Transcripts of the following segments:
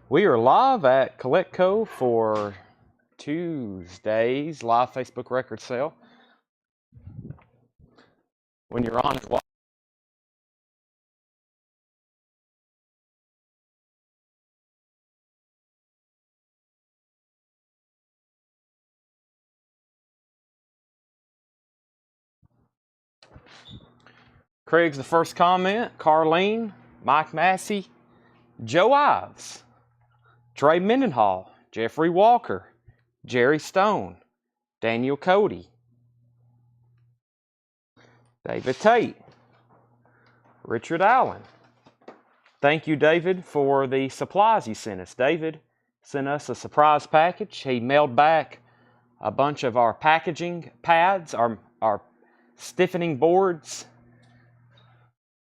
We are live at Coletco for Tuesday's live Facebook record sale. When you're on, Craig's the first comment. Carlene, Mike Massey, Joe Ives, Trey Mendenhall, Jeffrey Walker, Jerry Stone, Daniel Cody, David Tate, Richard Allen. Thank you, David, for the supplies you sent us. David sent us a surprise package. He mailed back a bunch of our packaging pads, our stiffening boards.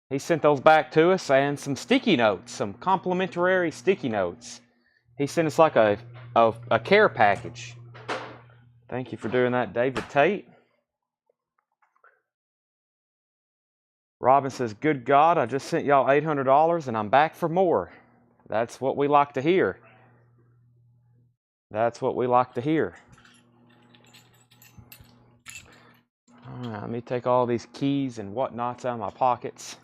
He sent those back to us, and some sticky notes, some complimentary sticky notes. He sent us like a care package. Thank you for doing that, David Tate. Robin says, good God, I just sent y'all $800 and I'm back for more. That's what we like to hear. That's what we like to hear. All right, let me take all these keys and whatnots out of my pockets.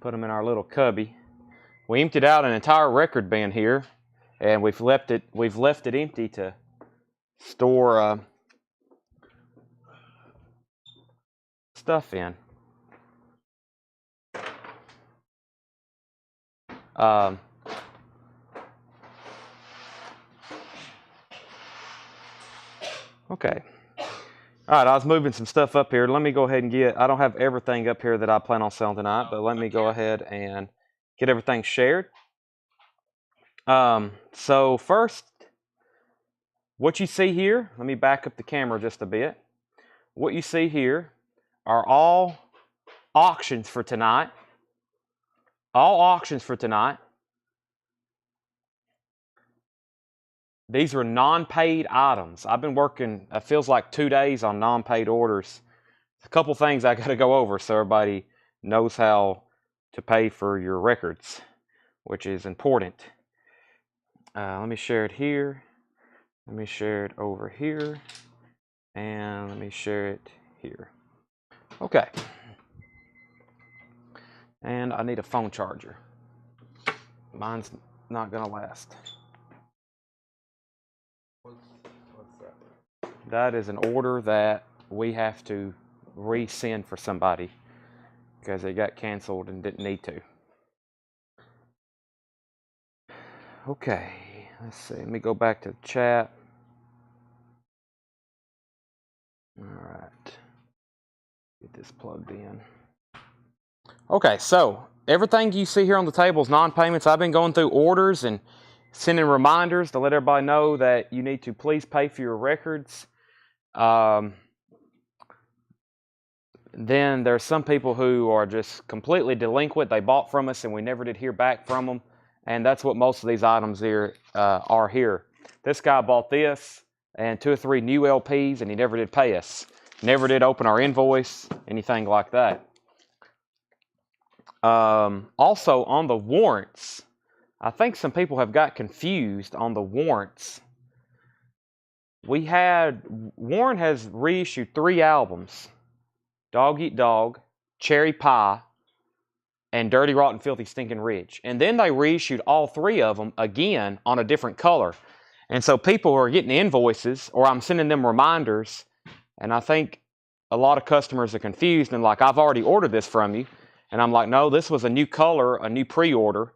Put them in our little cubby. We emptied out an entire record bin here, and we've left it empty to store stuff in. Okay. All right, I was moving some stuff up here. Let me go ahead and I don't have everything up here that I plan on selling tonight, but let me go ahead and get everything shared. So first, what you see here, let me back up the camera just a bit. What you see here are all auctions for tonight. All auctions for tonight. These are non-paid items. I've been working, it feels like 2 days on non-paid orders. A couple things I got to go over so everybody knows how to pay for your records, which is important. Let me share it here. Let me share it over here. And let me share it here. Okay. And I need a phone charger. Mine's not going to last. What's that? That is an order that we have to resend for somebody because it got canceled and didn't need to. Okay, let's see. Let me go back to the chat. All right. Get this plugged in. Okay, so everything you see here on the table is non-payments. I've been going through orders and sending reminders to let everybody know that you need to please pay for your records. Then there's some people who are just completely delinquent. They bought from us and we never did hear back from them. And that's what most of these items here are here. This guy bought this and 2 or 3 new LPs and he never did pay us. Never did open our invoice, anything like that. Also on the warrants, I think some people have got confused on the warrants. Warren has reissued 3 albums. Dog Eat Dog, Cherry Pie, and Dirty Rotten Filthy Stinking Rich. And then they reissued all 3 of them again on a different color. And so people are getting invoices, or I'm sending them reminders, and I think a lot of customers are confused and like, I've already ordered this from you. And I'm like, no, this was a new color, a new pre-order.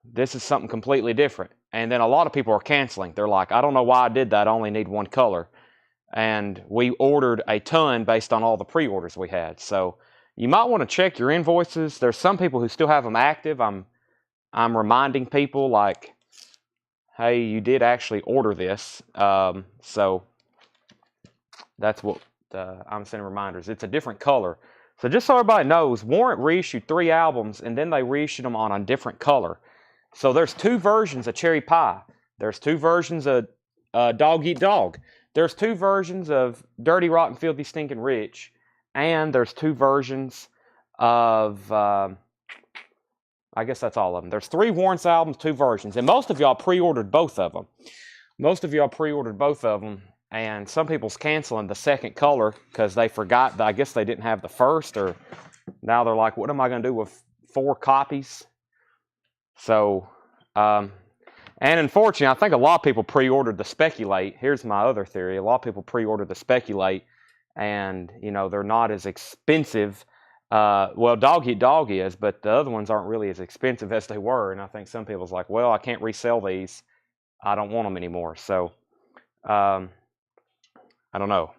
This is something completely different. And then a lot of people are canceling. They're like, I don't know why I did that. I only need 1 color. And we ordered a ton based on all the pre-orders we had. So you might want to check your invoices. There's some people who still have them active. I'm reminding people like, hey, you did actually order this. So that's what I'm sending reminders. It's a different color. So just so everybody knows, Warrant reissued 3 albums and then they reissued them on a different color. So there's 2 versions of Cherry Pie. There's 2 versions of Dog Eat Dog. There's 2 versions of Dirty Rotten Filthy Stinking Rich. And there's 2 versions of I guess that's all of them. There's 3 Warrants albums, 2 versions, and most of y'all pre-ordered both of them. Most of y'all pre-ordered both of them, and some people's canceling the second color because they forgot that I guess they didn't have the first, or now they're like, what am I going to do with 4 copies? So, and unfortunately, I think a lot of people pre-ordered the Speculate. Here's my other theory. A lot of people pre-ordered the Speculate, and, you know, they're not as expensive. Well, Dog Eat Dog is, but the other ones aren't really as expensive as they were. And I think some people's like, well, I can't resell these. I don't want them anymore. So, I don't know.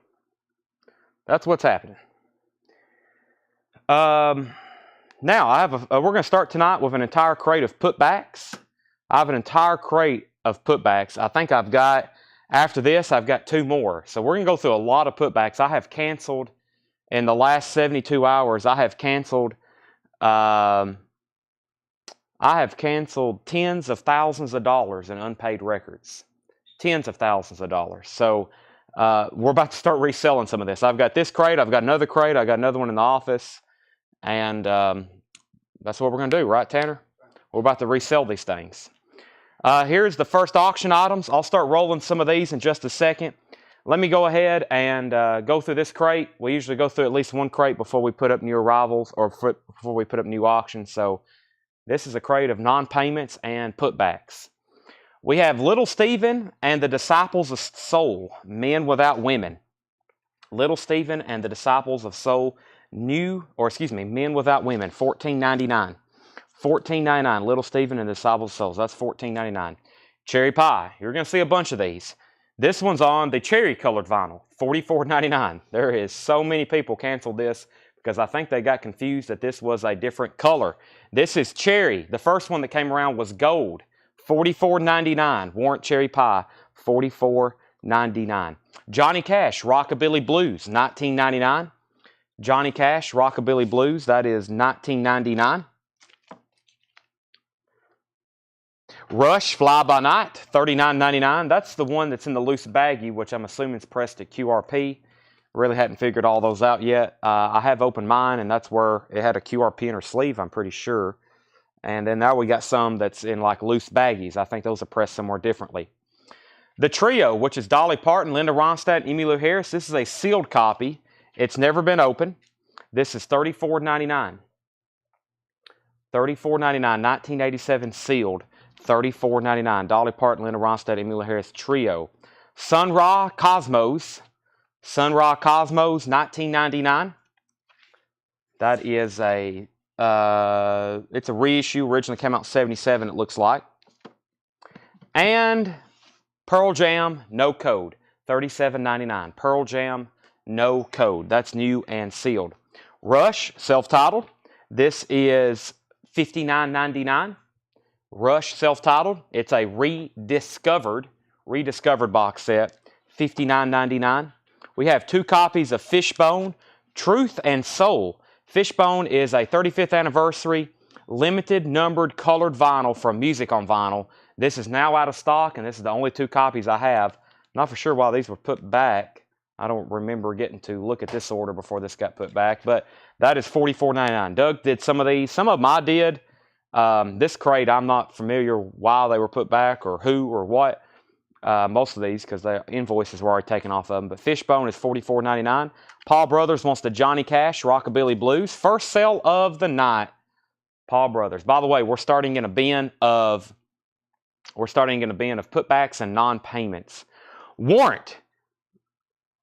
That's what's happening. Now, I have we're going to start tonight with an entire crate of putbacks. I have an entire crate of putbacks. I think I've got, after this, I've got 2 more. So we're going to go through a lot of putbacks. I have canceled, in the last 72 hours, I have canceled tens of thousands of dollars in unpaid records. Tens of thousands of dollars. So we're about to start reselling some of this. I've got this crate. I've got another crate. I've got another one in the office. And that's what we're going to do, right, Tanner? We're about to resell these things. Here's the first auction items. I'll start rolling some of these in just a second. Let me go ahead and go through this crate. We usually go through at least 1 crate before we put up new arrivals or before we put up new auctions. So this is a crate of non-payments and putbacks. We have Little Stephen and the Disciples of Soul, Men Without Women. Little Stephen and the Disciples of Soul, Men Without Women, $14.99. $14.99. Little Stephen and the Disciples of Souls. That's $14.99. Cherry Pie. You're going to see a bunch of these. This one's on the cherry colored vinyl, $44.99. There is so many people canceled this because I think they got confused that this was a different color. This is cherry. The first one that came around was gold, $44.99. Warrant Cherry Pie, $44.99. Johnny Cash, Rockabilly Blues, $19.99. Johnny Cash, Rockabilly Blues, that is $19.99. Rush, Fly By Night, $39.99. That's the one that's in the loose baggie, which I'm assuming is pressed at QRP. Really hadn't figured all those out yet. I have opened mine, and that's where it had a QRP in her sleeve, I'm pretty sure. And then now we got some that's in like loose baggies. I think those are pressed somewhere differently. The Trio, which is Dolly Parton, Linda Ronstadt, Emmylou Harris. This is a sealed copy. It's never been opened. This is $34.99. $34.99, 1987 sealed. $34.99. Dolly Parton, Linda Ronstadt, Emmylou Harris Trio. Sun Ra Cosmos. Sun Ra Cosmos, $19.99. That is a it's a reissue. Originally came out in '77, it looks like. And Pearl Jam, No Code, $37.99. Pearl Jam, No Code. That's new and sealed. Rush, self-titled. This is $59.99. Rush, self-titled. It's a rediscovered box set, $59.99. We have 2 copies of Fishbone, Truth and Soul. Fishbone is a 35th anniversary, limited numbered colored vinyl from Music on Vinyl. This is now out of stock, and this is the only 2 copies I have. Not for sure why these were put back. I don't remember getting to look at this order before this got put back, but that is $44.99. Doug did some of these. Some of them I did. This crate, I'm not familiar why they were put back or who or what. Most of these, because the invoices were already taken off of them. But Fishbone is $44.99. Paul Brothers wants the Johnny Cash, Rockabilly Blues. First sale of the night, Paul Brothers. By the way, we're starting in a bin of putbacks and non-payments. Warrant.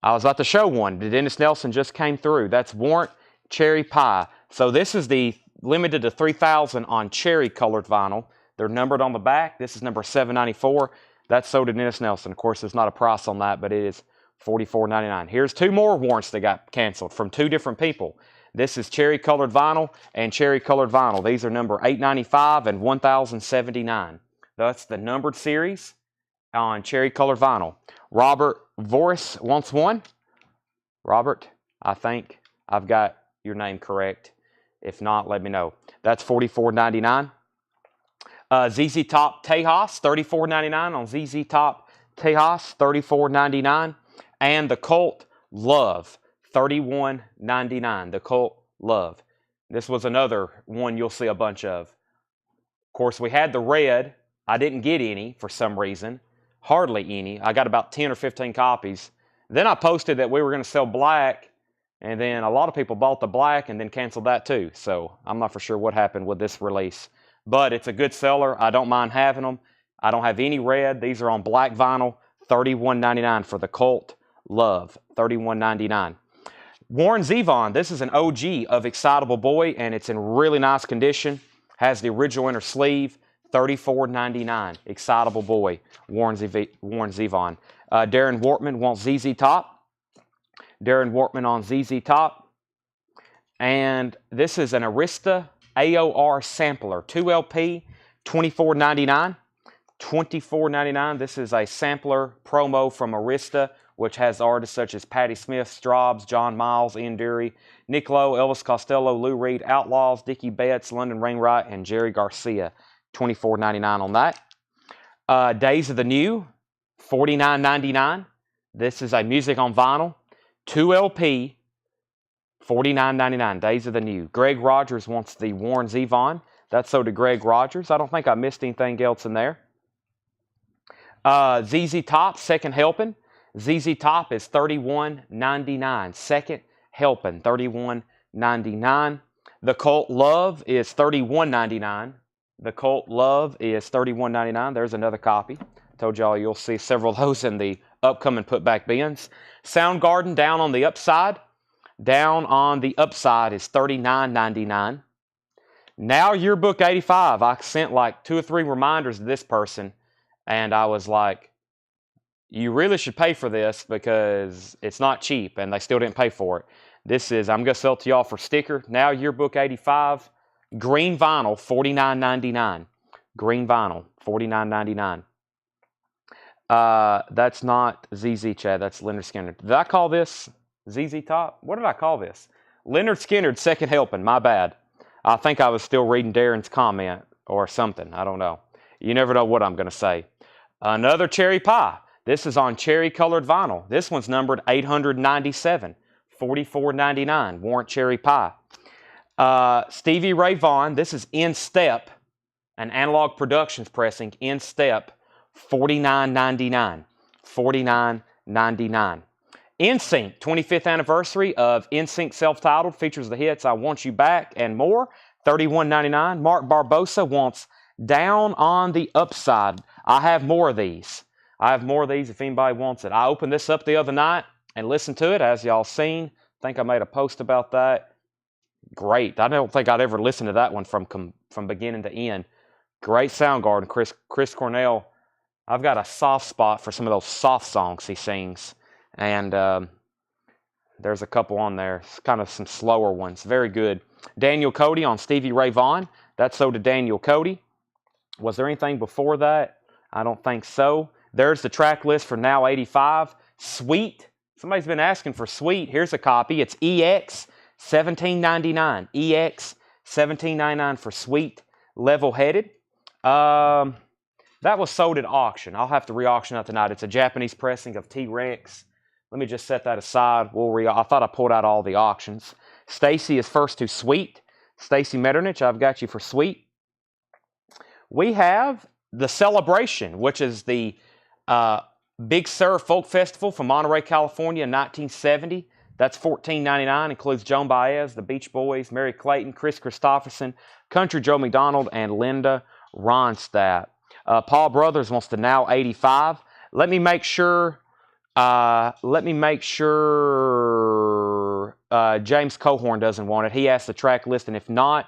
I was about to show one. Dennis Nelson just came through. That's Warrant Cherry Pie. So this is the limited to 3,000 on cherry colored vinyl. They're numbered on the back. This is number 794. That's sold to Dennis Nelson. Of course, there's not a price on that, but it is $44.99. Here's 2 more warrants that got canceled from 2 different people. This is cherry colored vinyl and cherry colored vinyl. These are number 895 and 1079. That's the numbered series on cherry colored vinyl. Robert Voris wants one. Robert, I think I've got your name correct. If not, let me know. That's $44.99. ZZ Top Tejas, $34.99 on ZZ Top Tejas, $34.99. And the Cult Love, $31.99. The Cult Love. This was another one you'll see a bunch of. Of course, we had the red. I didn't get any for some reason. Hardly any. I got about 10 or 15 copies. Then I posted that we were going to sell black, and then a lot of people bought the black and then canceled that too. So I'm not for sure what happened with this release. But it's a good seller. I don't mind having them. I don't have any red. These are on black vinyl. $31.99 for the Cult Love. $31.99. Warren Zevon. This is an OG of Excitable Boy, and it's in really nice condition. Has the original inner sleeve. $34.99. Excitable Boy. Warren Zevon. Darren Wortman wants ZZ Top. Darren Wortman on ZZ Top. And this is an Arista AOR sampler. 2LP. $24.99. $24.99. This is a sampler promo from Arista, which has artists such as Patti Smith, Straubs, John Miles, Ian Dury, Nick Lowe, Elvis Costello, Lou Reed, Outlaws, Dickie Betts, London Wainwright, and Jerry Garcia. $24.99 on that. Days of the New, $49.99. This is a music on vinyl. 2LP, $49.99. Days of the New. Greg Rogers wants the Warren Zevon. That's so to Greg Rogers. I don't think I missed anything else in there. ZZ Top, Second Helping. ZZ Top is $31.99. Second Helping, $31.99. The Cult Love is $31.99. The Cult Love is $31.99. There's another copy. Told y'all you'll see several of those in the upcoming putback bins. Soundgarden down on the upside. Down on the upside is $39.99. Now Yearbook 85. I sent like 2 or 3 reminders to this person, and I was like, you really should pay for this because it's not cheap, and they still didn't pay for it. This is, I'm going to sell it to y'all for sticker. Now Yearbook 85. Green vinyl, $49.99. Green vinyl, $49.99. That's not ZZ Chad, that's Leonard Skinner. Did I call this ZZ Top? What did I call this? Leonard Skinner, Second Helping, my bad. I think I was still reading Darren's comment or something. I don't know. You never know what I'm going to say. Another Cherry Pie. This is on cherry colored vinyl. This one's numbered 897. $44.99. Warrant Cherry Pie. Stevie Ray Vaughan. This is In Step. An Analog Productions pressing. In Step. $49.99. $49.99. NSYNC, 25th anniversary of NSYNC self-titled, features the hits I Want You Back and more, $31.99. Mark Barbosa wants Down on the Upside. I have more of these. I have more of these if anybody wants it. I opened this up the other night and listened to it, as y'all seen. I think I made a post about that. Great. I don't think I'd ever listened to that one from beginning to end. Great Soundgarden. Chris Cornell. I've got a soft spot for some of those soft songs he sings. And there's a couple on there. It's kind of some slower ones. Very good. Daniel Cody on Stevie Ray Vaughan. That's so to Daniel Cody. Was there anything before that? I don't think so. There's the track list for Now 85. Sweet. Somebody's been asking for Sweet. Here's a copy. It's EX $17.99. EX $17.99 for Sweet. Level-headed. That was sold at auction. I'll have to re-auction that tonight. It's a Japanese pressing of T-Rex. Let me just set that aside. I thought I pulled out all the auctions. Stacy is first to Sweet. Stacy Metternich, I've got you for Sweet. We have the Celebration, which is the Big Sur Folk Festival from Monterey, California in 1970. That's $14.99. Includes Joan Baez, the Beach Boys, Mary Clayton, Chris Christopherson, Country Joe McDonald, and Linda Ronstadt. Paul Brothers wants the Now 85. Let me make sure James Cohorn doesn't want it. He asked the track list, and if not,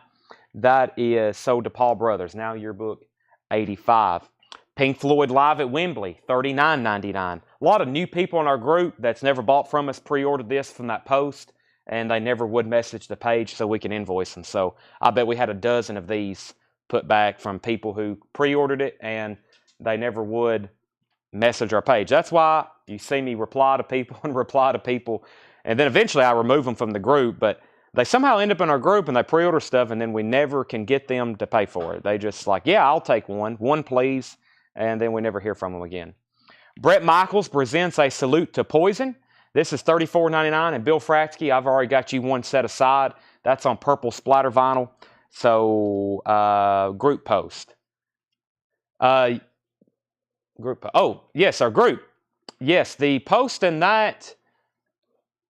that is sold to Paul Brothers. Now Yearbook 85. Pink Floyd Live at Wembley, $39.99. A lot of new people in our group that's never bought from us pre-ordered this from that post, and they never would message the page so we can invoice them. So I bet we had a dozen of these put back from people who pre-ordered it, and they never would message our page. That's why you see me reply to people and reply to people, and then eventually I remove them from the group, but they somehow end up in our group and they pre-order stuff, and then we never can get them to pay for it. They just like, yeah, I'll take one please, and then we never hear from them again. Brett Michaels presents a Salute to Poison. This is $34.99, and Bill Fratsky, I've already got you one set aside. That's on purple splatter vinyl. So group post. Yes, our group. Yes, the post in that,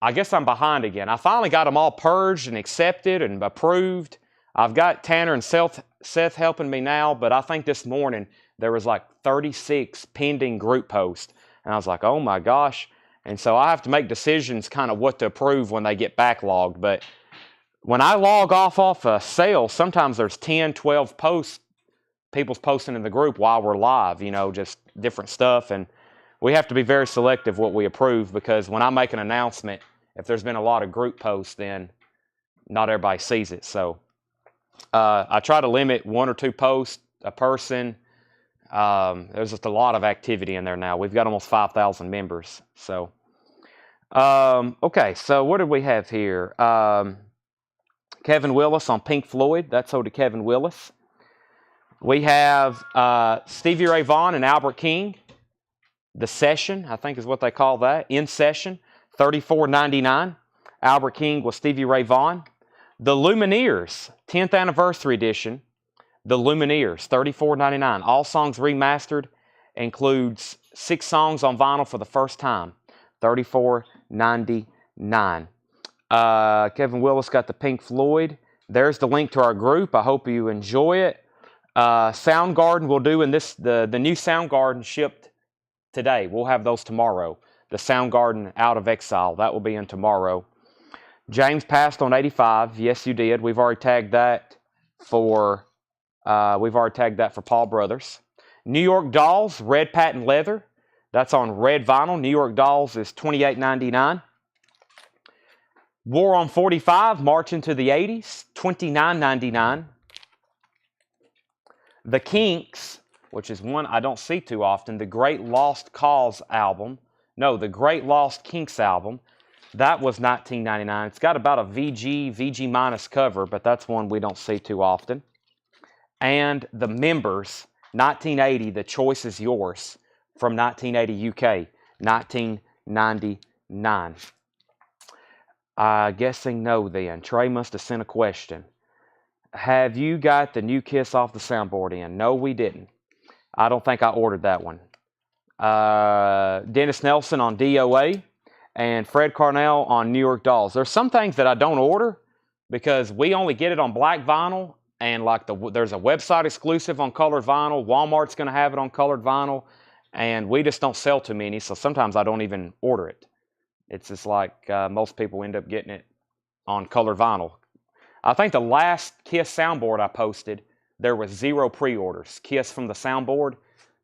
I guess I'm behind again. I finally got them all purged and accepted and approved. I've got Tanner and Seth helping me now, but I think this morning there was like 36 pending group posts. And I was like, oh my gosh. And so I have to make decisions kind of what to approve when they get backlogged. But when I log off a sale, sometimes there's 10, 12 posts, people's posting in the group while we're live, just different stuff. And we have to be very selective what we approve, because when I make an announcement, if there's been a lot of group posts, then not everybody sees it. So I try to limit 1 or 2 posts a person. There's just a lot of activity in there now. We've got almost 5,000 members. So, okay, so what did we have here? Kevin Willis on Pink Floyd. That's owed to Kevin Willis. We have Stevie Ray Vaughan and Albert King. The Session, I think is what they call that. In Session, $34.99. Albert King with Stevie Ray Vaughan. The Lumineers, 10th Anniversary Edition. The Lumineers, $34.99. All songs remastered. Includes 6 songs on vinyl for the first time. $34.99. Kevin Willis got the Pink Floyd. There's the link to our group. I hope you enjoy it. Soundgarden will do in this. The new Soundgarden shipped today. We'll have those tomorrow. The Soundgarden Out of Exile. That will be in tomorrow. James passed on 85. Yes, you did. We've already tagged that for Paul Brothers. New York Dolls, red patent leather. That's on red vinyl. New York Dolls is $28.99. War on 45, March into the 80s, $29.99. The Kinks, which is one I don't see too often, the Great Lost Cause album. No, the Great Lost Kinks album. That was $19.99. It's got about a VG minus cover, but that's one we don't see too often. And The Members, 1980, The Choice is Yours, from 1980 UK, $19.99. Guessing no then. Trey must have sent a question. Have you got the new Kiss off the soundboard in? No, we didn't. I don't think I ordered that one. Dennis Nelson on DOA and Fred Carnell on New York Dolls. There's some things that I don't order because we only get it on black vinyl, and like there's a website exclusive on colored vinyl. Walmart's going to have it on colored vinyl, and we just don't sell too many, so sometimes I don't even order it. It's just like most people end up getting it on colored vinyl. I think the last Kiss soundboard I posted, there was 0 pre-orders. Kiss from the soundboard.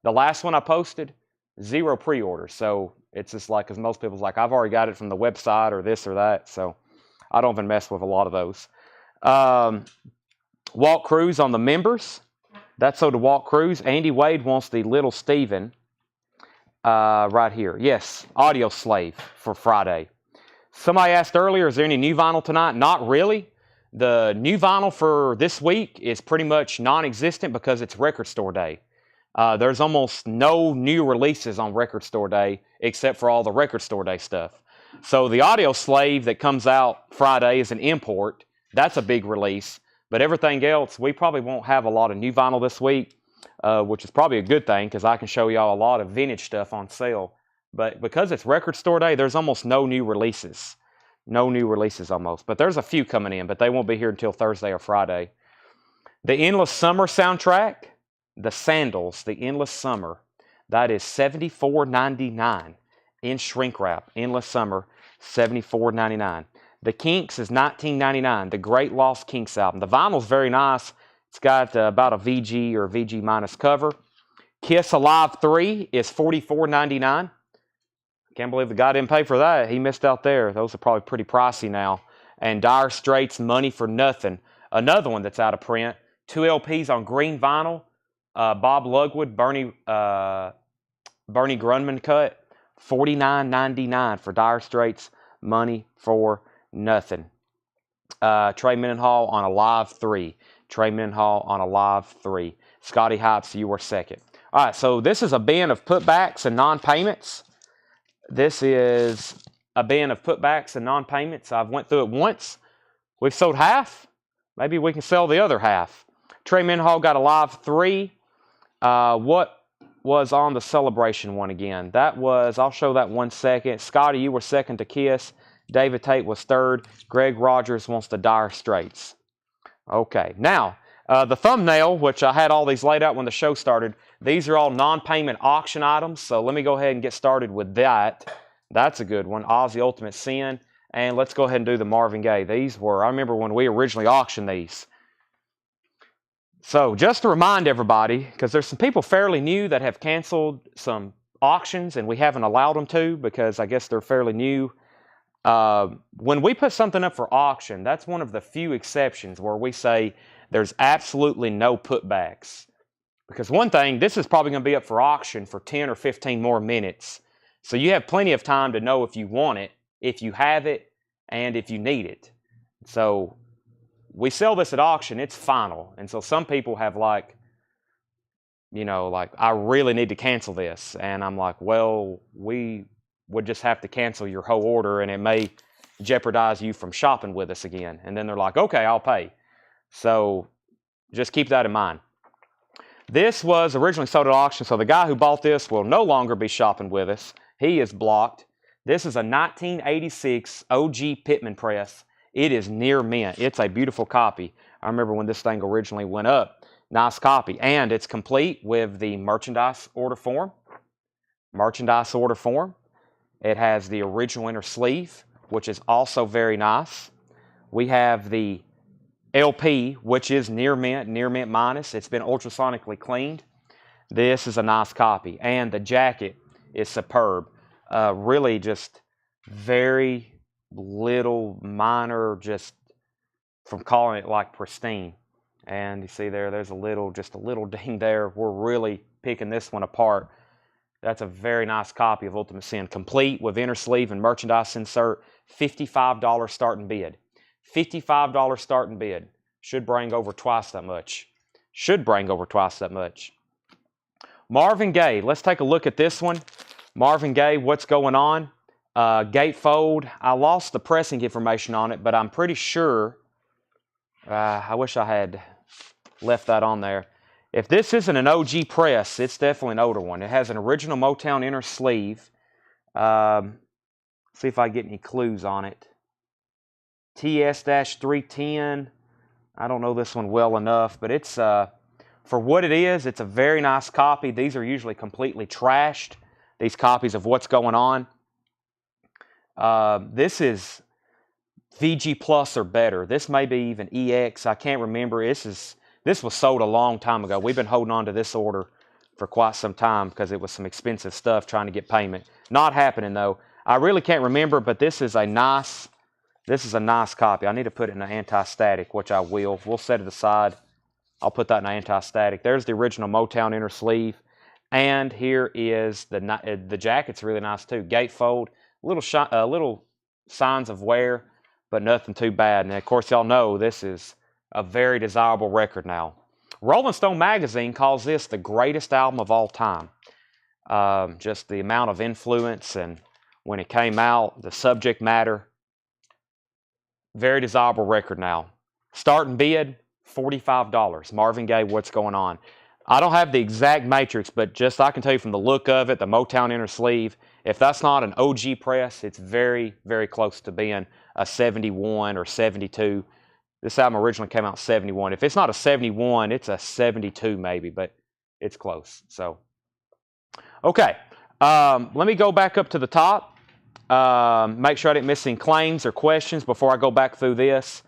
The last one I posted, 0 pre-orders. So it's just like, because most people's like, I've already got it from the website or this or that. So I don't even mess with a lot of those. Walt Cruz on The Members. That's so to Walt Cruz. Andy Wade wants the Little Steven right here. Yes, Audio Slave for Friday. Somebody asked earlier, is there any new vinyl tonight? Not really. The new vinyl for this week is pretty much non-existent because it's Record Store Day. There's almost no new releases on Record Store Day except for all the Record Store Day stuff. So the Audio Slave that comes out Friday is an import. That's a big release. But everything else, we probably won't have a lot of new vinyl this week, which is probably a good thing because I can show y'all a lot of vintage stuff on sale. But because it's Record Store Day, there's almost no new releases. No new releases almost. But there's a few coming in, but they won't be here until Thursday or Friday. The Endless Summer soundtrack, The Sandals, The Endless Summer, that is $74.99 in shrink wrap. Endless Summer, $74.99. The Kinks is $19.99, the Great Lost Kinks album. The vinyl's very nice. It's got about a VG or VG minus cover. Kiss Alive 3 is $44.99. Can't believe the guy didn't pay for that. He missed out there. Those are probably pretty pricey now. And Dire Straits, Money for Nothing. Another one that's out of print. 2 LPs on green vinyl. Bob Lugwood, Bernie Grunman cut. $49.99 for Dire Straits, Money for Nothing. Trey Mendenhall on Alive 3. Trey Mendenhall on Alive 3. Scotty Hypes, you were second. All right, so this is a bin of putbacks and non-payments. This is a bin of putbacks and non-payments. I've went through it once. We've sold half. Maybe we can sell the other half. Trey Menhall got a live 3. What was on the celebration one again? That was, I'll show that 1 second. Scotty, you were second to Kiss. David Tate was third. Greg Rogers wants the Dire Straits. Okay, now, the thumbnail, which I had all these laid out when the show started, these are all non-payment auction items, so let me go ahead and get started with that. That's a good one, Ozzy Ultimate Sin. And let's go ahead and do the Marvin Gaye. These were, I remember when we originally auctioned these. So just to remind everybody, because there's some people fairly new that have canceled some auctions and we haven't allowed them to because I guess they're fairly new. When we put something up for auction, that's one of the few exceptions where we say there's absolutely no putbacks. Because one thing, this is probably going to be up for auction for 10 or 15 more minutes. So you have plenty of time to know if you want it, if you have it, and if you need it. So we sell this at auction, it's final. And so some people have like, you know, like, I really need to cancel this. And I'm like, well, we would just have to cancel your whole order and it may jeopardize you from shopping with us again. And then they're like, okay, I'll pay. So just keep that in mind. This was originally sold at auction, so the guy who bought this will no longer be shopping with us. He is blocked. This is a 1986 OG Pittman press. It is near mint. It's a beautiful copy. I remember when this thing originally went up. Nice copy. And it's complete with the merchandise order form. Merchandise order form. It has the original inner sleeve, which is also very nice. We have the LP, which is near mint minus. It's been ultrasonically cleaned. This is a nice copy. And the jacket is superb. Really just very little minor, just from calling it like pristine. And you see there's just a little ding there. We're really picking this one apart. That's a very nice copy of Ultimate Sin, complete with inner sleeve and merchandise insert. $55 starting bid. $55 starting bid. Should bring over twice that much. Should bring over twice that much. Marvin Gaye. Let's take a look at this one. Marvin Gaye, what's going on? Gatefold. I lost the pressing information on it, but I'm pretty sure, I wish I had left that on there. If this isn't an OG press, it's definitely an older one. It has an original Motown inner sleeve. See if I get any clues on it. TS-310. I don't know this one well enough, but it's, for what it is, it's a very nice copy. These are usually completely trashed, these copies of what's going on. This is VG Plus or better. This may be even EX. I can't remember. This was sold a long time ago. We've been holding on to this order for quite some time because it was some expensive stuff trying to get payment. Not happening though. I really can't remember, but this is a nice copy. I need to put it in an anti-static, which I will. We'll set it aside. I'll put that in an anti-static. There's the original Motown inner sleeve. And here is the jacket's really nice too. Gatefold, little signs of wear, but nothing too bad. And of course, y'all know this is a very desirable record now. Rolling Stone magazine calls this the greatest album of all time. Just the amount of influence and when it came out, the subject matter. Very desirable record now. Starting bid, $45. Marvin Gaye, what's going on? I don't have the exact matrix, but just I can tell you from the look of it, the Motown inner sleeve, if that's not an OG press, it's very, very close to being a 71 or 72. This album originally came out in 71. If it's not a 71, it's a 72 maybe, but it's close. So, okay. Let me go back up to the top. Make sure I didn't miss any claims or questions before I go back through this.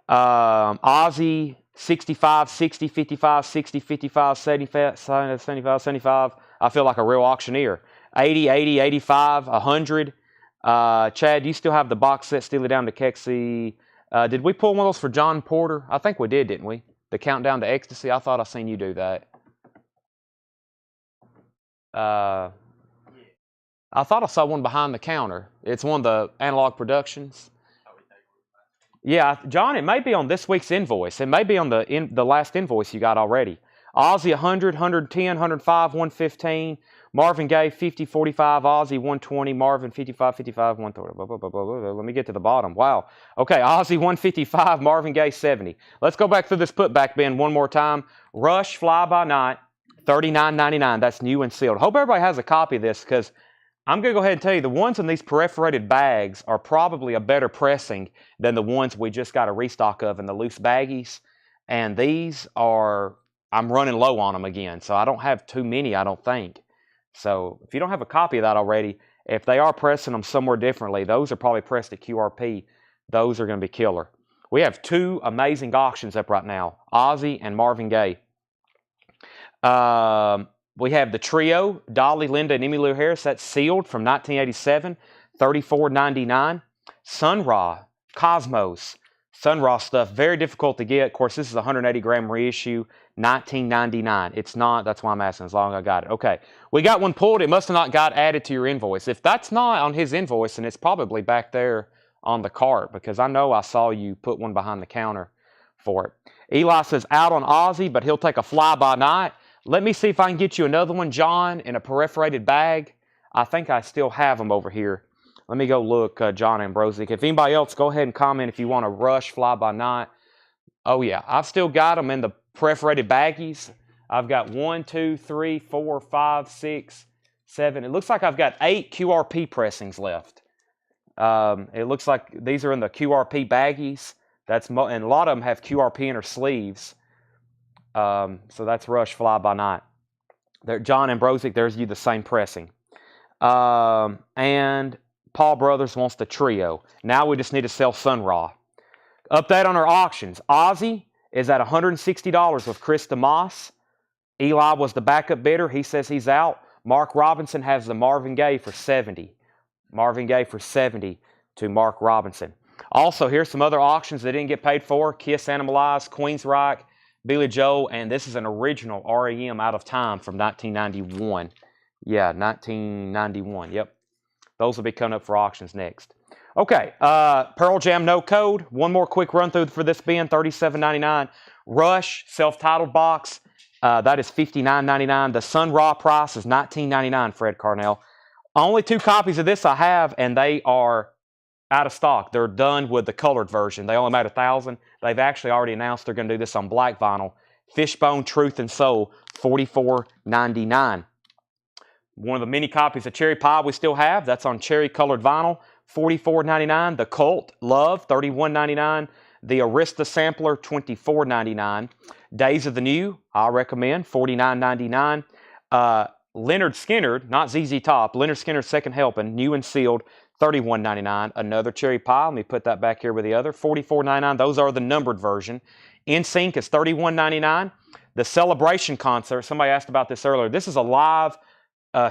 Ozzy, 65, 60, 55, 60, 55, 75, 75, 75. I feel like a real auctioneer. 80, 80, 85, 100. Chad, do you still have the box set Steal It Down to Kexi? Did we pull one of those for John Porter? I think we did, didn't we? The Countdown to Ecstasy. I thought I seen you do that. I thought I saw one behind the counter. It's one of the Analog Productions. Yeah, John, it may be on this week's invoice. It may be on the last invoice you got already. Ozzy 100, 110, 105, 115. Marvin Gaye 50, 45. Ozzy 120. Marvin 55, 55, 130. Blah, blah, blah, blah, blah. Let me get to the bottom. Wow. Okay, Ozzy 155. Marvin Gaye 70. Let's go back through this putback bin one more time. Rush Fly By Night $39.99. That's new and sealed. Hope everybody has a copy of this because I'm going to go ahead and tell you the ones in these perforated bags are probably a better pressing than the ones we just got a restock of in the loose baggies. And these are, I'm running low on them again. So I don't have too many, I don't think. So if you don't have a copy of that already, if they are pressing them somewhere differently, those are probably pressed at QRP. Those are going to be killer. We have two amazing auctions up right now, Ozzy and Marvin Gaye. We have the trio, Dolly, Linda, and Emmylou Harris. That's sealed from 1987, $34.99. Sun Ra, Cosmos, Sun Ra stuff, very difficult to get. Of course, this is a 180-gram reissue, $19.99. It's not, that's why I'm asking as long as I got it. Okay, we got one pulled. It must have not got added to your invoice. If that's not on his invoice, then it's probably back there on the cart because I know I saw you put one behind the counter for it. Eli says out on Ozzy, but he'll take a fly-by-night. Let me see if I can get you another one, John, in a perforated bag. I think I still have them over here. Let me go look, John Ambrosi. If anybody else, go ahead and comment if you want a Rush fly-by-night. Oh, yeah. I've still got them in the perforated baggies. I've got 1, 2, 3, 4, 5, 6, 7. It looks like I've got 8 QRP pressings left. It looks like these are in the QRP baggies. And a lot of them have QRP inner sleeves. So that's Rush Fly-by-Night. John Ambrosic, there's you the same pressing. And Paul Brothers wants the trio. Now we just need to sell Sun Ra. Update on our auctions. Ozzy is at $160 with Chris DeMoss. Eli was the backup bidder. He says he's out. Mark Robinson has the Marvin Gaye for $70. Marvin Gaye for $70 to Mark Robinson. Also, here's some other auctions that didn't get paid for. Kiss Animalized, Queensryche, Billy Joel, and this is an original REM Out of Time from 1991. Yeah, 1991, yep. Those will be coming up for auctions next. Okay, Pearl Jam No Code. One more quick run through for this bin, $37.99. Rush, self-titled box, that is $59.99. The Sun Ra price is $19.99, Fred Carnell. Only 2 copies of this I have, and they are out of stock. They're done with the colored version. They only made 1,000. They've actually already announced they're going to do this on black vinyl. Fishbone, Truth, and Soul, $44.99. One of the many copies of Cherry Pie we still have. That's on cherry colored vinyl, $44.99. The Cult, Love, $31.99. The Arista Sampler, $24.99. Days of the New, I recommend, $49.99. Leonard Skinner, not ZZ Top, Leonard Skinner's Second Helping, new and sealed, $31.99. Another Cherry Pie, let me put that back here with the other, $44.99. Those are the numbered version. NSYNC is $31.99. The Celebration Concert, somebody asked about this earlier. This is a live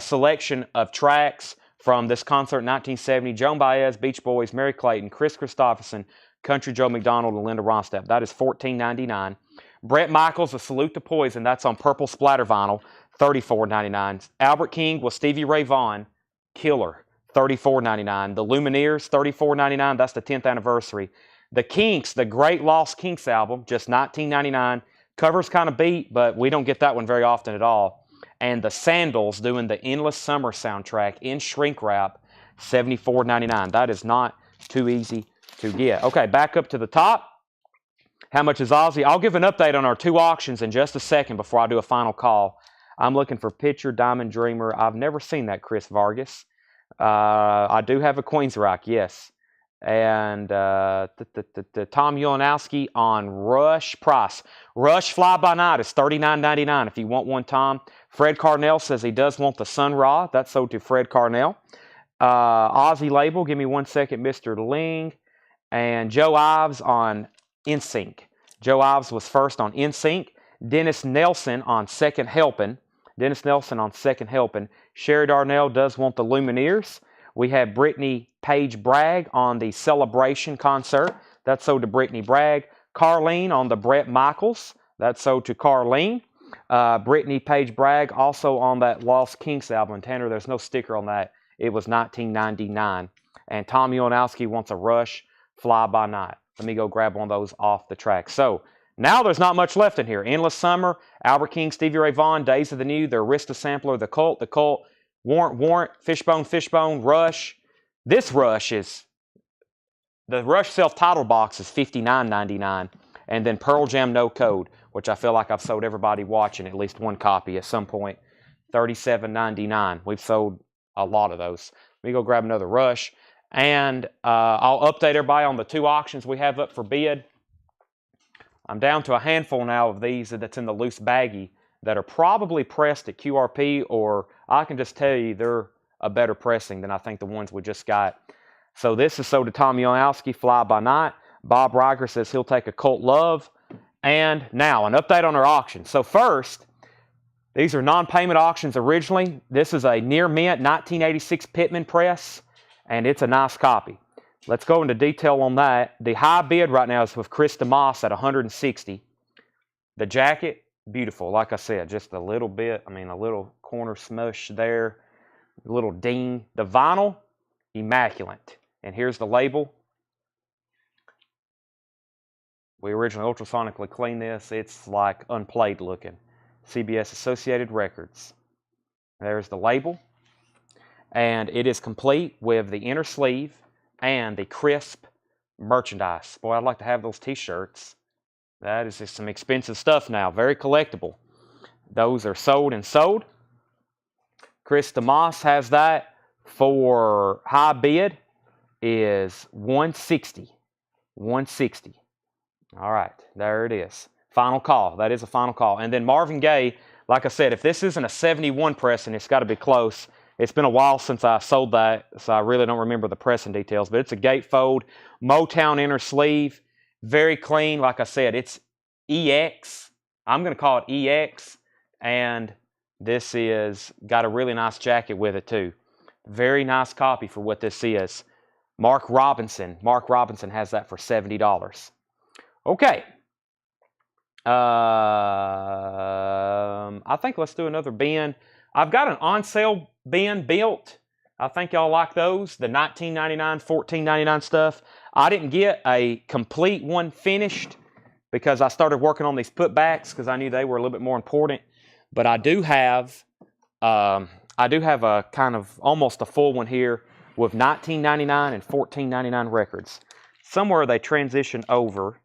selection of tracks from this concert in 1970. Joan Baez, Beach Boys, Mary Clayton, Chris Christopherson, Country Joe McDonald, and Linda Ronstadt. That is $14.99. Bret Michaels, A Salute to Poison. That's on purple splatter vinyl, $34.99. Albert King with Stevie Ray Vaughan, Killer, $34.99. The Lumineers, $34.99. That's the 10th anniversary. The Kinks, the Great Lost Kinks album, just $19.99. Cover's kind of beat, but we don't get that one very often at all. And the Sandals doing the Endless Summer soundtrack in shrink wrap, $74.99. That is not too easy to get. Okay, back up to the top. How much is Ozzy? I'll give an update on our 2 auctions in just a second before I do a final call. I'm looking for Pitcher, Diamond Dreamer. I've never seen that, Chris Vargas. I do have a Queensryche, yes. And Tom Ulanowski on Rush price. Rush Fly By Night is $39.99 if you want one, Tom. Fred Carnell says he does want the Sun Ra. That's sold to Fred Carnell. Ozzy label, give me 1 second, Mr. Ling. And Joe Ives on NSYNC. Joe Ives was first on NSYNC. Dennis Nelson on Second Helping. Dennis Nelson on Second Helping. Sherry Darnell does want the Lumineers. We have Brittany Page Bragg on the Celebration concert. That's sold to Brittany Bragg. Carlene on the Bret Michaels. That's sold to Carlene. Brittany Page Bragg also on that Lost Kinks album. Tanner, there's no sticker on that. It was $19.99. And Tom Ulanowski wants a Rush Fly By Night. Let me go grab one of those off the track. So Now there's not much left in here. Endless Summer, Albert King, Stevie Ray Vaughan, Days of the New, the Arista Sampler, the Cult, Warrant, Fishbone, Rush. This Rush is, the Rush self-titled box is $59.99. And then Pearl Jam No Code, which I feel like I've sold everybody watching at least one copy at some point, $37.99. We've sold a lot of those. Let me go grab another Rush. And I'll update everybody on the 2 auctions we have up for bid. I'm down to a handful now of these that's in the loose baggie that are probably pressed at QRP, or I can just tell you they're a better pressing than I think the ones we just got. So this is sold to Tommy Olowski, Fly By Night. Bob Riker says he'll take a Cult Love. And now an update on our auction. So first, these are non-payment auctions originally. This is a near mint 1986 Pittman press, and it's a nice copy. Let's go into detail on that. The high bid right now is with Chris DeMoss at $160. The jacket, beautiful. Like I said, just a little bit, a little corner smush there, a little ding. The vinyl, immaculate. And here's the label. We originally ultrasonically cleaned this. It's like unplayed looking. CBS Associated Records. There's the label. And it is complete with the inner sleeve and the crisp merchandise. Boy, I'd like to have those t-shirts. That is just some expensive stuff now. Very collectible. Those are sold and sold. Chris DeMoss has that for high bid is $160. $160. All right, there it is. Final call. That is a final call. And then Marvin Gaye, like I said, if this isn't a 71 pressing, it's got to be close. It's been a while since I sold that, so I really don't remember the pressing details, but it's a gatefold, Motown inner sleeve, very clean. Like I said, it's EX. I'm going to call it EX, and this is got a really nice jacket with it too. Very nice copy for what this is. Mark Robinson has that for $70. Okay. I think let's do another bin. I've got an on sale bin built. I think y'all like those, the $19.99, $14.99 stuff. I didn't get a complete one finished because I started working on these putbacks because I knew they were a little bit more important. But I do have a kind of almost a full one here with $19.99 and $14.99 records. Somewhere they transition over.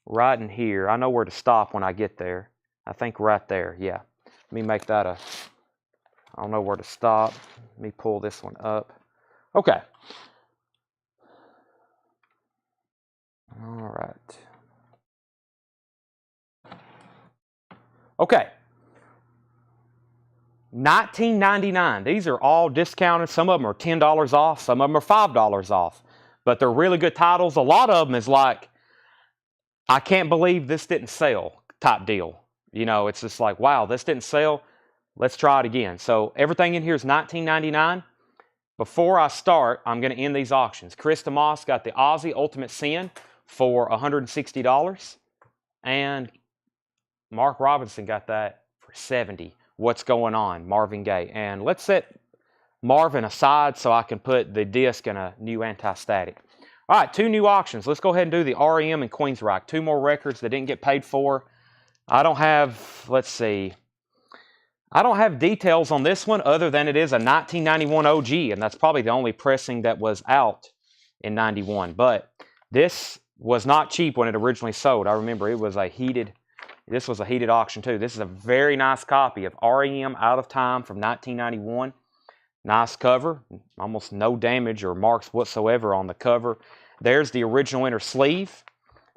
Right in here. I know where to stop when I get there. I think right there. Yeah. Let me make that I don't know where to stop. Let me pull this one up. Okay. All right. Okay. $19.99. These are all discounted. Some of them are $10 off. Some of them are $5 off. But they're really good titles. A lot of them is like, I can't believe this didn't sell type deal. You know, it's just like, wow, this didn't sell. Let's try it again. So everything in here is $19.99. Before I start, I'm going to end these auctions. Chris DeMoss got the Aussie Ultimate Sin for $160. And Mark Robinson got that for $70. What's going on? Marvin Gaye. And let's set Marvin aside so I can put the disc in a new anti-static. All right, 2 new auctions. Let's go ahead and do the REM and Queensryche. 2 more records that didn't get paid for. I don't have, let's see. I don't have details on this one other than it is a 1991 OG, and that's probably the only pressing that was out in 91. But this was not cheap when it originally sold. I remember it was this was a heated auction too. This is a very nice copy of REM Out of Time from 1991. Nice cover, almost no damage or marks whatsoever on the cover. There's the original inner sleeve,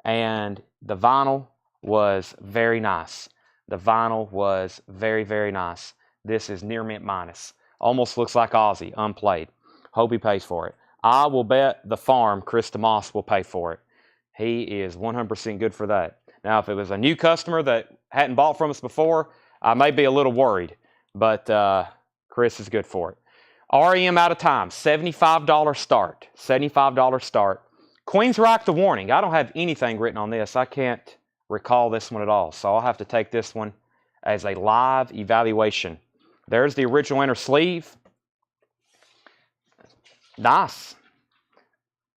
and the vinyl was very nice. The vinyl was very, very nice. This is near mint minus. Almost looks like Aussie, unplayed. Hope he pays for it. I will bet the farm, Chris DeMoss, will pay for it. He is 100% good for that. Now, if it was a new customer that hadn't bought from us before, I may be a little worried, but Chris is good for it. REM Out of Time, $75 start. $75 start. Queensryche The Warning. I don't have anything written on this. I can't recall this one at all. So I'll have to take this one as a live evaluation. There's the original inner sleeve. Nice.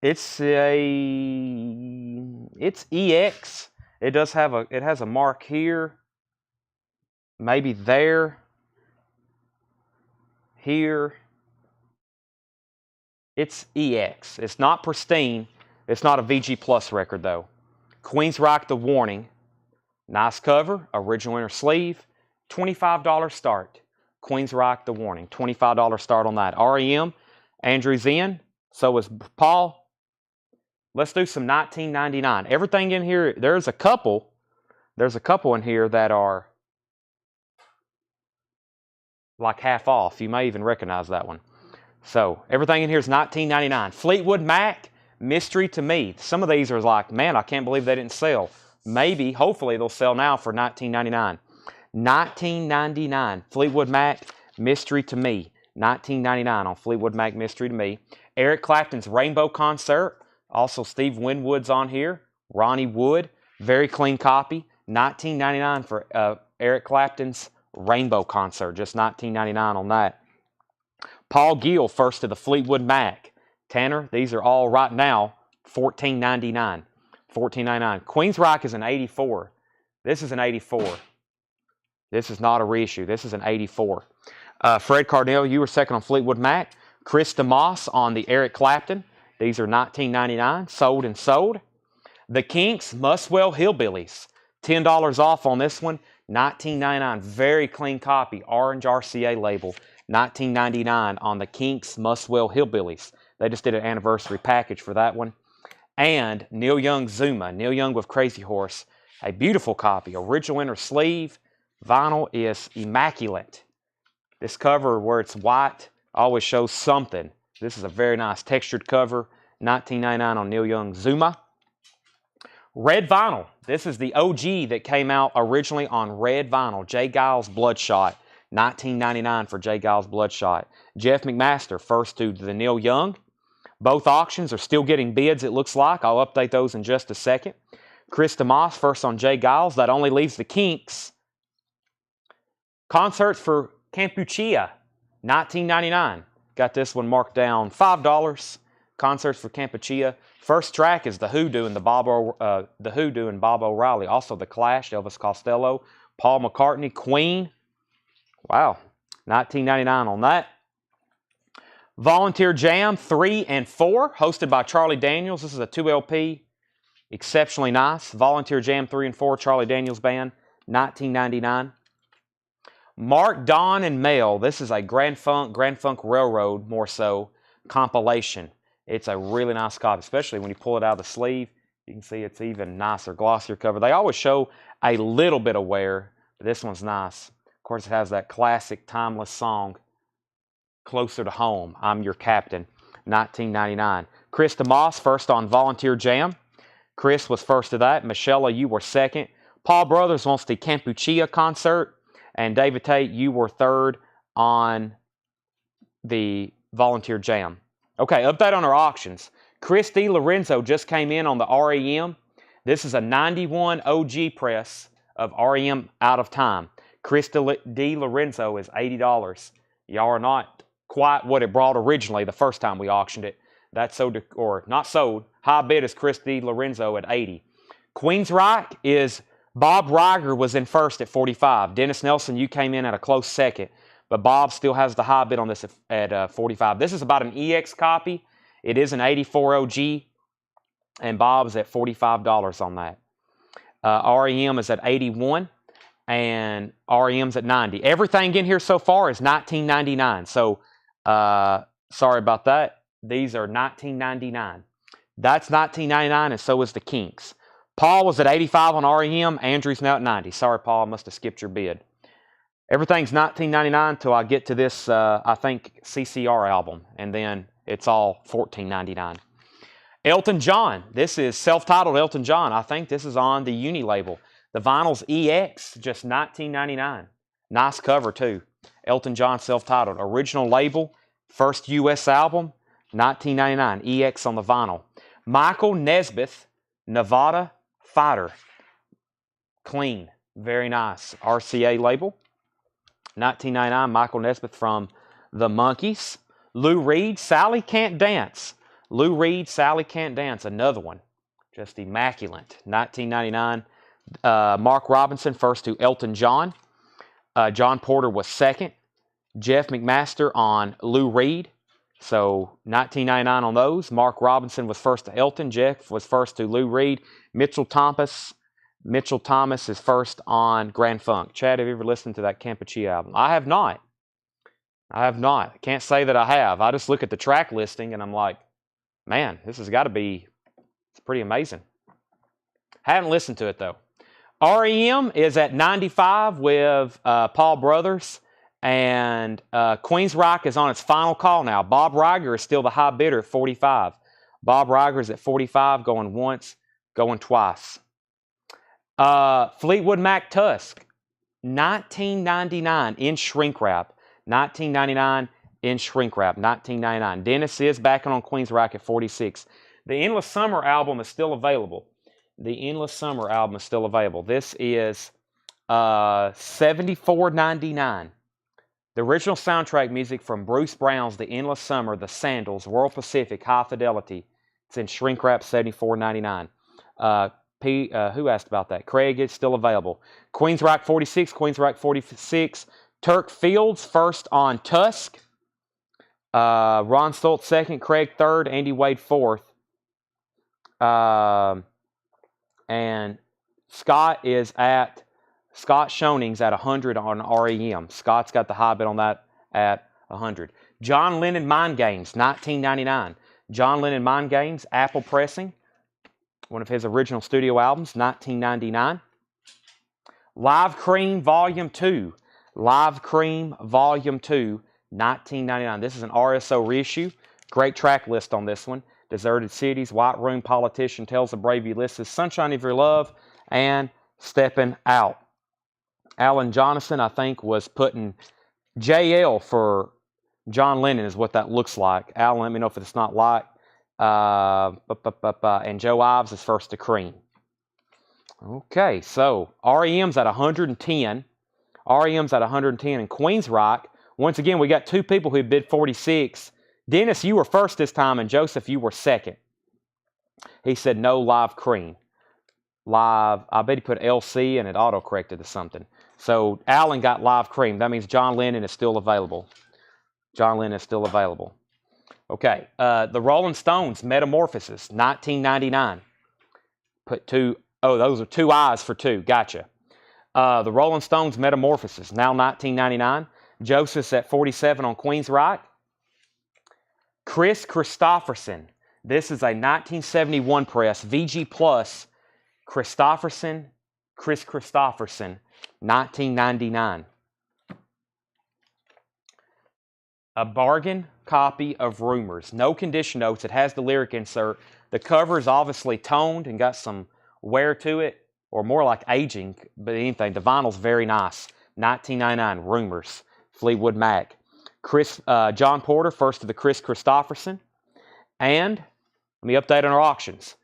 It's EX. It does have it has a mark here, maybe there, here. It's EX. It's not pristine. It's not a VG Plus record though. Queensryche The Warning. Nice cover, original inner sleeve, $25 start. Queensryche The Warning, $25 start on that. REM, Andrew's in, so is Paul. Let's do some $19.99. Everything in here, there's a couple in here that are like half off. You may even recognize that one. So everything in here is $19.99. Fleetwood Mac, Mystery to Me. Some of these are like, man, I can't believe they didn't sell. Maybe, hopefully, they'll sell now for $19.99. $19.99. Fleetwood Mac, Mystery to Me. $19.99 on Fleetwood Mac, Mystery to Me. Eric Clapton's Rainbow Concert. Also, Steve Winwood's on here. Ronnie Wood. Very clean copy. $19.99 for Eric Clapton's Rainbow Concert. Just $19.99 on that. Paul Gill, first to the Fleetwood Mac. Tanner, these are all right now $14.99. $14.99. Queensryche is an 84. This is an 84. This is not a reissue. This is an 84. Fred Cardell, you were second on Fleetwood Mac. Chris DeMoss on the Eric Clapton. These are $19.99. Sold and sold. The Kinks, Muswell Hillbillies. $10 off on this one. $19.99. Very clean copy. Orange RCA label. $19.99 on the Kinks, Muswell Hillbillies. They just did an anniversary package for that one. And Neil Young Zuma. Neil Young with Crazy Horse. A beautiful copy. Original inner sleeve. Vinyl is immaculate. This cover where it's white always shows something. This is a very nice textured cover. $19.99 on Neil Young Zuma. Red vinyl. This is the OG that came out originally on red vinyl. J. Geils Bloodshot. $19.99 for J. Geils Bloodshot. Jeff McMaster, first to the Neil Young. Both auctions are still getting bids, it looks like. I'll update those in just a second. Chris DeMoss, first on J. Geils. That only leaves the Kinks. Concerts for Kampuchea, $19.99. Got this one marked down $5. Concerts for Kampuchea. First track is The Who doing Bob O'Reilly. Also The Clash, Elvis Costello, Paul McCartney, Queen. Wow, $19.99 on that. Volunteer Jam 3 and 4, hosted by Charlie Daniels. This is a 2LP, exceptionally nice. Volunteer Jam 3 and 4, Charlie Daniels Band, $19.99. Mark, Don, and Mel. This is a Grand Funk Railroad, more so, compilation. It's a really nice copy, especially when you pull it out of the sleeve. You can see it's even nicer, glossier cover. They always show a little bit of wear, but this one's nice. Of course, it has that classic, timeless song, Closer to Home, I'm Your Captain, $19.99. Chris DeMoss, first on Volunteer Jam. Chris was first to that. Michelle, you were second. Paul Brothers wants the Kampuchea concert. And David Tate, you were third on the Volunteer Jam. Okay, update on our auctions. Chris DiLorenzo just came in on the REM. This is a 91 OG press of REM Out of Time. Chris DiLorenzo is $80. Y'all are not quite what it brought originally the first time we auctioned it. That's sold, or not sold. High bid is Chris DiLorenzo at $80. Queensryche is Bob Riger was in first at $45. Dennis Nelson, you came in at a close second. But Bob still has the high bid on this at $45. This is about an EX copy. It is an 84 OG. And Bob's at $45 on that. REM is at $81. And REM's at $90. Everything in here so far is $19.99. So, sorry about that. These are $19.99. That's $19.99, and so is the Kinks. Paul was at $85 on REM. Andrew's now at $90. Sorry, Paul, I must have skipped your bid. Everything's $19.99 until I get to this, I think, CCR album, and then it's all $14.99. Elton John. This is self-titled Elton John. I think this is on the Uni label. The vinyl's EX, just $19.99. Nice cover, too. Elton John self-titled. Original label, first U.S. album, $19.99. EX on the vinyl. Michael Nesmith, Nevada Fighter. Clean. Very nice. RCA label. $19.99. Michael Nesmith from the Monkees. Lou Reed, Sally Can't Dance. Lou Reed, Sally Can't Dance. Another one. Just immaculate. $19.99. Mark Robinson first to Elton John. John Porter was second. Jeff McMaster on Lou Reed. So 1999 on those. Mark Robinson was first to Elton. Jeff was first to Lou Reed. Mitchell Thomas is first on Grand Funk. Chad, have you ever listened to that Campuchia album? I have not. I can't say that I have. I just look at the track listing and I'm like, man, this has got to be, it's pretty amazing. Haven't listened to it though. REM is at 95 with Paul Brothers. And Queensryche is on its final call now. Bob Riger is still the high bidder at 45. Bob Riger is at 45, going once, going twice. Fleetwood Mac Tusk, 1999 in shrink wrap. 1999 in shrink wrap. 1999. Dennis is backing on Queensryche at 46. The Endless Summer album is still available. This is $74.99. The original soundtrack music from Bruce Brown's The Endless Summer, The Sandals, World Pacific, High Fidelity. It's in shrink wrap, $74.99. Who asked about that? Craig, it's still available. Queensryche 46, Queensryche 46. Turk Fields first on Tusk. Ron Stoltz second, Craig third, Andy Wade fourth. And Scott Schoning's at 100 on REM. Scott's got the high bid on that at 100. John Lennon Mind Games, 1999. John Lennon Mind Games, Apple Pressing, one of his original studio albums, 1999. Live Cream Volume 2. 1999. This is an RSO reissue. Great track list on this one. Deserted Cities, White Room, Politician, Tales of Brave Ulysses, Sunshine of Your Love, and Steppin' Out. Alan Jonathan, I think, was putting JL for John Lennon is what that looks like. Alan, let me know if it's not like. And Joe Ives is first to Cream. Okay, so REM's at 110. REM's at 110 and Queensryche. Once again, we got two people who bid 46. Dennis, you were first this time, and Joseph, you were second. He said no live Cream. Live, I bet he put LC and it auto-corrected to something. So Alan got live Cream. That means John Lennon is still available. Okay, the Rolling Stones, Metamorphosis, 1999. Put two, oh, those are two eyes for two. Gotcha. The Rolling Stones, Metamorphosis, now 1999. Joseph's at 47 on Queensryche. Chris Christopherson. This is a 1971 press, VG Plus. Chris Christopherson, 1999. A bargain copy of Rumors. No condition notes. It has the lyric insert. The cover is obviously toned and got some wear to it, or more like aging, but anything. The vinyl's very nice. 1999, Rumors. Fleetwood Mac. John Porter, first to the Chris Christopherson. And let me update on our auctions.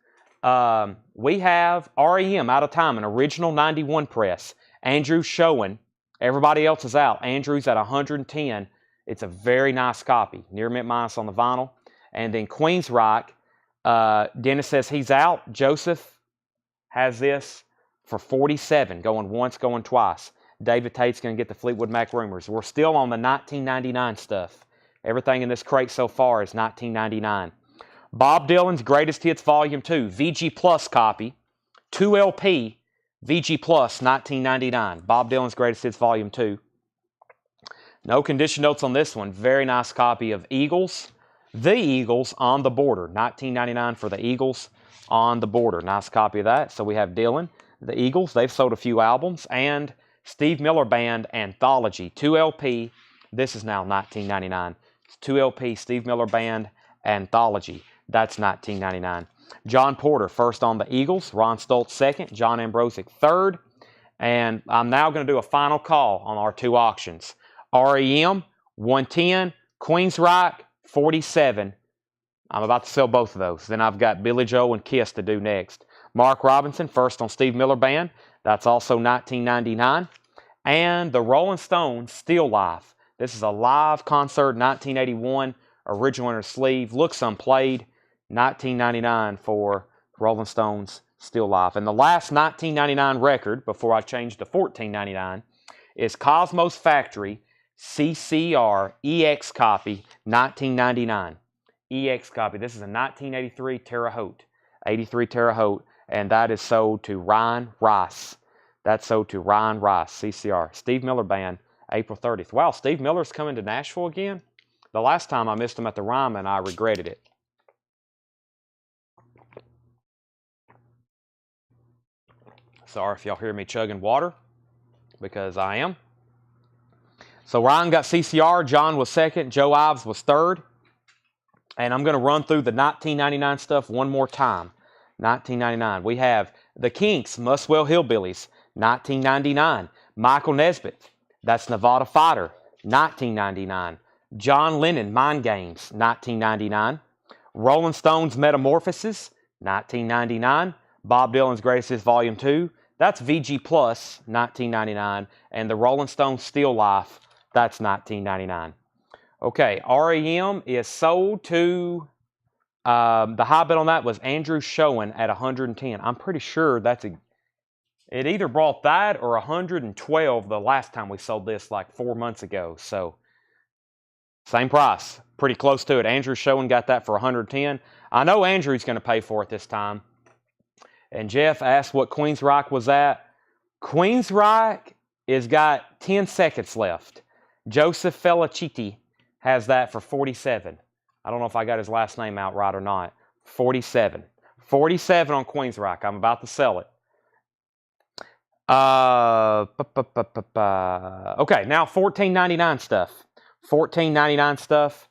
We have REM out of time, an original 91 press. Andrew's showing. Everybody else is out. Andrew's at 110. It's a very nice copy. Near mint minus on the vinyl. And then Queensryche, Dennis says he's out. Joseph has this for 47. Going once, going twice. David Tate's going to get the Fleetwood Mac Rumors. We're still on the 1999 stuff. Everything in this crate so far is 1999. Bob Dylan's Greatest Hits Volume 2, VG Plus copy, 2 LP, VG Plus, 1999. Bob Dylan's Greatest Hits Volume 2. No condition notes on this one. Very nice copy of Eagles. The Eagles on the Border, 1999 for the Eagles on the Border. Nice copy of that. So we have Dylan, the Eagles. They've sold a few albums. And Steve Miller Band Anthology, 2 LP. This is now 1999. It's 2 LP, Steve Miller Band Anthology. That's 1999. John Porter, first on the Eagles. Ron Stoltz, second. John Ambrosic, third. And I'm now going to do a final call on our two auctions. REM, 110. Queensryche, 47. I'm about to sell both of those. Then I've got Billy Joel and Kiss to do next. Mark Robinson, first on Steve Miller Band. That's also 1999. And the Rolling Stones, Still Live. This is a live concert, 1981. Original inner sleeve. Looks unplayed. 1999 for Rolling Stones, still life. And the last 1999 record, before I changed to $14.99, is Cosmos Factory CCR EX copy 1999. EX copy. This is a 1983 Terre Haute. 83 Terre Haute. And that is sold to Ryan Rice. That's sold to Ryan Rice, CCR. Steve Miller Band, April 30th. Wow, Steve Miller's coming to Nashville again? The last time I missed him at the Ryman, I regretted it. Sorry if y'all hear me chugging water, because I am. So Ryan got CCR, John was second, Joe Ives was third. And I'm going to run through the 1999 stuff one more time. 1999. We have the Kinks, Muswell Hillbillies, 1999. Michael Nesbitt, that's Nevada Fighter, 1999. John Lennon, Mind Games, 1999. Rolling Stones, Metamorphosis, 1999. Bob Dylan's Greatest Hits, Volume 2. That's VG Plus, 1999. And the Rolling Stones Still Life, that's 1999. Okay, REM is sold to, the high bid on that was Andrew Schoen at 110. I'm pretty sure that's it either brought that or 112 the last time we sold this like 4 months ago. So, same price, pretty close to it. Andrew Schoen got that for 110. I know Andrew's going to pay for it this time. And Jeff asked what Queensryche was at. Queensryche has got 10 seconds left. Joseph Feliciti has that for 47. I don't know if I got his last name out right or not. 47. 47 on Queensryche. I'm about to sell it. Okay, now $14.99 stuff. $14.99 stuff.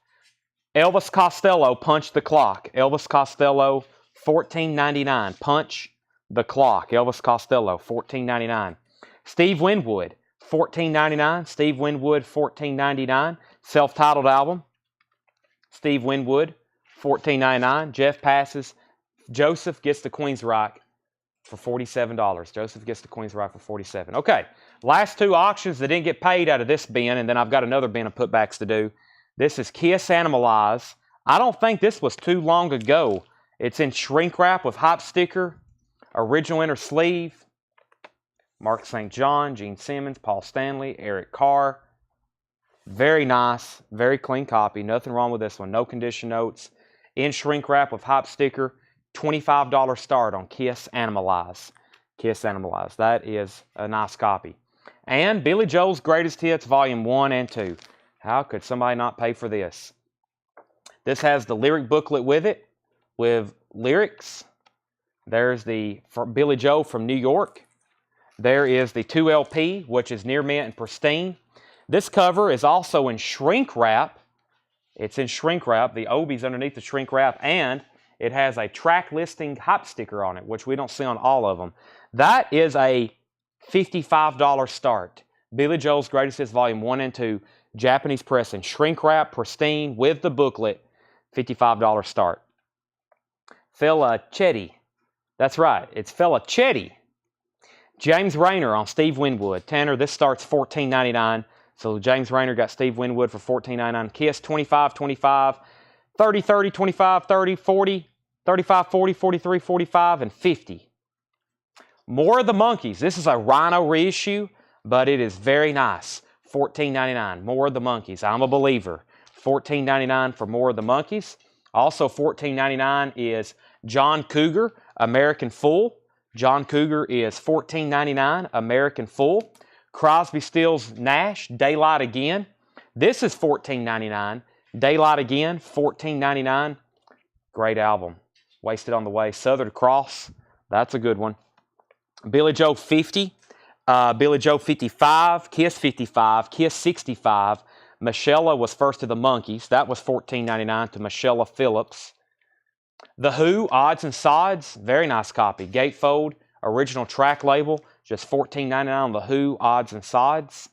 Elvis Costello, Punch the Clock. Elvis Costello, $14.99. Punch the Clock. Elvis Costello, $14.99. Steve Winwood, $14.99. Steve Winwood, $14.99. Self-titled album. Steve Winwood, $14.99. Jeff passes. Joseph gets the Queensryche for $47. Joseph gets the Queensryche for $47. Okay, last two auctions that didn't get paid out of this bin, and then I've got another bin of putbacks to do. This is Kiss Animalize. I don't think this was too long ago. It's in shrink wrap with hop sticker, original inner sleeve. Mark St. John, Gene Simmons, Paul Stanley, Eric Carr. Very nice, very clean copy. Nothing wrong with this one. No condition notes. In shrink wrap with hop sticker. $25 start on Kiss Animalize. Kiss Animalize. That is a nice copy. And Billy Joel's Greatest Hits, Volume 1 and 2. How could somebody not pay for this? This has the lyric booklet with it, with lyrics. There's the Billy Joel from New York. There is the 2LP, which is near mint and pristine. This cover is also in shrink wrap. It's in shrink wrap. The Obi's underneath the shrink wrap, and it has a track listing hop sticker on it, which we don't see on all of them. That is a $55 start. Billy Joel's Greatest Hits Volume 1 and 2, Japanese press in shrink wrap, pristine, with the booklet, $55 start. Felicetti. That's right, it's Felicetti. James Rayner on Steve Winwood. Tanner, this starts $14.99. So James Rayner got Steve Winwood for $14.99. Kiss, $25, $25, $30, $30, $25, $30, $40, $35, $40, $43, $45, and $50. More of the Monkees. This is a Rhino reissue, but it is very nice. $14.99. More of the Monkees. I'm a believer. $14.99 for More of the Monkees. Also $14.99 is John Cougar, American Fool. John Cougar is $14.99, American Fool. Crosby, Stills, Nash, Daylight Again. This is $14.99. Daylight Again, $14.99. Great album. Wasted on the Way. Southern Cross, that's a good one. Billy Joe 50. Billy Joe 55. Kiss 55. Kiss 65. Michelle was first to the Monkees. That was $14.99 to Michelle Phillips. The Who, Odds and Sods, very nice copy. Gatefold, original track label, just $14.99 on The Who, Odds and Sods.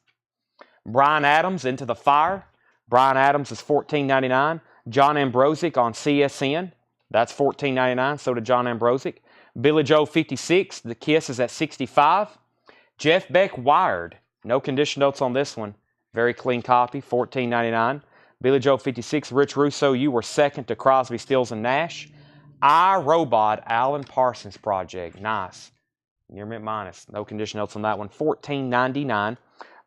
Bryan Adams, Into the Fire. Bryan Adams is $14.99. John Ambrosic on CSN, that's $14.99, so did John Ambrosic. Billy Joe 56, The Kiss is at $65. Jeff Beck, Wired, no condition notes on this one. Very clean copy, $14.99. Billy Joe 56, Rich Russo, You Were Second to Crosby, Stills, and Nash. I, Robot, Alan Parsons Project. Nice. Near mint minus. No condition notes on that one. $14.99.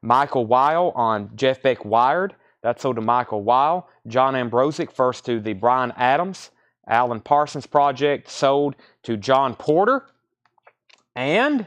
Michael Weil on Jeff Beck Wired. That's sold to Michael Weil. John Ambrosic, first to the Brian Adams. Alan Parsons Project, sold to John Porter. And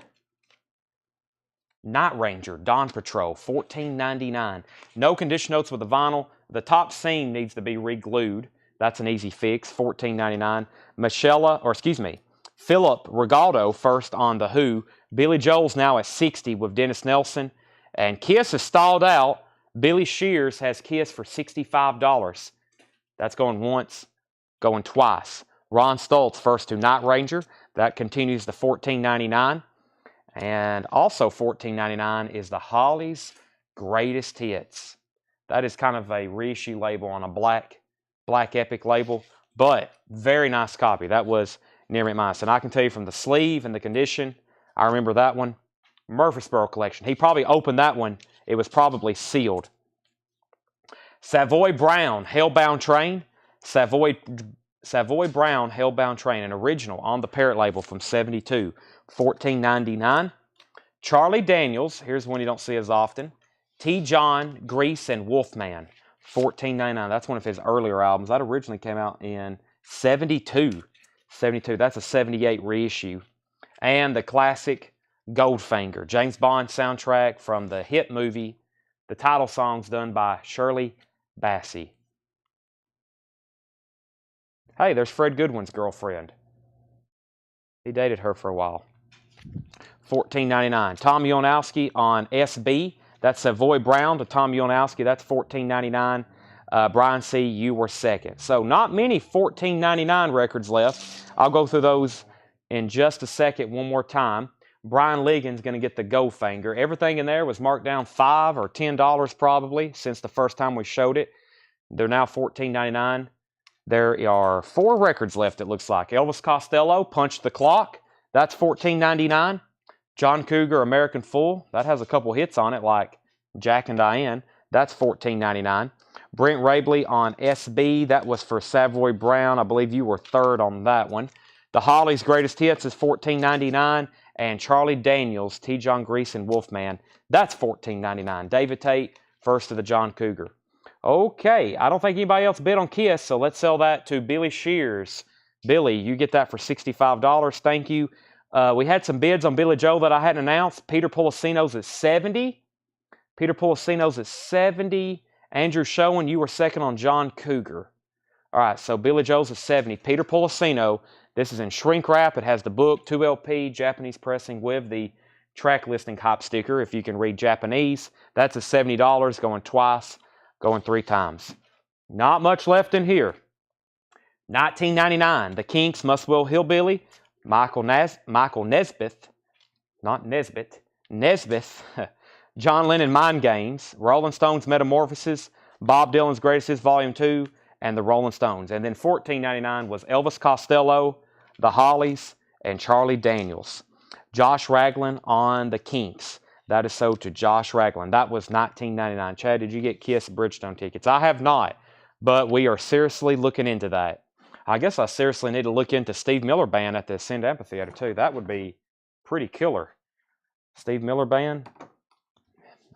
Night Ranger, Dawn Patrol, $14.99. No condition notes with the vinyl. The top seam needs to be re-glued. That's an easy fix, $14.99. Philip Regaldo, first on The Who. Billy Joel's now at 60 with Dennis Nelson. And Kiss is stalled out. Billy Shears has Kiss for $65. That's going once, going twice. Ron Stoltz, first to Night Ranger. That continues to $14.99. And also $14.99 is the Hollies Greatest Hits. That is kind of a reissue label on a black Epic label, but very nice copy. That was near mint minus. And I can tell you from the sleeve and the condition, I remember that one. Murfreesboro collection. He probably opened that one. It was probably sealed. Savoy Brown, Hellbound Train. Savoy Brown, Hellbound Train, an original on the Parrot label from 72. $14.99. Charlie Daniels, here's one you don't see as often. T. John, Grease, and Wolfman, $14.99. That's one of his earlier albums. That originally came out in 72. That's a 78 reissue. And the classic Goldfinger, James Bond soundtrack from the hit movie. The title song's done by Shirley Bassey. Hey, there's Fred Goodwin's girlfriend. He dated her for a while. $14.99. Tom Yonowski on SB. That's Savoy Brown to Tom Yonowski. That's $14.99. Brian C., you were second. So not many $14.99 records left. I'll go through those in just a second one more time. Brian Ligon's going to get the Goldfinger. Everything in there was marked down $5 or $10 probably since the first time we showed it. They're now $14.99. There are 4 records left, it looks like. Elvis Costello, Punch the Clock. That's $14.99. John Cougar, American Fool. That has a couple hits on it, like Jack and Diane. That's $14.99. Brent Rabley on SB. That was for Savoy Brown. I believe you were third on that one. The Hollies' Greatest Hits is $14.99. And Charlie Daniels, T. John Grease, and Wolfman. That's $14.99. David Tate, first to the John Cougar. Okay, I don't think anybody else bid on Kiss, so let's sell that to Billy Shears. Billy, you get that for $65. Thank you. We had some bids on Billy Joel that I hadn't announced. Peter Policino's at 70. Peter Policino's at 70. Andrew Showen, you were second on John Cougar. All right, so Billy Joel's at 70. Peter Policino, this is in shrink wrap. It has the book, 2LP, Japanese pressing with the track listing hop sticker, if you can read Japanese. That's at $70, going twice, going 3 times. Not much left in here. $19.99, The Kinks, Muswell Hillbilly, Michael Nesmith, not Nesbitt, Nesmith, John Lennon, Mind Games, Rolling Stones, Metamorphosis, Bob Dylan's Greatest Hits, Volume 2, and the Rolling Stones. And then $14.99 was Elvis Costello, the Hollies, and Charlie Daniels. Josh Ragland on the Kinks. That is sold to Josh Ragland. That was $19.99. Chad, did you get Kiss Bridgestone tickets? I have not, but we are seriously looking into that. I guess I seriously need to look into Steve Miller Band at the Ascend Amphitheater, too. That would be pretty killer. Steve Miller Band.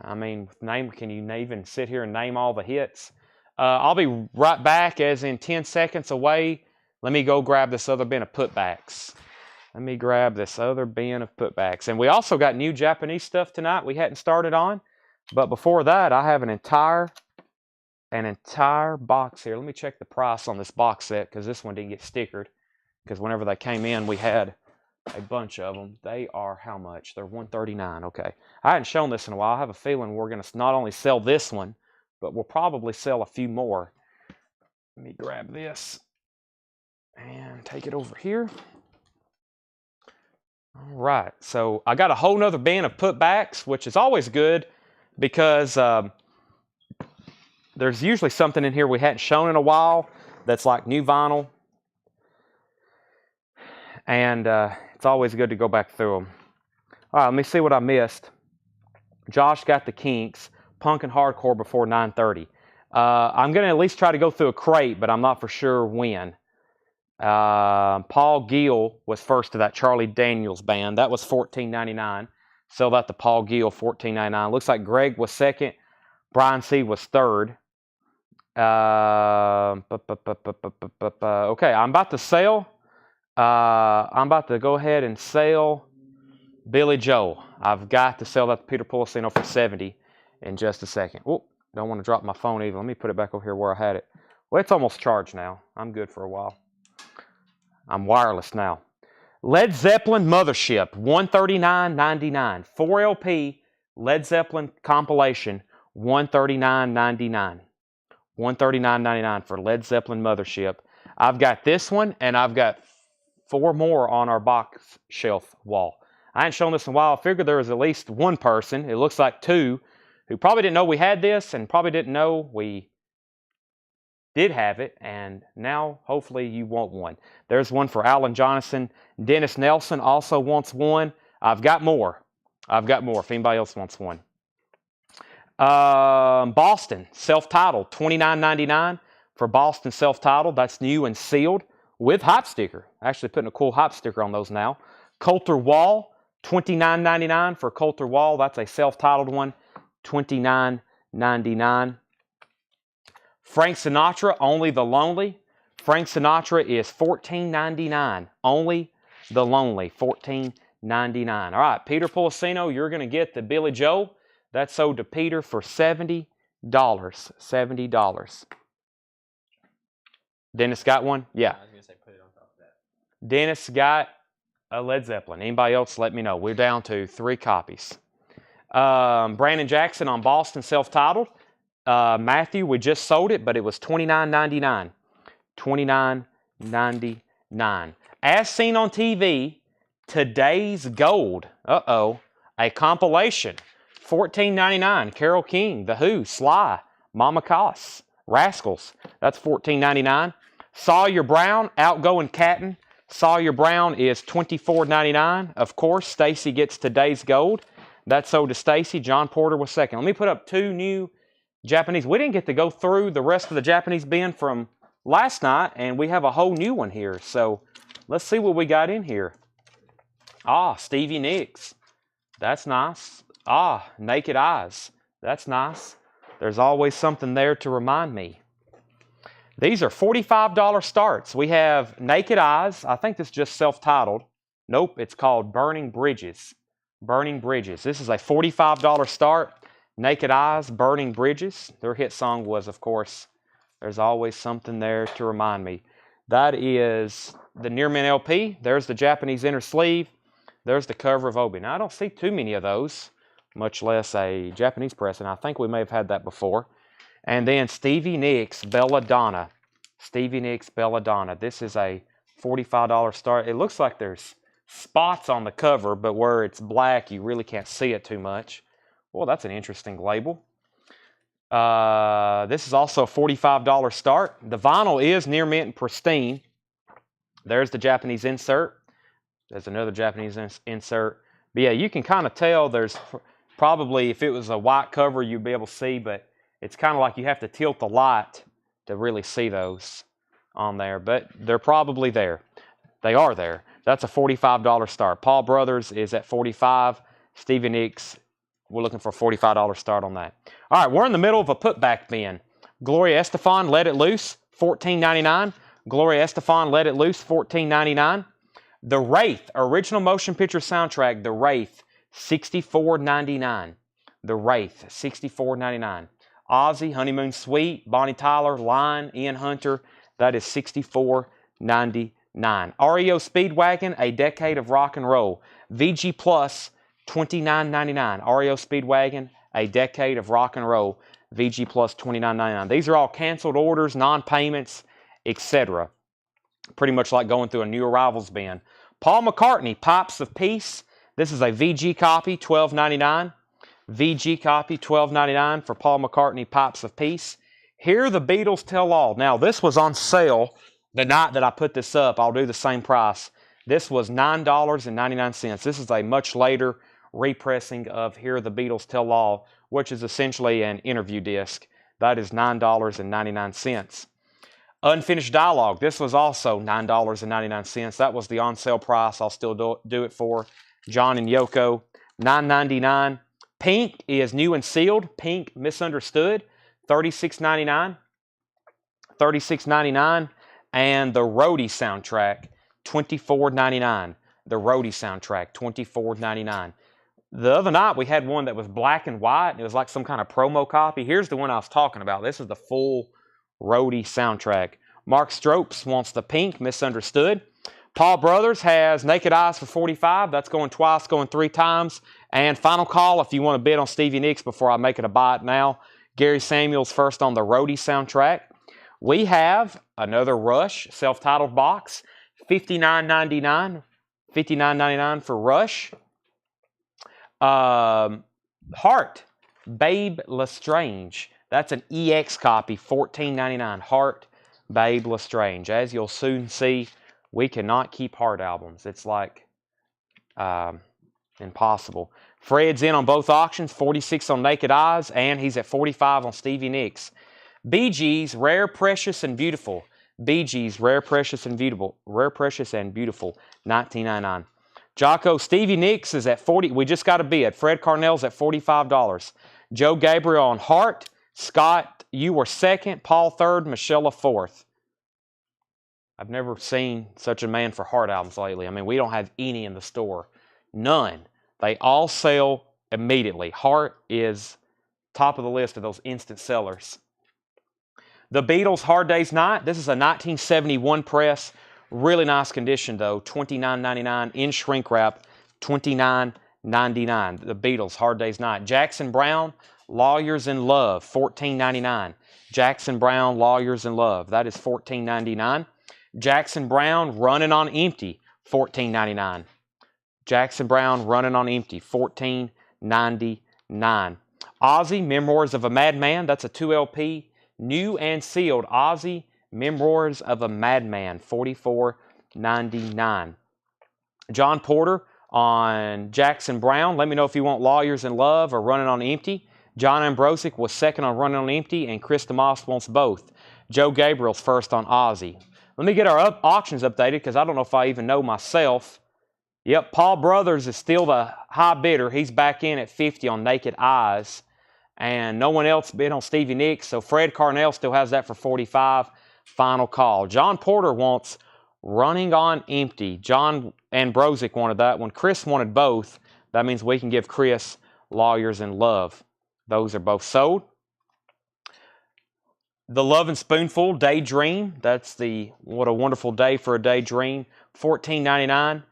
I mean, can you even sit here and name all the hits? I'll be right back, as in 10 seconds away. Let me go grab this other bin of putbacks. And we also got new Japanese stuff tonight we hadn't started on. But before that, I have an entire box here. Let me check the price on this box set, because this one didn't get stickered. Because whenever they came in, we had a bunch of them. They are how much? They're $139. Okay. I hadn't shown this in a while. I have a feeling we're going to not only sell this one, but we'll probably sell a few more. Let me grab this and take it over here. All right. So I got a whole nother bin of putbacks, which is always good because there's usually something in here we hadn't shown in a while that's like new vinyl. And it's always good to go back through them. All right, let me see what I missed. Josh got the Kinks, Punk and Hardcore before 9:30. I'm going to at least try to go through a crate, but I'm not for sure when. Paul Gill was first to that Charlie Daniels band. That was $14.99. Sell that to Paul Gill, $14.99. Looks like Greg was second. Brian C. was third. Okay, I'm about to sell. I'm about to go ahead and sell Billy Joel. I've got to sell that to Peter Policino for $70 in just a second. Oh, don't want to drop my phone either. Let me put it back over here where I had it. Well, it's almost charged now. I'm good for a while. I'm wireless now. Led Zeppelin Mothership, $139.99. 4 LP Led Zeppelin compilation, $139.99. $139.99 for Led Zeppelin Mothership. I've got this one, and I've got 4 more on our box shelf wall. I ain't shown this in a while. I figured there was at least one person, it looks like 2, who probably didn't know we had this and probably didn't know we did have it, and now hopefully you want one. There's one for Alan Jonathan. Dennis Nelson also wants one. I've got more. If anybody else wants one. Boston, self-titled, $29.99 for Boston self-titled. That's new and sealed with hype sticker. Actually putting a cool hype sticker on those now. Coulter Wall, $29.99 for Coulter Wall. That's a self-titled one, $29.99. Frank Sinatra, Only the Lonely. Frank Sinatra is $14.99. Only the Lonely, $14.99. All right, Peter Policino, you're going to get the Billy Joel. That's sold to Peter for $70. $70. Dennis got one? Yeah. I was going to say put it on top of that. Dennis got a Led Zeppelin. Anybody else, let me know. We're down to 3 copies. Brandon Jackson on Boston, self-titled. Matthew, we just sold it, but it was $29.99. $29.99. As seen on TV, Today's Gold. A compilation. $14.99. Carole King, The Who, Sly, Mama Cass, Rascals. That's $14.99. Sawyer Brown, Outgoing Captain. Sawyer Brown is $24.99. Of course, Stacy gets Today's Gold. That's sold to Stacy. John Porter was second. Let me put up 2 new Japanese. We didn't get to go through the rest of the Japanese bin from last night, and we have a whole new one here. So let's see what we got in here. Stevie Nicks. That's nice. Naked Eyes. That's nice. There's always something there to remind me. These are $45 starts. We have Naked Eyes. I think this is just self-titled. Nope, it's called Burning Bridges. Burning Bridges. This is a $45 start. Naked Eyes, Burning Bridges. Their hit song was, of course, There's Always Something There to Remind Me. That is the Near Mint LP. There's the Japanese inner sleeve. There's the cover of Obi. Now, I don't see too many of those, much less a Japanese press, and I think we may have had that before. And then Stevie Nicks, Belladonna. Stevie Nicks, Belladonna. This is a $45 start. It looks like there's spots on the cover, but where it's black, you really can't see it too much. Well, that's an interesting label. This is also a $45 start. The vinyl is near mint and pristine. There's the Japanese insert. There's another Japanese insert. But yeah, you can kind of tell there's probably, if it was a white cover, you'd be able to see, but it's kind of like you have to tilt the light to really see those on there. But they're probably there. They are there. That's a $45 start. Paul Brothers is at $45. Stevie Nicks, we're looking for a $45 start on that. All right, we're in the middle of a putback bin. Gloria Estefan, Let It Loose, $14.99. Gloria Estefan, Let It Loose, $14.99. The Wraith, original motion picture soundtrack, The Wraith, $64.99. The Wraith, $64.99. Ozzy, Honeymoon Suite, Bonnie Tyler, Lion, Ian Hunter, that is $64.99. REO Speedwagon, A Decade of Rock and Roll. VG Plus, $29.99. REO Speedwagon, A Decade of Rock and Roll. VG Plus, $29.99. These are all canceled orders, non-payments, etc. Pretty much like going through a new arrivals bin. Paul McCartney, Pipes of Peace. This is a VG copy, $12.99. VG copy, $12.99 for Paul McCartney, Pipes of Peace. Hear the Beatles Tell All. Now, this was on sale the night that I put this up. I'll do the same price. This was $9.99. This is a much later repressing of Hear the Beatles Tell All, which is essentially an interview disc. That is $9.99. Unfinished Dialogue. This was also $9.99. That was the on-sale price. I'll still do it for John and Yoko. $9.99. Pink is new and sealed. Pink Misunderstood. $36.99. $36.99. And the Roadie soundtrack, $24.99. The Roadie soundtrack, $24.99. The other night, we had one that was black and white. And it was like some kind of promo copy. Here's the one I was talking about. This is the full Roadie soundtrack. Mark Stropes wants the Pink Misunderstood. Paul Brothers has Naked Eyes for $45. That's going twice, going 3 times. And final call if you want to bid on Stevie Nicks before I make it a buy it now. Gary Samuels first on the Roadie soundtrack. We have another Rush self-titled box, $59.99. $59.99 for Rush. Heart, Babe Lestrange. That's an EX copy, $14.99. Heart, Babe Lestrange. As you'll soon see, we cannot keep Heart albums. It's like impossible. Fred's in on both auctions, 46 on Naked Eyes, and he's at 45 on Stevie Nicks. Bee Gees, Rare, Precious, and Beautiful. Bee Gees, Rare, Precious, and Beautiful. Rare, Precious, and Beautiful, $19.99. Jocko, Stevie Nicks is at 40. We just got a bid. Fred Carnell's at $45. Joe Gabriel on Heart. Scott, you were second. Paul third. Michelle fourth. I've never seen such a man for Heart albums lately. I mean, we don't have any in the store. None. They all sell immediately. Heart is top of the list of those instant sellers. The Beatles, Hard Day's Night. This is a 1971 press. Really nice condition, though. $29.99 in shrink wrap. $29.99. The Beatles, Hard Day's Night. Jackson Browne, Lawyers in Love. $14.99. Jackson Browne, Lawyers in Love. That is $14.99. Jackson Browne, Running on Empty. $14.99. Jackson Browne, Running on Empty. $14.99. Ozzy, Memoirs of a Madman. That's a 2 LP. New and sealed. Ozzy, Memoirs of a Madman, $44.99. John Porter on Jackson Browne. Let me know if you want Lawyers in Love or Running on Empty. John Ambrosic was second on Running on Empty, and Chris DeMoss wants both. Joe Gabriel's first on Ozzy. Let me get our auctions updated because I don't know if I even know myself. Yep, Paul Brothers is still the high bidder. He's back in at 50 on Naked Eyes. And no one else bid on Stevie Nicks, so Fred Carnell still has that for 45. Final call. John Porter wants Running on Empty. John Ambrosic wanted that one. Chris wanted both. That means we can give Chris Lawyers in Love. Those are both sold. The Love and Spoonful, Daydream. That's the What a Wonderful Day for a Daydream. $14.99.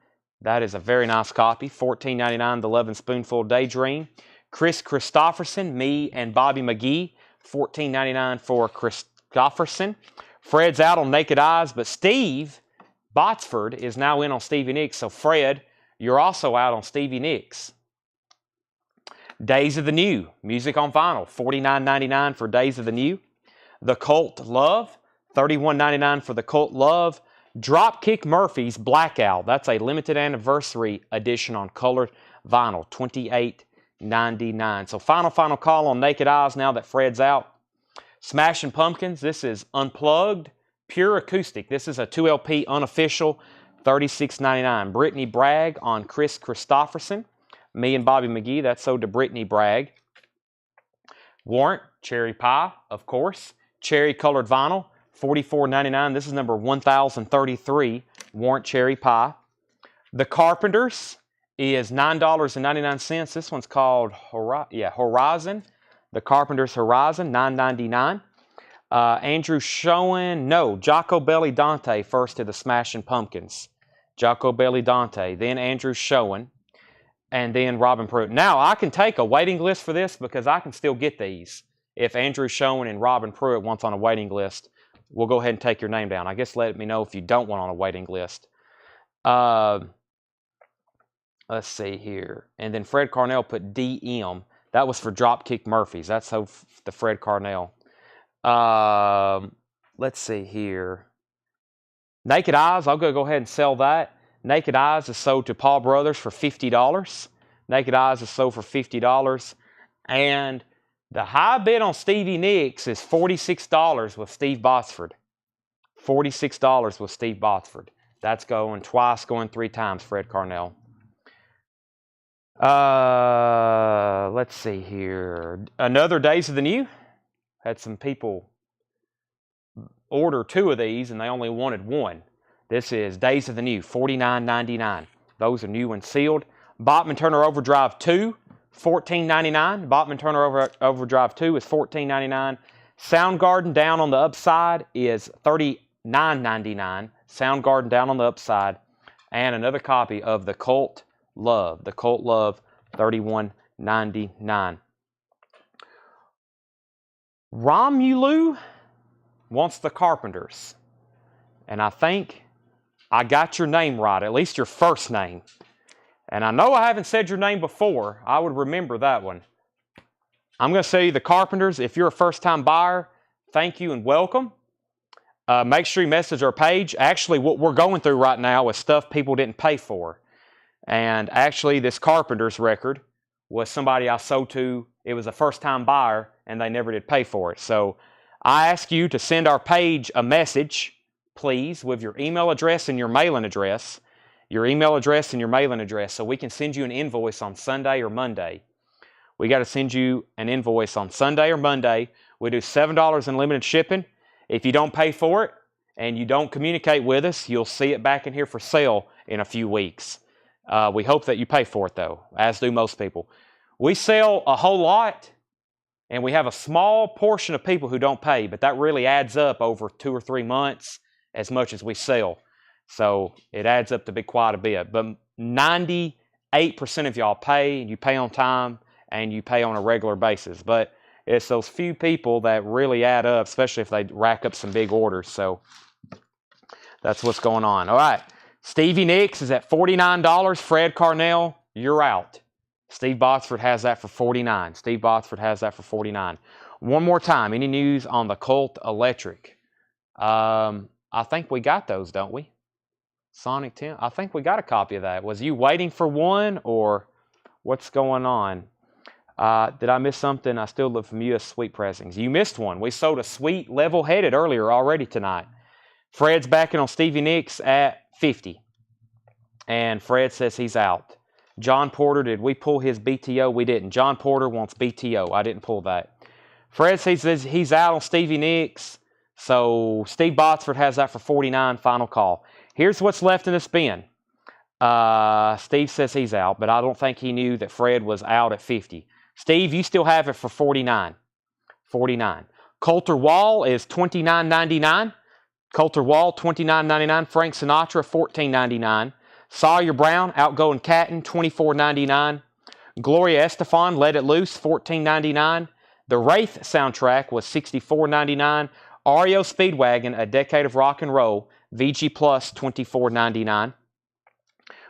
That is a very nice copy. $14.99, The Love and Spoonful, Daydream. Chris Christopherson, Me and Bobby McGee, $14.99 for Christopherson. Fred's out on Naked Eyes, but Steve Botsford is now in on Stevie Nicks. So Fred, you're also out on Stevie Nicks. Days of the New, music on vinyl, $49.99 for Days of the New. The Cult Love, $31.99 for The Cult Love. Dropkick Murphys Blackout, that's a limited anniversary edition on colored vinyl, $28.99. So final call on Naked Eyes now that Fred's out. Smashing Pumpkins, this is Unplugged, Pure Acoustic. This is a 2 LP unofficial, $36.99. Brittany Bragg on Chris Christopherson. Me and Bobby McGee, that's sold to Brittany Bragg. Warrant, Cherry Pie, of course. Cherry colored vinyl, $44.99. This is number 1033, Warrant Cherry Pie. The Carpenters is $9.99. This one's called Horizon. The Carpenters Horizon, $9.99. Andrew Schoen, Jocko Belli Dante first to the Smashing Pumpkins. Jocko Belli Dante, then Andrew Schoen, and then Robin Pruitt. Now, I can take a waiting list for this because I can still get these. If Andrew Schoen and Robin Pruitt wants on a waiting list, we'll go ahead and take your name down. I guess let me know if you don't want on a waiting list. Let's see here. And then Fred Carnell put DM. That was for Dropkick Murphys. That's the Fred Carnell. Let's see here. Naked Eyes, I'll go ahead and sell that. Naked Eyes is sold to Paul Brothers for $50. Naked Eyes is sold for $50. And the high bid on Stevie Nicks is $46 with Steve Botsford. $46 with Steve Botsford. That's going twice, going 3 times, Fred Carnell. Let's see here. Another Days of the New. Had some people order 2 of these, and they only wanted 1. This is Days of the New, $49.99. Those are new and sealed. Bachman Turner Overdrive 2, $14.99. Bachman Turner Overdrive 2 is $14.99. Soundgarden Down on the Upside is $39.99. Soundgarden Down on the Upside. And another copy of The Cult Love. The Cult Love, $31.99. Romulu wants the Carpenters. And I think I got your name right, at least your first name. And I know I haven't said your name before. I would remember that one. I'm going to say the Carpenters. If you're a first-time buyer, thank you and welcome. Make sure you message our page. Actually, what we're going through right now is stuff people didn't pay for. And actually, this Carpenters record was somebody I sold to. It was a first-time buyer, and they never did pay for it. So I ask you to send our page a message, please, with your email address and your mailing address. Your email address and your mailing address, so we can send you an invoice on Sunday or Monday. We got to send you an invoice on Sunday or Monday. We do $7 in limited shipping. If you don't pay for it and you don't communicate with us, you'll see it back in here for sale in a few weeks. We hope that you pay for it, though, as do most people. We sell a whole lot, and we have a small portion of people who don't pay, but that really adds up over 2 or 3 months as much as we sell. So it adds up to be quite a bit. But 98% of y'all pay, and you pay on time, and you pay on a regular basis. But it's those few people that really add up, especially if they rack up some big orders. So that's what's going on. All right. Stevie Nicks is at $49. Fred Carnell, you're out. Steve Botsford has that for $49. Steve Botsford has that for $49. One more time. Any news on the Colt Electric? I think we got those, don't we? Sonic 10. I think we got a copy of that. Was you waiting for one, or what's going on? Did I miss something? I still live from U.S. Sweet Pressings. You missed one. We sold a Sweet Level-Headed earlier already tonight. Fred's backing on Stevie Nicks at $50. And Fred says he's out. John Porter, did we pull his BTO? We didn't. John Porter wants BTO. I didn't pull that. Fred says he's out on Stevie Nicks. So Steve Botsford has that for $49. Final call. Here's what's left in this bin. Steve says he's out, but I don't think he knew that Fred was out at $50. Steve, you still have it for $49. $49. Coulter Wall is $29.99. Coulter Wall, $29.99. Frank Sinatra, $14.99. Sawyer Brown, Outgoing Catton, $24.99. Gloria Estefan, Let It Loose, $14.99. The Wraith soundtrack was $64.99. REO Speedwagon, A Decade of Rock and Roll, VG Plus, $24.99.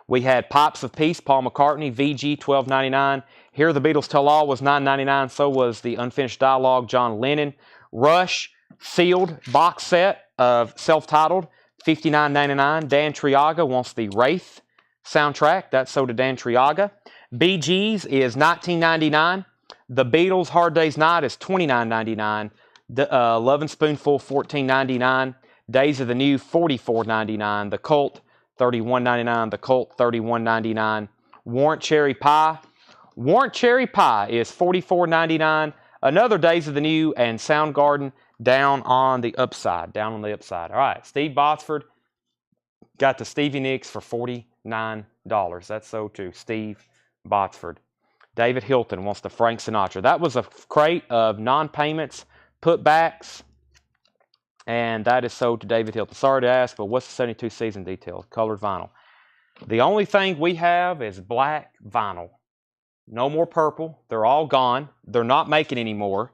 We had Pipes of Peace, Paul McCartney, VG, $12.99. Hear the Beatles Tell All was $9.99. So was the Unfinished Dialogue, John Lennon. Rush, sealed box set of self-titled, $59.99. Dan Triaga wants the Wraith soundtrack. That's so to Dan Triaga. Bee Gees is $19.99. The Beatles' Hard Day's Night is $29.99. Love and Spoonful, $14.99. Days of the New, $44.99. The Cult, $31.99. The Cult, $31.99. Warrant Cherry Pie. Warrant Cherry Pie is $44.99. Another Days of the New and Soundgarden, Down on the Upside. Down on the Upside. All right, Steve Botsford got the Stevie Nicks for $49. That's so too. Steve Botsford. David Hilton wants the Frank Sinatra. That was a crate of non-payments, putbacks, and that is sold to David Hilton. Sorry to ask, but what's the 72 season detail? Colored vinyl. The only thing we have is black vinyl. No more purple. They're all gone. They're not making any more.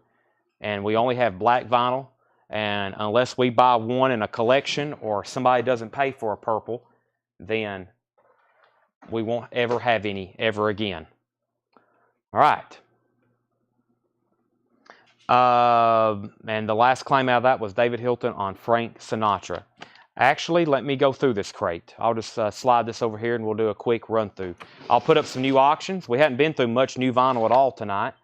And we only have black vinyl. And unless we buy one in a collection or somebody doesn't pay for a purple, then we won't ever have any ever again. All right. And the last claim out of that was David Hilton on Frank Sinatra. Actually, let me go through this crate. I'll just slide this over here and we'll do a quick run through. I'll put up some new auctions. We hadn't been through much new vinyl at all tonight.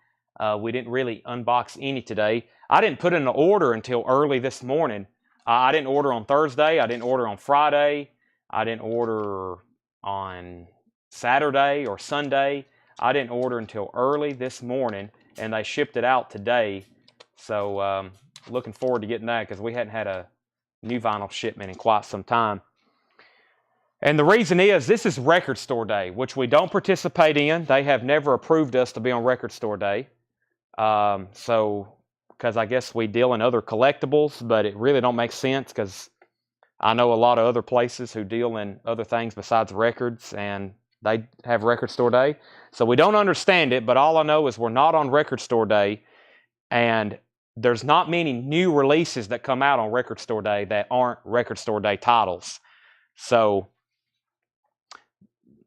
We didn't really unbox any today. I didn't put in an order until early this morning. I didn't order on Thursday. I didn't order on Friday. I didn't order on Saturday or Sunday. I didn't order until early this morning, and they shipped it out today. So looking forward to getting that because we hadn't had a new vinyl shipment in quite some time. And the reason is this is Record Store Day, which we don't participate in. They have never approved us to be on Record Store Day. Because I guess we deal in other collectibles, but it really don't make sense because I know a lot of other places who deal in other things besides records, and they have Record Store Day. So we don't understand it, but all I know is we're not on Record Store Day, and there's not many new releases that come out on Record Store Day that aren't Record Store Day titles. So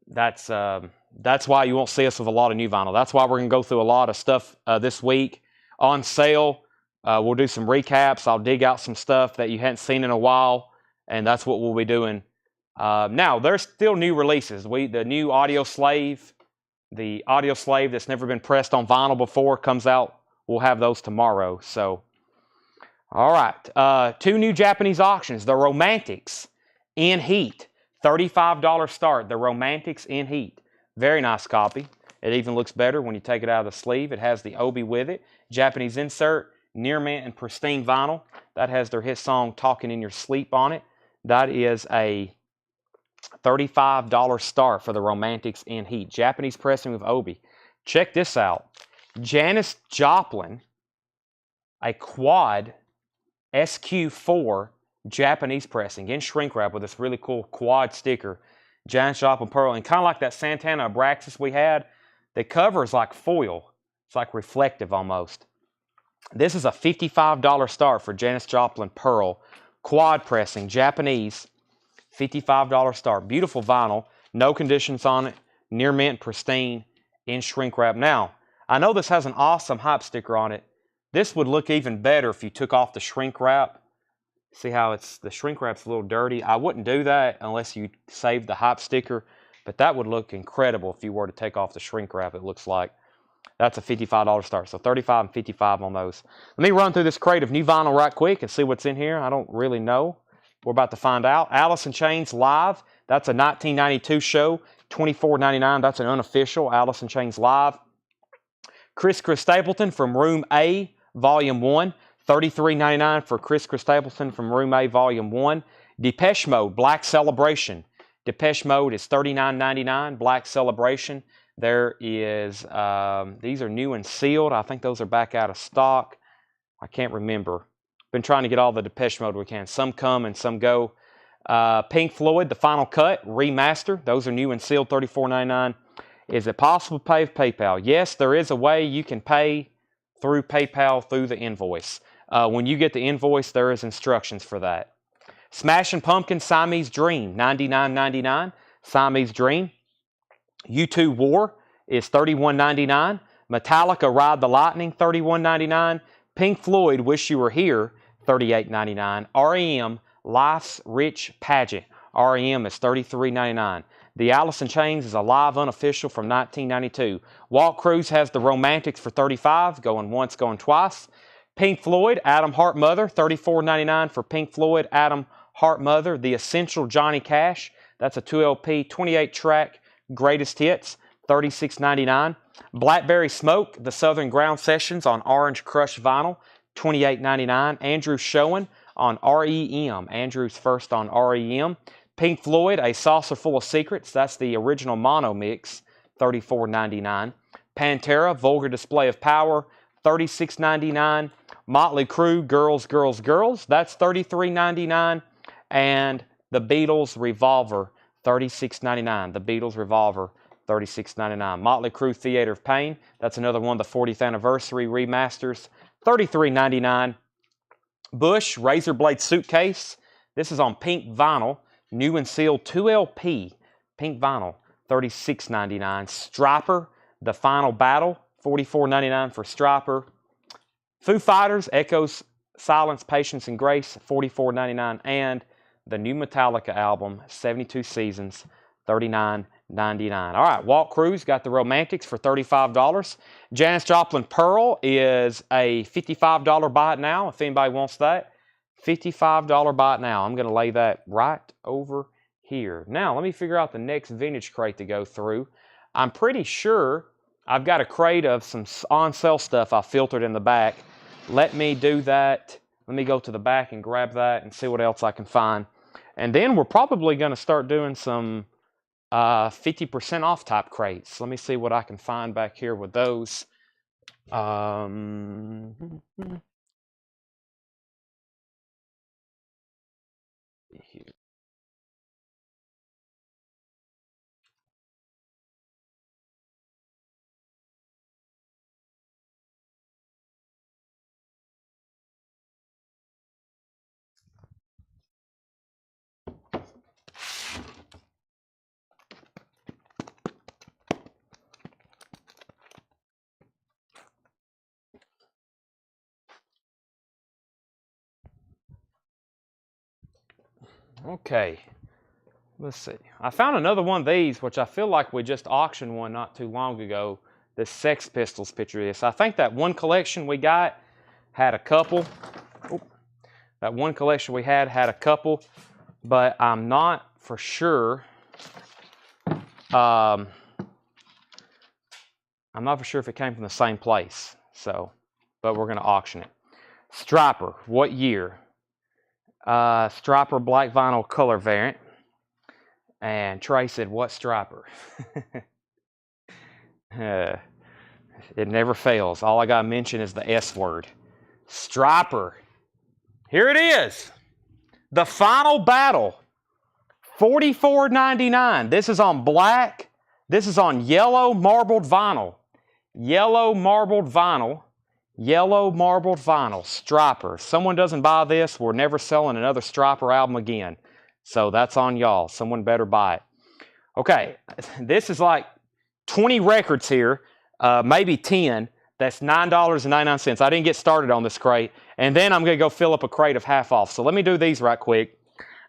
that's why you won't see us with a lot of new vinyl. That's why we're going to go through a lot of stuff this week on sale. We'll do some recaps. I'll dig out some stuff that you hadn't seen in a while, and that's what we'll be doing. Now, there's still new releases. The new Audio Slave, the Audio Slave that's never been pressed on vinyl before comes out. We'll have those tomorrow. So, all right. 2 new Japanese auctions. The Romantics in Heat. $35 start. The Romantics in Heat. Very nice copy. It even looks better when you take it out of the sleeve. It has the obi with it. Japanese insert. Near mint and pristine vinyl. That has their hit song Talking in Your Sleep on it. That is a $35 start for the Romantics in Heat. Japanese pressing with obi. Check this out. Janis Joplin, a quad SQ4 Japanese pressing in shrink wrap with this really cool quad sticker. Janis Joplin Pearl. And kind of like that Santana Abraxas we had, the cover is like foil. It's like reflective almost. This is a $55 start for Janis Joplin Pearl. Quad pressing, Japanese, $55 start. Beautiful vinyl, no conditions on it, near mint, pristine, in shrink wrap. Now, I know this has an awesome hype sticker on it. This would look even better if you took off the shrink wrap. See how the shrink wrap's a little dirty? I wouldn't do that unless you saved the hype sticker, but that would look incredible if you were to take off the shrink wrap, it looks like. That's a $55 start. So $35 and $55 on those. Let me run through this crate of new vinyl right quick and see what's in here. I don't really know. We're about to find out. Alice in Chains Live. That's a 1992 show. $24.99. That's an unofficial Alice in Chains Live. Chris Stapleton from Room A, Volume 1. $33.99 for Chris Stapleton from Room A, Volume 1. Depeche Mode, Black Celebration. Depeche Mode is $39.99. Black Celebration. There is, these are new and sealed. I think those are back out of stock. I can't remember. Been trying to get all the Depeche Mode we can. Some come and some go. Pink Floyd, The Final Cut, Remaster. Those are new and sealed, $34.99. Is it possible to pay with PayPal? Yes, there is a way you can pay through PayPal through the invoice. When you get the invoice, there is instructions for that. Smashing Pumpkins, Siamese Dream, $99.99. Siamese Dream. U2 War is $31.99. Metallica Ride the Lightning, $31.99. Pink Floyd Wish You Were Here, $38.99. REM Life's Rich Pageant. REM is $33.99. The Alice in Chains is a live unofficial from 1992. Walt Cruz has the Romantics for $35, going once, going twice. Pink Floyd, Adam Hart Mother, $34.99 for Pink Floyd, Adam Hart Mother. The Essential Johnny Cash, that's a 2LP, 28-track Greatest Hits, $36.99. Blackberry Smoke, The Southern Ground Sessions on Orange Crush Vinyl, $28.99. Andrew Schoen on REM. Andrew's first on REM. Pink Floyd, A Saucer Full of Secrets. That's the original mono mix, $34.99. Pantera, Vulgar Display of Power, $36.99. Motley Crue, Girls, Girls, Girls. That's $33.99. And the Beatles, Revolver, $36.99. The Beatles Revolver, $36.99. Motley Crue Theater of Pain. That's another one of the 40th anniversary remasters, $33.99. Bush Razor Blade Suitcase. This is on pink vinyl. New and sealed 2LP. Pink vinyl, $36.99. Striper, The Final Battle, $44.99 for Striper. Foo Fighters, Echoes, Silence, Patience, and Grace, $44.99. And the new Metallica album, 72 Seasons, $39.99. All right, Walt Cruz got the Romantics for $35. Janis Joplin Pearl is a $55 buy it now if anybody wants that. $55 buy it now. I'm going to lay that right over here. Now, let me figure out the next vintage crate to go through. I'm pretty sure I've got a crate of some on-sale stuff I filtered in the back. Let me do that. Let me go to the back and grab that and see what else I can find. And then we're probably going to start doing some 50% off type crates. Let me see what I can find back here with those. Okay, let's see. I found another one of these, which I feel like we just auctioned one not too long ago. The Sex Pistols picture of this. I think that one collection we got had a couple. That one collection we had a couple, but I'm not for sure. I'm not for sure if it came from the same place. So, but we're going to auction it. Striper, what year? Striper black vinyl color variant. And Trey said, what striper? It never fails. All I got to mention is the S word. Striper. Here it is. The Final Battle. $44.99. This is on black. This is on yellow marbled vinyl. Yellow marbled vinyl. Yellow marbled vinyl. Striper. If someone doesn't buy this, we're never selling another Striper album again. So that's on y'all. Someone better buy it. Okay, this is like 20 records here, maybe 10. That's $9.99. I didn't get started on this crate. And then I'm going to go fill up a crate of half off. So let me do these right quick.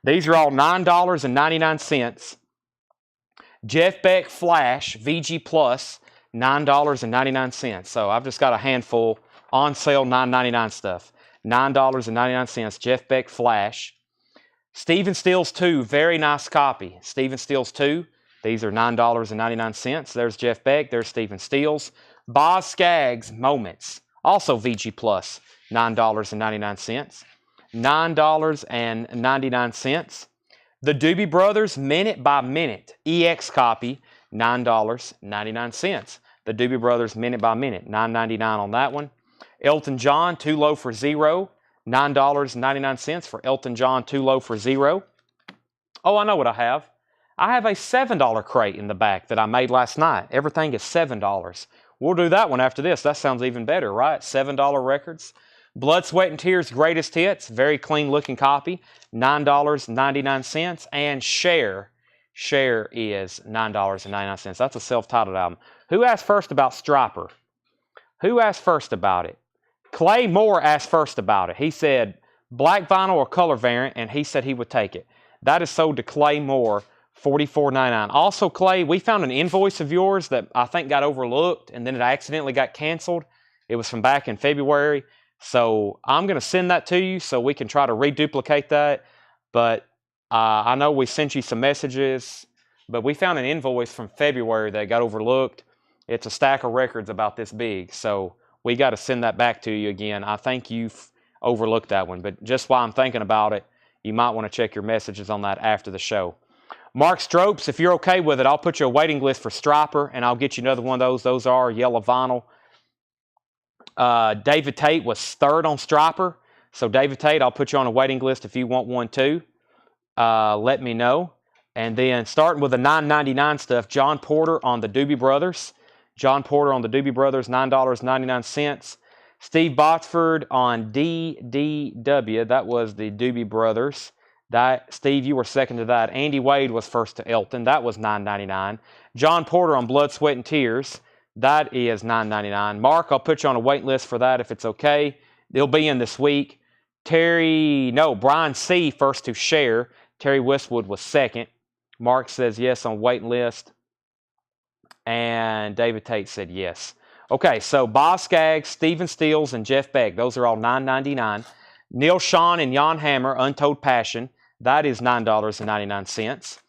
These are all $9.99. Jeff Beck Flash VG Plus, $9.99. So I've just got a handful on sale $9.99 stuff. $9.99. Jeff Beck Flash. Stephen Stills 2, very nice copy. Stephen Stills 2, these are $9.99. There's Jeff Beck, there's Stephen Stills. Boz Scaggs Moments, also VG Plus, $9.99. $9.99. The Doobie Brothers Minute by Minute, EX copy, $9.99. The Doobie Brothers Minute by Minute, $9.99 on that one. Elton John, Too Low for Zero, $9.99 for Elton John, Too Low for Zero. Oh, I know what I have. I have a $7 crate in the back that I made last night. Everything is $7. We'll do that one after this. That sounds even better, right? $7 records. Blood, Sweat, and Tears Greatest Hits, very clean looking copy, $9.99. And Cher is $9.99. That's a self-titled album. Who asked first about Striper? Who asked first about it? Clay Moore asked first about it. He said black vinyl or color variant, and he said he would take it. That is sold to Clay Moore, $44.99. Also, Clay, we found an invoice of yours that I think got overlooked, and then it accidentally got canceled. It was from back in February. So I'm going to send that to you so we can try to reduplicate that. But I know we sent you some messages, but we found an invoice from February that got overlooked. It's a stack of records about this big. So we got to send that back to you again. I think you've overlooked that one. But just while I'm thinking about it, you might want to check your messages on that after the show. Mark Stropes, if you're okay with it, I'll put you a waiting list for Striper, and I'll get you another one of those. Those are yellow vinyl. David Tate was third on Striper. So David Tate, I'll put you on a waiting list if you want one too. Let me know. And then starting with the $9.99 stuff, John Porter on the Doobie Brothers. John Porter on the Doobie Brothers, $9.99. Steve Botsford on DDW. That was the Doobie Brothers. Steve, you were second to that. Andy Wade was first to Elton. That was $9.99. John Porter on Blood, Sweat, and Tears. That is $9.99. Mark, I'll put you on a wait list for that if it's okay. They'll be in this week. Brian C. first to Cher. Terry Westwood was second. Mark says yes on waiting list. And David Tate said yes. Okay, so Boz Scaggs, Stephen Stills, and Jeff Beck. Those are all $9.99. Neil Schon and Jan Hammer, Untold Passion. That is $9.99.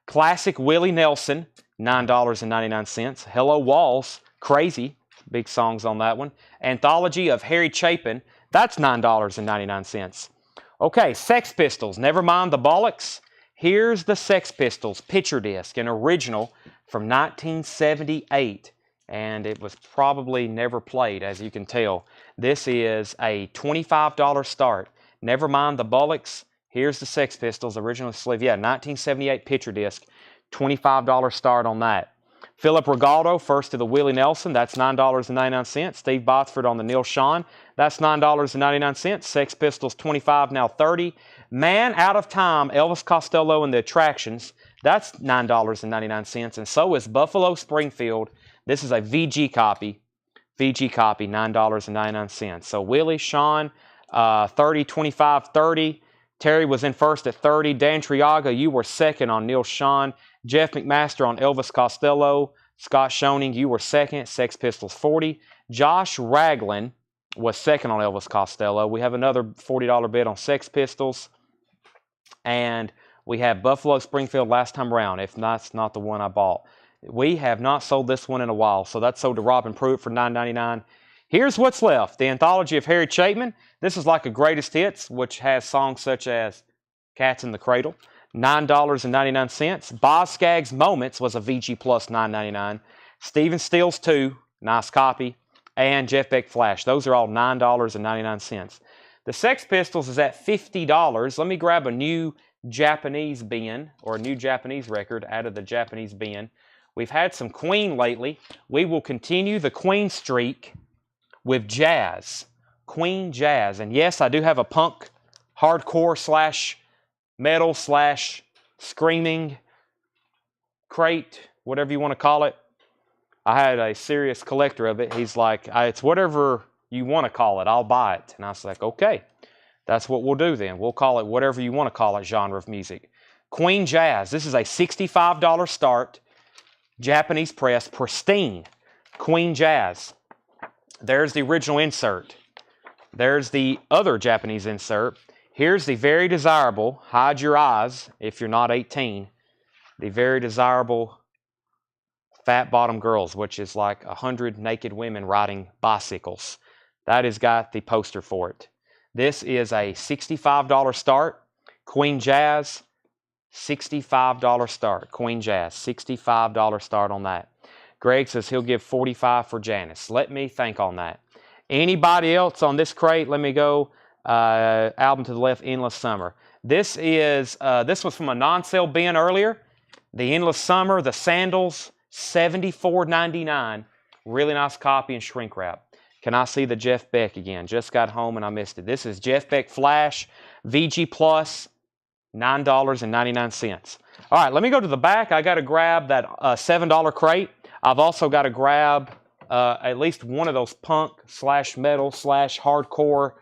Classic Willie Nelson, $9.99. Hello Walls, Crazy, big songs on that one. Anthology of Harry Chapin, that's $9.99. Okay, Sex Pistols, never mind the bollocks. Here's the Sex Pistols picture disc, an original from 1978. And it was probably never played, as you can tell. This is a $25 start. Never mind the bollocks. Here's the Sex Pistols, original sleeve. Yeah, 1978 picture disc, $25 start on that. Philip Regaldo, first of the Willie Nelson, that's $9.99. Steve Botsford on the Neil Schon, that's $9.99. Sex Pistols, $25, now $30. Man Out of Time, Elvis Costello and the Attractions, that's $9.99. And so is Buffalo Springfield. This is a VG copy. VG copy, $9.99. So Willie, Schon, 30, 25, 30. Terry was in first at 30. Dan Triaga, you were second on Neil Schon. Jeff McMaster on Elvis Costello. Scott Schoening, you were second. Sex Pistols, 40. Josh Ragland was second on Elvis Costello. We have another $40 bid on Sex Pistols. And we have Buffalo Springfield last time around, if that's not the one I bought. We have not sold this one in a while, so that's sold to Robin Pruitt for $9.99. Here's what's left. The Anthology of Harry Chapin. This is like a greatest hits, which has songs such as Cats in the Cradle, $9.99. Boz Scaggs' Moments was a VG Plus, $9.99. Stephen Stills 2, nice copy, and Jeff Beck Flash. Those are all $9.99. The Sex Pistols is at $50. Let me grab a new Japanese bin, or a new Japanese record out of the Japanese bin. We've had some Queen lately. We will continue the Queen streak with jazz. Queen jazz. And yes, I do have a punk, hardcore slash metal slash screaming crate, whatever you want to call it. I had a serious collector of it. He's like, it's whatever you want to call it, I'll buy it. And I was like, okay, that's what we'll do then. We'll call it whatever you want to call it, genre of music. Queen jazz. This is a $65 start. Japanese press, pristine, Queen jazz. There's the original insert. There's the other Japanese insert. Here's the very desirable, hide your eyes if you're not 18, the very desirable Fat Bottom Girls, which is like 100 naked women riding bicycles. That has got the poster for it. This is a $65 start. Queen jazz. $65 start. Queen Jazz, $65 start on that. Greg says he'll give $45 for Janice. Let me think on that. Anybody else on this crate? Let me go. Album to the left, Endless Summer. This was from a non-sale bin earlier. The Endless Summer, the Sandals, $74.99. Really nice copy and shrink wrap. Can I see the Jeff Beck again? Just got home and I missed it. This is Jeff Beck Flash, VG Plus, $9.99. All right, let me go to the back. I got to grab that $7 crate. I've also got to grab at least one of those punk slash metal slash hardcore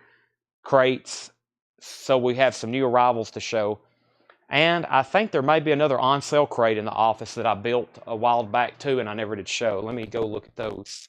crates so we have some new arrivals to show. And I think there may be another on-sale crate in the office that I built a while back too and I never did show. Let me go look at those.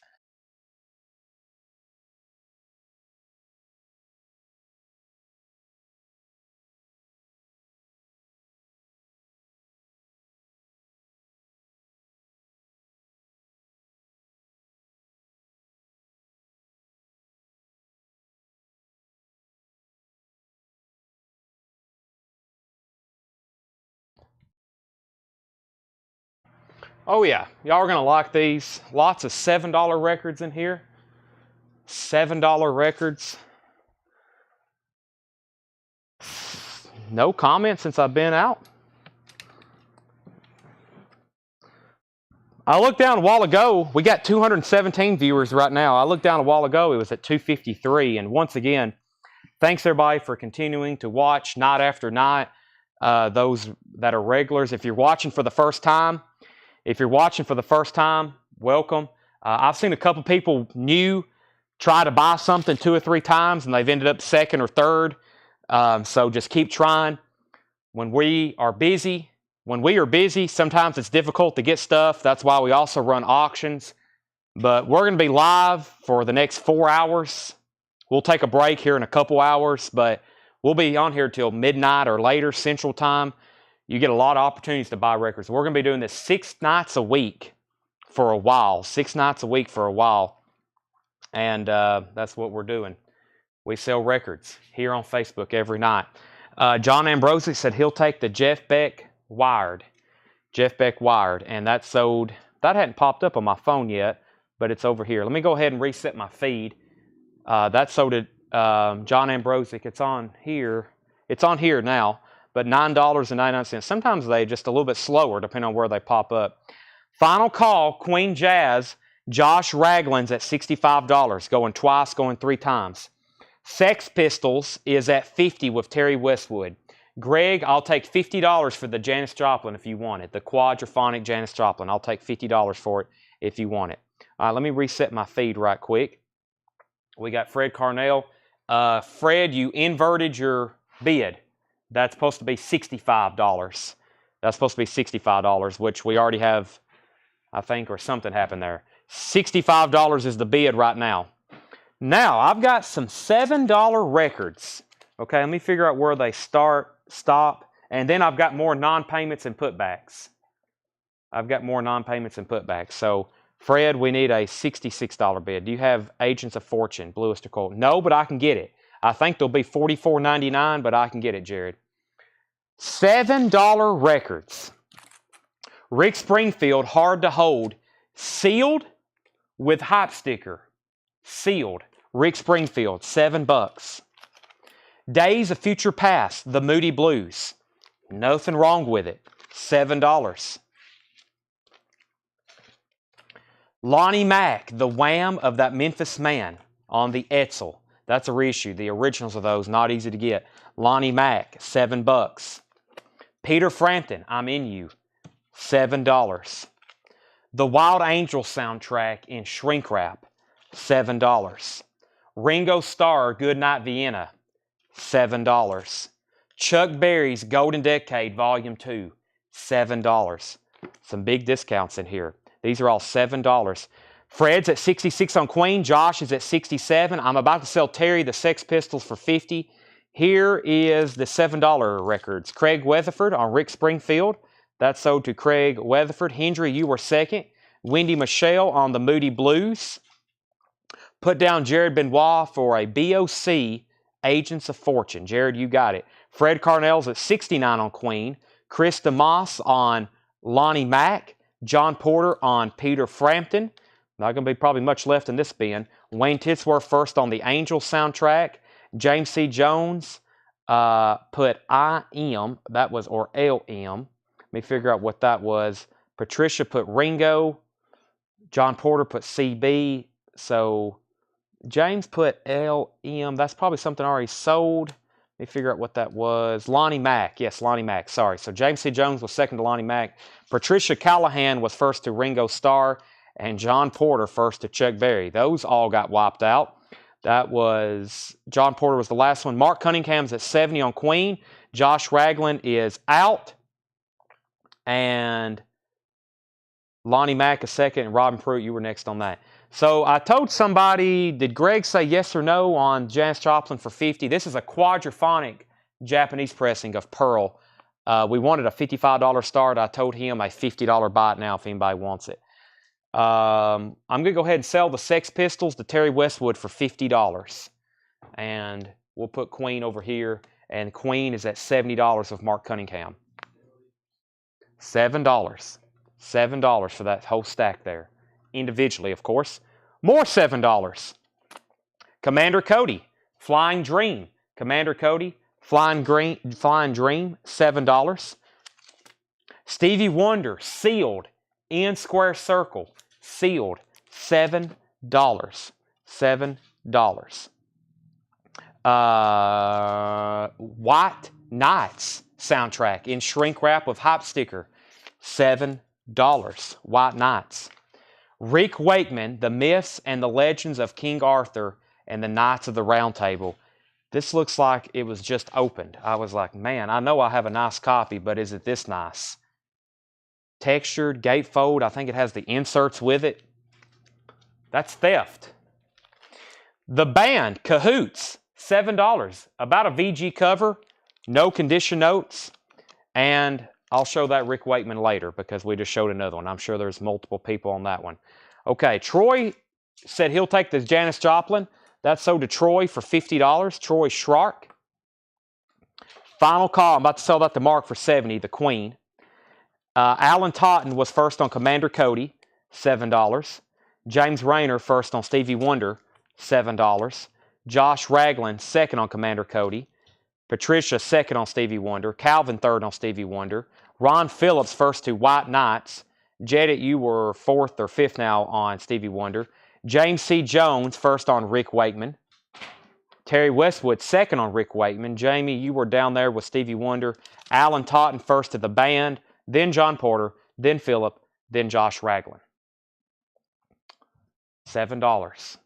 Oh yeah, y'all are going to like these. Lots of $7 records in here. $7 records. No comments since I've been out. I looked down a while ago. We got 217 viewers right now. I looked down a while ago. It was at 253. And once again, thanks everybody for continuing to watch night after night. Those that are regulars. If you're watching for the first time, welcome. I've seen a couple people new try to buy something 2 or 3 times and they've ended up second or third. So just keep trying. When we are busy, sometimes it's difficult to get stuff. That's why we also run auctions. But we're going to be live for the next 4 hours We'll take a break here in a couple hours, but we'll be on here till midnight or later Central Time. You get a lot of opportunities to buy records. We're going to be doing this 6 nights a week for a while. 6 nights a week for a while. And that's what we're doing. We sell records here on Facebook every night. John Ambrosi said he'll take the Jeff Beck Wired. Jeff Beck Wired. And that sold, that hadn't popped up on my phone yet, but it's over here. Let me go ahead and reset my feed. That sold at John Ambrosi. It's on here. It's on here now, but $9.99. Sometimes they just a little bit slower depending on where they pop up. Final call, Queen Jazz. Josh Ragland's at $65. Going twice, going 3 times. Sex Pistols is at $50 with Terry Westwood. Greg, I'll take $50 for the Janis Joplin if you want it. The quadraphonic Janis Joplin. I'll take $50 for it if you want it. All right, let me reset my feed right quick. We got Fred Carnell. Fred, you inverted your bid. That's supposed to be $65. That's supposed to be $65, which we already have, I think, or something happened there. $65 is the bid right now. Now, I've got some $7 records. Okay, let me figure out where they start, stop, and then I've got more non-payments and putbacks. I've got more non-payments and putbacks. So, Fred, we need a $66 bid. Do you have Agents of Fortune, Bluest or Colt? No, but I can get it. I think they'll be $44.99, but I can get it, Jared. $7 records. Rick Springfield, Hard to Hold, sealed with hype sticker. Sealed. Rick Springfield, $7. Days of Future Past, The Moody Blues. Nothing wrong with it. $7. Lonnie Mack, The Wham of That Memphis Man on the Etzel. That's a reissue. The originals of those, not easy to get. Lonnie Mack, $7. Peter Frampton, I'm In You, $7. The Wild Angels soundtrack in shrink wrap, $7. Ringo Starr, Goodnight Vienna, $7. Chuck Berry's Golden Decade, Volume 2, $7. Some big discounts in here. These are all $7. Fred's at $66 on Queen. Josh is at $67. I'm about to sell Terry the Sex Pistols for $50. Here is the $7 records. Craig Weatherford on Rick Springfield. That sold to Craig Weatherford. Hendry, you were second. Wendy Michelle on the Moody Blues. Put down Jared Benoit for a BOC Agents of Fortune. Jared, you got it. Fred Carnell's at $69 on Queen. Chris DeMoss on Lonnie Mack. John Porter on Peter Frampton. Not going to be probably much left in this bin. Wayne Titsworth first on the Angel soundtrack. James C. Jones put IM, that was, or LM. Let me figure out what that was. Patricia put Ringo. John Porter put CB. So James put LM. That's probably something already sold. Let me figure out what that was. Lonnie Mack. Yes, Lonnie Mack. Sorry. So James C. Jones was second to Lonnie Mack. Patricia Callahan was first to Ringo Starr. And John Porter first to Chuck Berry. Those all got wiped out. That was, John Porter was the last one. Mark Cunningham's at 70 on Queen. Josh Ragland is out. And Lonnie Mack is second. And Robin Pruitt, you were next on that. So I told somebody, did Greg say yes or no on Janis Joplin for $50? This is a quadraphonic Japanese pressing of Pearl. We wanted a $55 start. I told him a $50 buy it now if anybody wants it. I'm going to go ahead and sell the Sex Pistols to Terry Westwood for $50. And we'll put Queen over here. And Queen is at $70 with Mark Cunningham. $7. $7 for that whole stack there. Individually, of course. More $7. Commander Cody, Flying Dream. Commander Cody, Flying Dream, $7. Stevie Wonder, Sealed, in Square Circle, sealed, $7. $7. White Nights soundtrack in shrink wrap with hype sticker, $7. White Nights. Rick Wakeman, The Myths and the Legends of King Arthur and the Knights of the Round Table. This looks like it was just opened. I was like, man, I know I have a nice copy, but is it this nice? Textured, gatefold. I think it has the inserts with it. That's theft. The Band, Cahoots, $7. About a VG cover, no condition notes, and I'll show that Rick Wakeman later because we just showed another one. I'm sure there's multiple people on that one. Okay, Troy said he'll take the Janis Joplin. That's sold to Troy for $50. Troy Schrock. Final call. I'm about to sell that to Mark for $70, the Queen. Alan Totten was first on Commander Cody, $7. James Rayner first on Stevie Wonder, $7. Josh Ragland second on Commander Cody. Patricia second on Stevie Wonder. Calvin third on Stevie Wonder. Ron Phillips first to White Knights. Jedit, you were fourth or fifth now on Stevie Wonder. James C. Jones first on Rick Wakeman. Terry Westwood second on Rick Wakeman. Jamie, you were down there with Stevie Wonder. Alan Totten first to the Band. Then John Porter. Then Phillip. Then Josh Ragland. $7.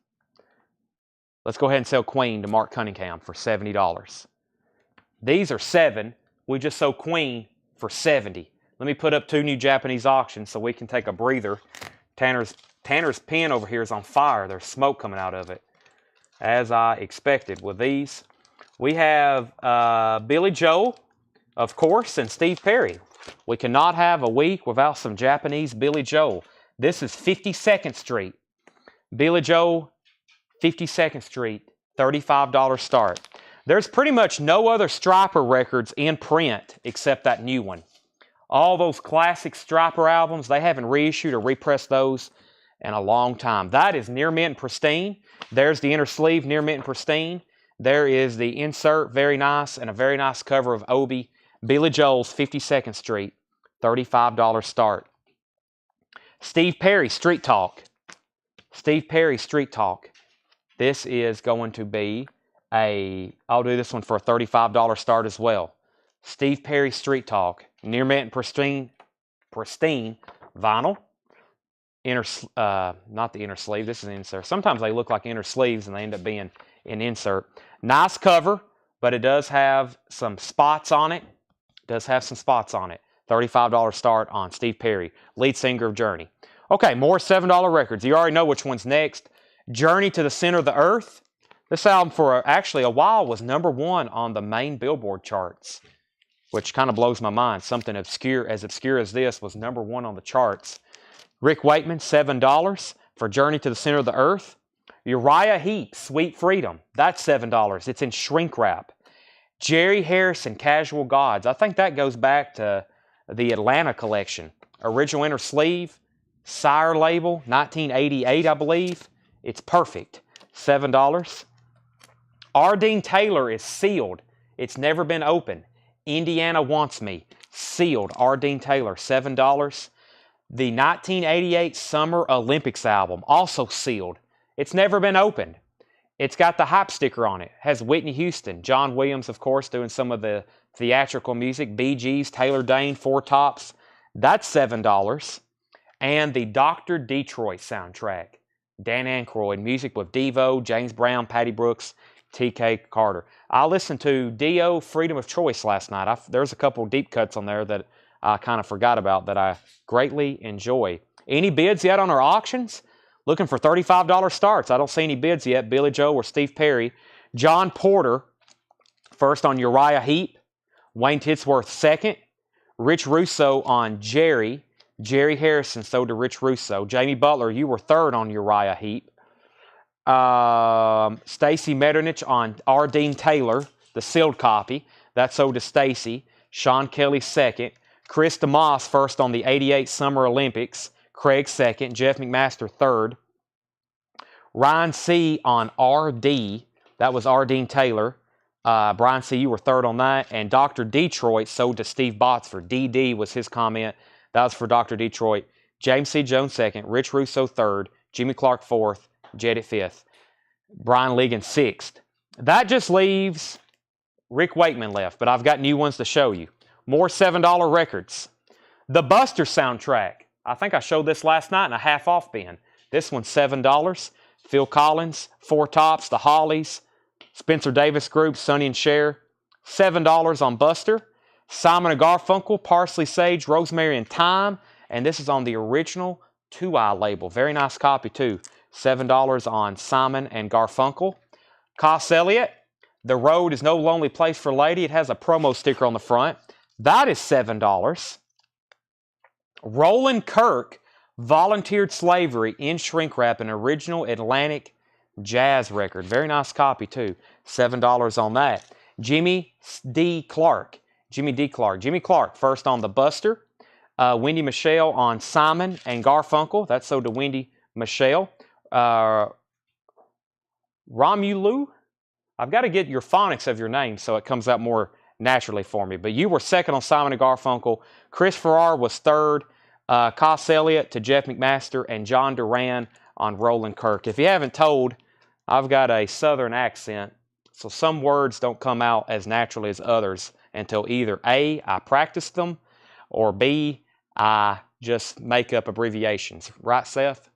Let's go ahead and sell Queen to Mark Cunningham for $70. These are $7. We just sold Queen for $70. Let me put up 2 new Japanese auctions so we can take a breather. Tanner's pen over here is on fire. There's smoke coming out of it, as I expected with these. We have Billy Joel, of course, and Steve Perry. We cannot have a week without some Japanese Billy Joel. This is 52nd Street. Billy Joel, 52nd Street, $35 start. There's pretty much no other Striper records in print except that new one. All those classic Striper albums, they haven't reissued or repressed those in a long time. That is near mint and pristine. There's the inner sleeve, near mint and pristine. There is the insert, very nice, and a very nice cover of Obi. Billy Joel's 52nd Street, $35 start. Steve Perry, Street Talk. Steve Perry, Street Talk. This is going to be I'll do this one for a $35 start as well. Steve Perry, Street Talk. Near mint and pristine vinyl. Not the inner sleeve, this is an insert. Sometimes they look like inner sleeves and they end up being an insert. Nice cover, but it does have some spots on it. $35 start on Steve Perry, lead singer of Journey. Okay, more $7 records. You already know which one's next. Journey to the Center of the Earth. This album for actually a while was #1 on the main Billboard charts, which kind of blows my mind. Something obscure as this was #1 on the charts. Rick Wakeman, $7 for Journey to the Center of the Earth. Uriah Heep, Sweet Freedom. That's $7. It's in shrink wrap. Jerry Harrison, Casual Gods. I think that goes back to the Atlanta collection. Original inner sleeve, Sire label, 1988, I believe. It's perfect. $7. Ardeen Taylor is sealed. It's never been opened. Indiana Wants Me, sealed. Ardeen Taylor, $7. The 1988 Summer Olympics album, also sealed. It's never been opened. It's got the hype sticker on it. Has Whitney Houston, John Williams, of course, doing some of the theatrical music. Bee Gees, Taylor Dane, Four Tops. That's $7. And the Dr. Detroit soundtrack. Dan Aykroyd, music with Devo, James Brown, Patty Brooks, T.K. Carter. I listened to Dio Freedom of Choice last night. There's a couple deep cuts on there that I kind of forgot about that I greatly enjoy. Any bids yet on our auctions? Looking for $35 starts. I don't see any bids yet. Billy Joel or Steve Perry. John Porter, first on Uriah Heep. Wayne Titsworth, second. Rich Russo on Jerry. Jerry Harrison sold to Rich Russo. Jamie Butler, you were third on Uriah Heep. Stacy Metternich on Ardeen Taylor, the sealed copy. That sold to Stacy. Sean Kelly, second. Chris DeMoss, first on the 88 Summer Olympics. Craig, second. Jeff McMaster, third. Ryan C. on RD. That was Ardeen Taylor. Brian C., you were third on that. And Dr. Detroit sold to Steve Botsford. DD was his comment. That was for Dr. Detroit. James C. Jones, second. Rich Russo, third. Jimmy Clark, fourth. Jedit, fifth. Brian Ligon, sixth. That just leaves Rick Wakeman left, but I've got new ones to show you. More $7 records. The Buster soundtrack. I think I showed this last night in a half-off bin. This one's $7. Phil Collins, Four Tops, The Hollies, Spencer Davis Group, Sonny and Cher. $7 on Buster. Simon & Garfunkel, Parsley, Sage, Rosemary, and Thyme. And this is on the original 2i label. Very nice copy, too. $7 on Simon and Garfunkel. Coss Elliott, The Road is No Lonely Place for Lady. It has a promo sticker on the front. That is $7. Roland Kirk, Volunteered Slavery in Shrink Wrap, an original Atlantic jazz record. Very nice copy too. $7 on that. Jimmy Clark, first on The Buster. Wendy Michelle on Simon and Garfunkel. That's so to Wendy Michelle. Romulu, I've got to get your phonics of your name so it comes out more naturally for me. But you were second on Simon and Garfunkel. Chris Farrar was third. Coss Elliott to Jeff McMaster, and John Duran on Roland Kirk. If you haven't told, I've got a southern accent, so some words don't come out as naturally as others until either A, I practice them, or B, I just make up abbreviations. Right, Seth?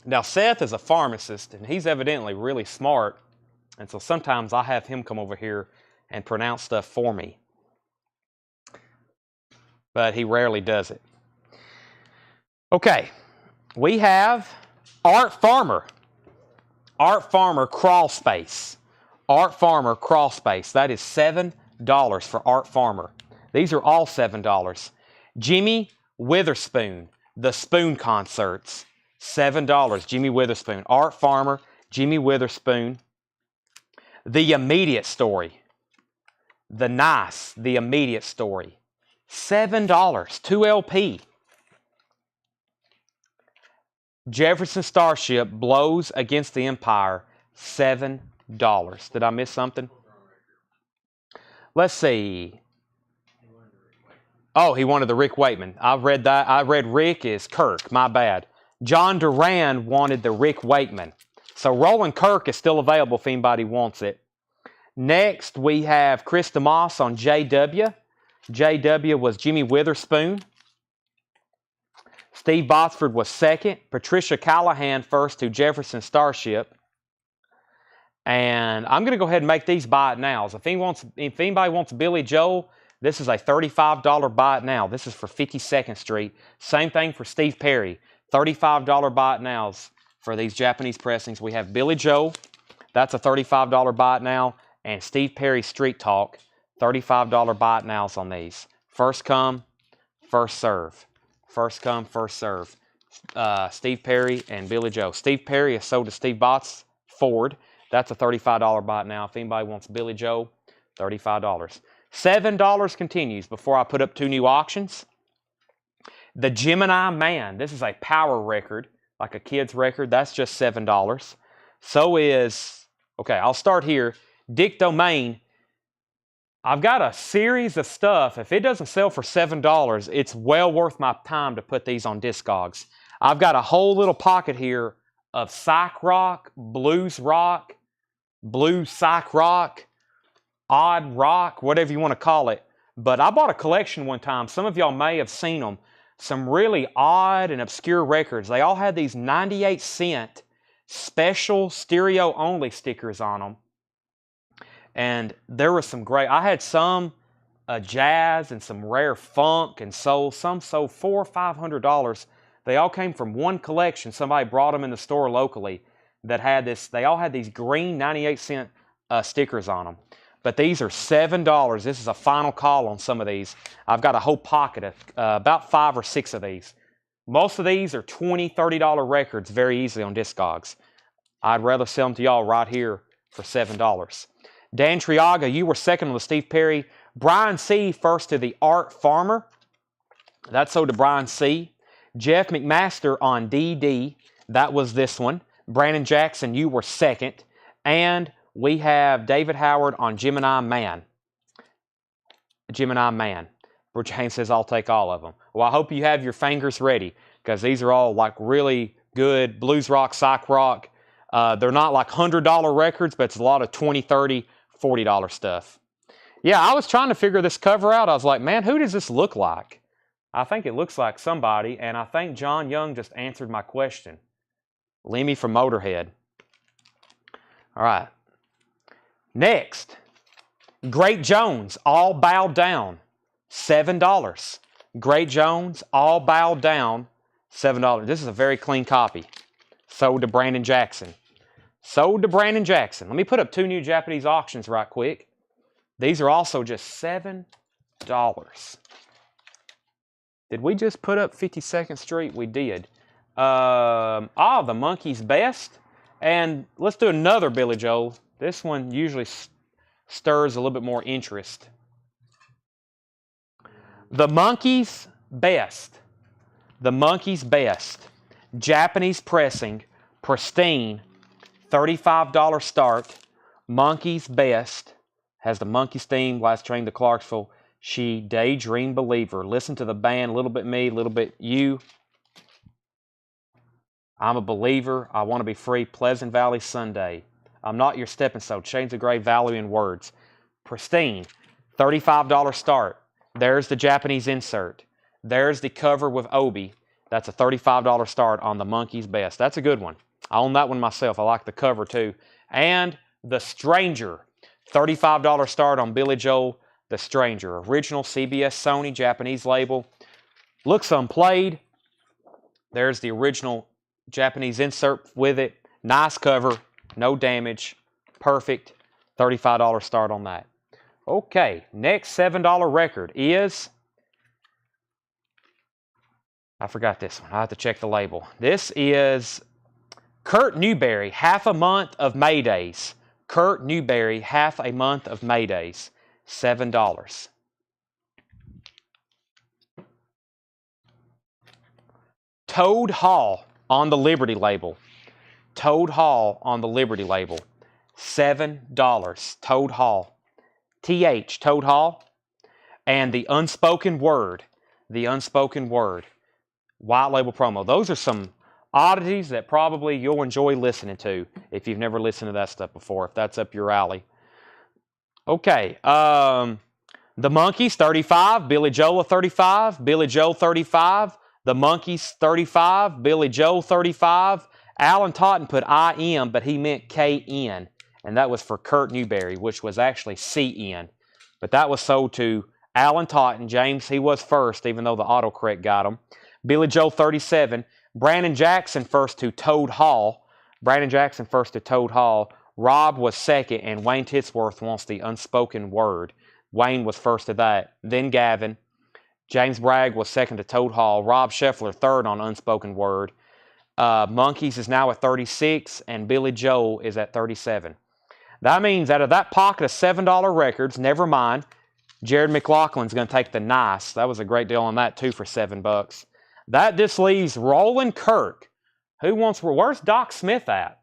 Now, Seth is a pharmacist, and he's evidently really smart, and so sometimes I have him come over here and pronounce stuff for me. But he rarely does it. Okay, we have Art Farmer. Art Farmer Crawl Space. Art Farmer Crawl Space. That is $7 for Art Farmer. These are all $7. Jimmy Witherspoon, The Spoon Concerts. $7. Jimmy Witherspoon. Art Farmer, Jimmy Witherspoon. The Immediate Story. The Immediate Story. $7. 2 LP. Jefferson Starship Blows Against the Empire. $7. Did I miss something? Let's see. Oh, he wanted the Rick Wakeman. I read that. I read Rick is Kirk. My bad. John Duran wanted the Rick Wakeman. So Roland Kirk is still available if anybody wants it. Next, we have Chris DeMoss on JW. JW was Jimmy Witherspoon. Steve Botsford was second. Patricia Callahan first to Jefferson Starship. And I'm going to go ahead and make these buy it nows. If anybody wants Billy Joel, this is a $35 buy it now. This is for 52nd Street. Same thing for Steve Perry. $35 buy it nows for these Japanese pressings. We have Billy Joel. That's a $35 buy it now. And Steve Perry Street Talk. $35 buy it nows on these. First come, first serve. First come, first serve. Steve Perry and Billy Joel. Steve Perry is sold to Steve Botts Ford. That's a $35 buy it now. If anybody wants Billy Joel, $35. $7 continues before I put up 2 new auctions. The Gemini Man. This is a power record, like a kid's record. That's just $7. So is, okay, I'll start here. Dick Domain. I've got a series of stuff. If it doesn't sell for $7, it's well worth my time to put these on Discogs. I've got a whole little pocket here of psych rock, blues psych rock, odd rock, whatever you want to call it. But I bought a collection one time. Some of y'all may have seen them. Some really odd and obscure records. They all had these 98-cent special stereo-only stickers on them. And there were some great, I had some jazz and some rare funk and soul. Some sold $400 or $500. They all came from one collection. Somebody brought them in the store locally that had this. They all had these green 98-cent stickers on them. But these are $7. This is a final call on some of these. I've got a whole pocket of about 5 or 6 of these. Most of these are $20, $30 records very easily on Discogs. I'd rather sell them to y'all right here for $7. Dan Triaga, you were second on the Steve Perry. Brian C. first to the Art Farmer. That's sold to Brian C. Jeff McMaster on DD. That was this one. Brandon Jackson, you were second. And we have David Howard on Gemini Man. Gemini Man. Butch Haynes says, I'll take all of them. Well, I hope you have your fingers ready because these are all like really good blues rock, psych rock. They're not like $100 records, but it's a lot of $20, $30, $40 stuff. Yeah, I was trying to figure this cover out. I was like, man, who does this look like? I think it looks like somebody, and I think John Young just answered my question. Lemmy from Motorhead. All right. Next, Great Jones, All Bowed Down, $7. Gray Jones, all bowed down, $7. This is a very clean copy. Sold to Brandon Jackson. Sold to Brandon Jackson. Let me put up 2 new Japanese auctions right quick. These are also just $7. Did we just put up 52nd Street? We did. The Monkey's Best. And let's do another Billy Joel. This one usually stirs a little bit more interest. The Monkey's Best. The Monkey's Best. Japanese pressing. Pristine. $35 start. Monkey's Best. Has the Monkey's theme. Last train to Clarksville. She Daydream Believer. Listen to the band. A little bit me. A little bit you. I'm a believer. I want to be free. Pleasant Valley Sunday. I'm not your stepping stone. Shades of gray, value in words. Pristine. $35 start. There's the Japanese insert. There's the cover with Obi. That's a $35 start on the Monkey's Best. That's a good one. I own that one myself. I like the cover too. And The Stranger. $35 start on Billy Joel, The Stranger. Original CBS Sony Japanese label. Looks unplayed. There's the original Japanese insert with it. Nice cover. No damage. Perfect. $35 start on that. Okay, next $7 record is, I forgot this one. I have to check the label. This is Kurt Newberry, Half a Month of Maydays. Kurt Newberry, Half a Month of Maydays. $7. Toad Hall on the Liberty label. Toad Hall on the Liberty label. $7. Toad Hall. TH, Toad Hall. And The Unspoken Word. The Unspoken Word. White label promo. Those are some oddities that probably you'll enjoy listening to if you've never listened to that stuff before, if that's up your alley. Okay. The Monkees, 35. Billy Joel, 35. Billy Joel, 35. The Monkees, 35. Billy Joel, 35. Alan Totten put I-M, but he meant K-N. And that was for Kurt Newberry, which was actually C-N. But that was sold to Alan Totten. James, he was first, even though the autocorrect got him. Billy Joel, 37. Brandon Jackson first to Toad Hall. Brandon Jackson first to Toad Hall. Rob was second, and Wayne Titsworth wants The Unspoken Word. Wayne was first to that. Then Gavin. James Bragg was second to Toad Hall. Rob Scheffler third on Unspoken Word. Monkees is now at 36, and Billy Joel is at 37. That means out of that pocket of $7 records, never mind, Jared McLaughlin's going to take the nice. That was a great deal on that, too, for $7. That just leaves Roland Kirk. Where's Doc Smith at?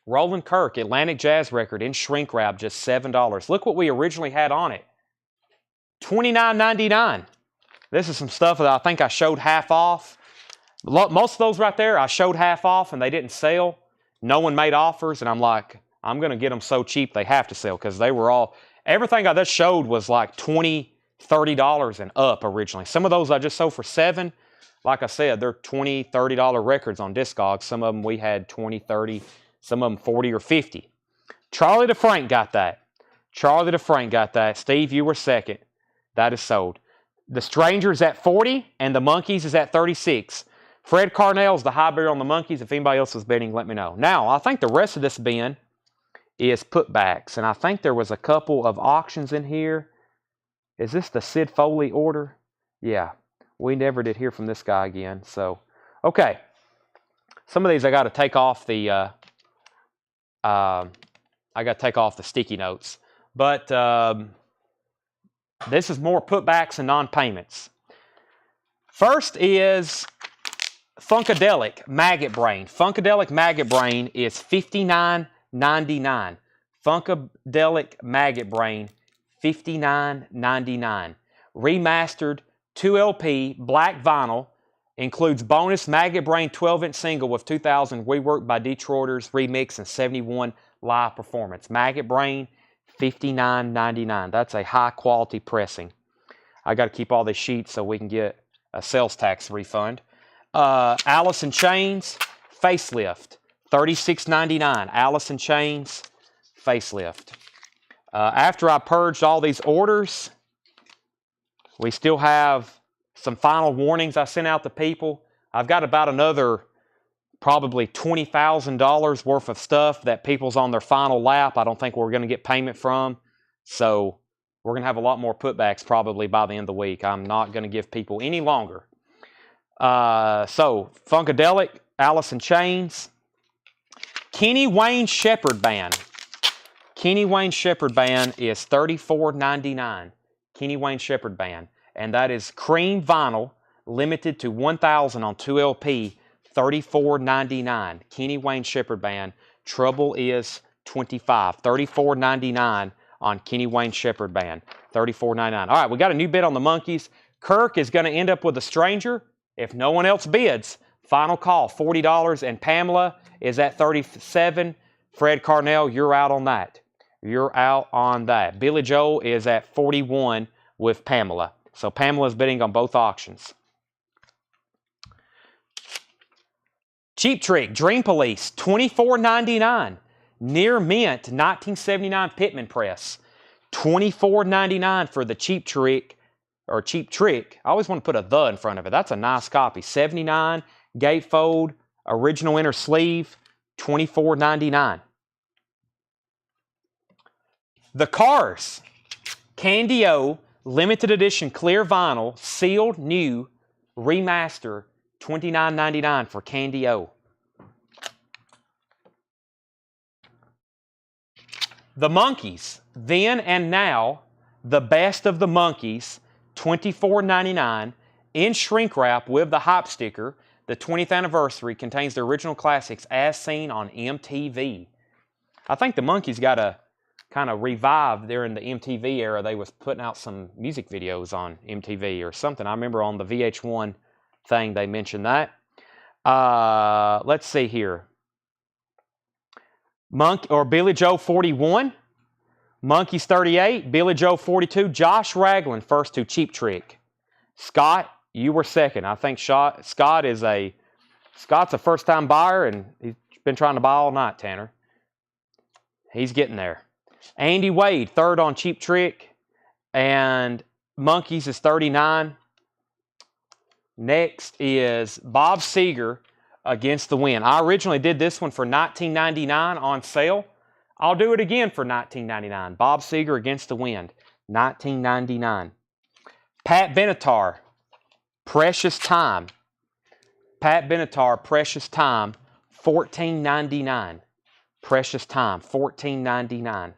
Roland Kirk, Atlantic Jazz record in shrink wrap, just $7. Look what we originally had on it. $29.99. This is some stuff that I think I showed half off. Most of those right there, I showed half off and they didn't sell. No one made offers, and I'm like, I'm going to get them so cheap they have to sell, because they were all, everything I just showed was like $20, $30 and up originally. Some of those I just sold for $7. Like I said, they're $20, $30 records on Discogs. Some of them we had 20, 30, some of them 40 or 50. Charlie DeFrank got that. Charlie DeFrank got that. Steve, you were second. That is sold. The Stranger's at 40, and the Monkees is at 36. Fred Carnell's the high bidder on the Monkees. If anybody else was bidding, let me know. Now, I think the rest of this bin is putbacks, and I think there was a couple of auctions in here. Is this the Sid Foley order? Yeah, we never did hear from this guy again. So, okay, some of these I got to take off the sticky notes, but this is more putbacks and non-payments. First is Funkadelic Maggot Brain. Funkadelic Maggot Brain is $59.99. Funkadelic Maggot Brain, $59.99. Remastered 2LP black vinyl. Includes bonus Maggot Brain 12-inch single with 2000 reworked by Detroiters remix and 71 live performance. Maggot Brain, $59.99. That's a high quality pressing. I got to keep all these sheets so we can get a sales tax refund. Alice in Chains Facelift, $36.99. Alice in Chains Facelift. After I purged all these orders, we still have some final warnings I sent out to people. I've got about another probably $20,000 worth of stuff that people's on their final lap. I don't think we're going to get payment from. So we're going to have a lot more putbacks probably by the end of the week. I'm not going to give people any longer. So Funkadelic, Alice in Chains. Kenny Wayne Shepherd Band. Kenny Wayne Shepherd Band is $34.99. Kenny Wayne Shepherd Band. And that is cream vinyl, limited to 1,000 on 2LP, $34.99. Kenny Wayne Shepherd Band. Trouble is 25. $34.99 on Kenny Wayne Shepherd Band. $34.99. All right, we got a new bid on the Monkees. Kirk is going to end up with a stranger if no one else bids. Final call, $40, and Pamela is at $37. Fred Carnell, you're out on that. You're out on that. Billy Joel is at $41 with Pamela. So Pamela's bidding on both auctions. Cheap Trick, Dream Police, $24.99. Near Mint, 1979 Pittman Press, $24.99 for the Cheap Trick, or Cheap Trick. I always want to put a "the" in front of it. That's a nice copy. $79, gatefold, original inner sleeve, $24.99. The Cars, Candy O, limited edition clear vinyl, sealed, new, remaster, $29.99 for Candy O. The Monkees, then and now, the best of the Monkees, $24.99, in shrink wrap with the hype sticker. The 20th anniversary contains the original classics as seen on MTV. I think the Monkees got a kind of revived during the MTV era. They was putting out some music videos on MTV or something. I remember on the VH1 thing they mentioned that. Let's see here. Billy Joe 41, Monkees 38, Billy Joe 42, Josh Raglan first to Cheap Trick. Scott, you were second. I think Scott's a first-time buyer, and he's been trying to buy all night, Tanner. He's getting there. Andy Wade, third on Cheap Trick, and Monkees is 39. Next is Bob Seger, Against the Wind. I originally did this one for $19.99 on sale. I'll do it again for $19.99. Bob Seger, Against the Wind, $19.99. Pat Benatar, Precious Time. Pat Benatar, Precious Time, $14.99. Precious Time, $14.99.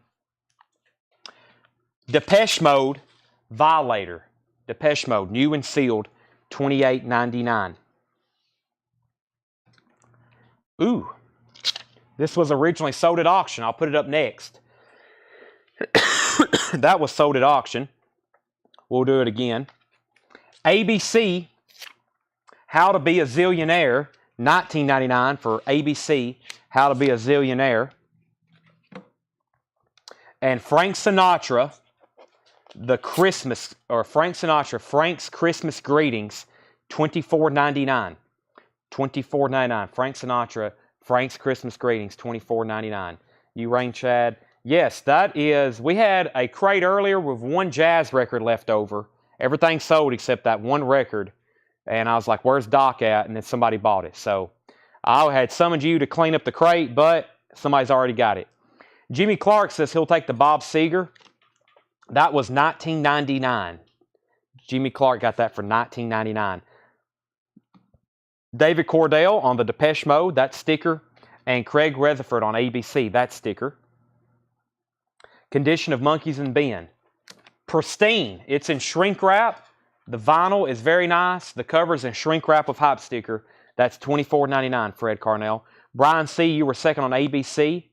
Depeche Mode, Violator. Depeche Mode, new and sealed, $28.99. Ooh, this was originally sold at auction. I'll put it up next. That was sold at auction. We'll do it again. ABC, How to Be a Zillionaire, $19.99 for ABC, How to Be a Zillionaire. And Frank Sinatra, Frank's Christmas Greetings, $24.99. $24.99. Frank Sinatra, Frank's Christmas Greetings, $24.99. You rang, Chad? Yes, that is. We had a crate earlier with one jazz record left over. Everything sold except that one record. And I was like, where's Doc at? And then somebody bought it. So I had summoned you to clean up the crate, but somebody's already got it. Jimmy Clark says he'll take the Bob Seger. That was $19.99. Jimmy Clark got that for $19.99. David Cordell on the Depeche Mode, that sticker. And Craig Rutherford on ABC, that sticker. Condition of Monkees and Ben. Pristine. It's in shrink wrap. The vinyl is very nice. The cover's in shrink wrap with hype sticker. That's $24.99, Fred Carnell. Brian C., you were second on ABC.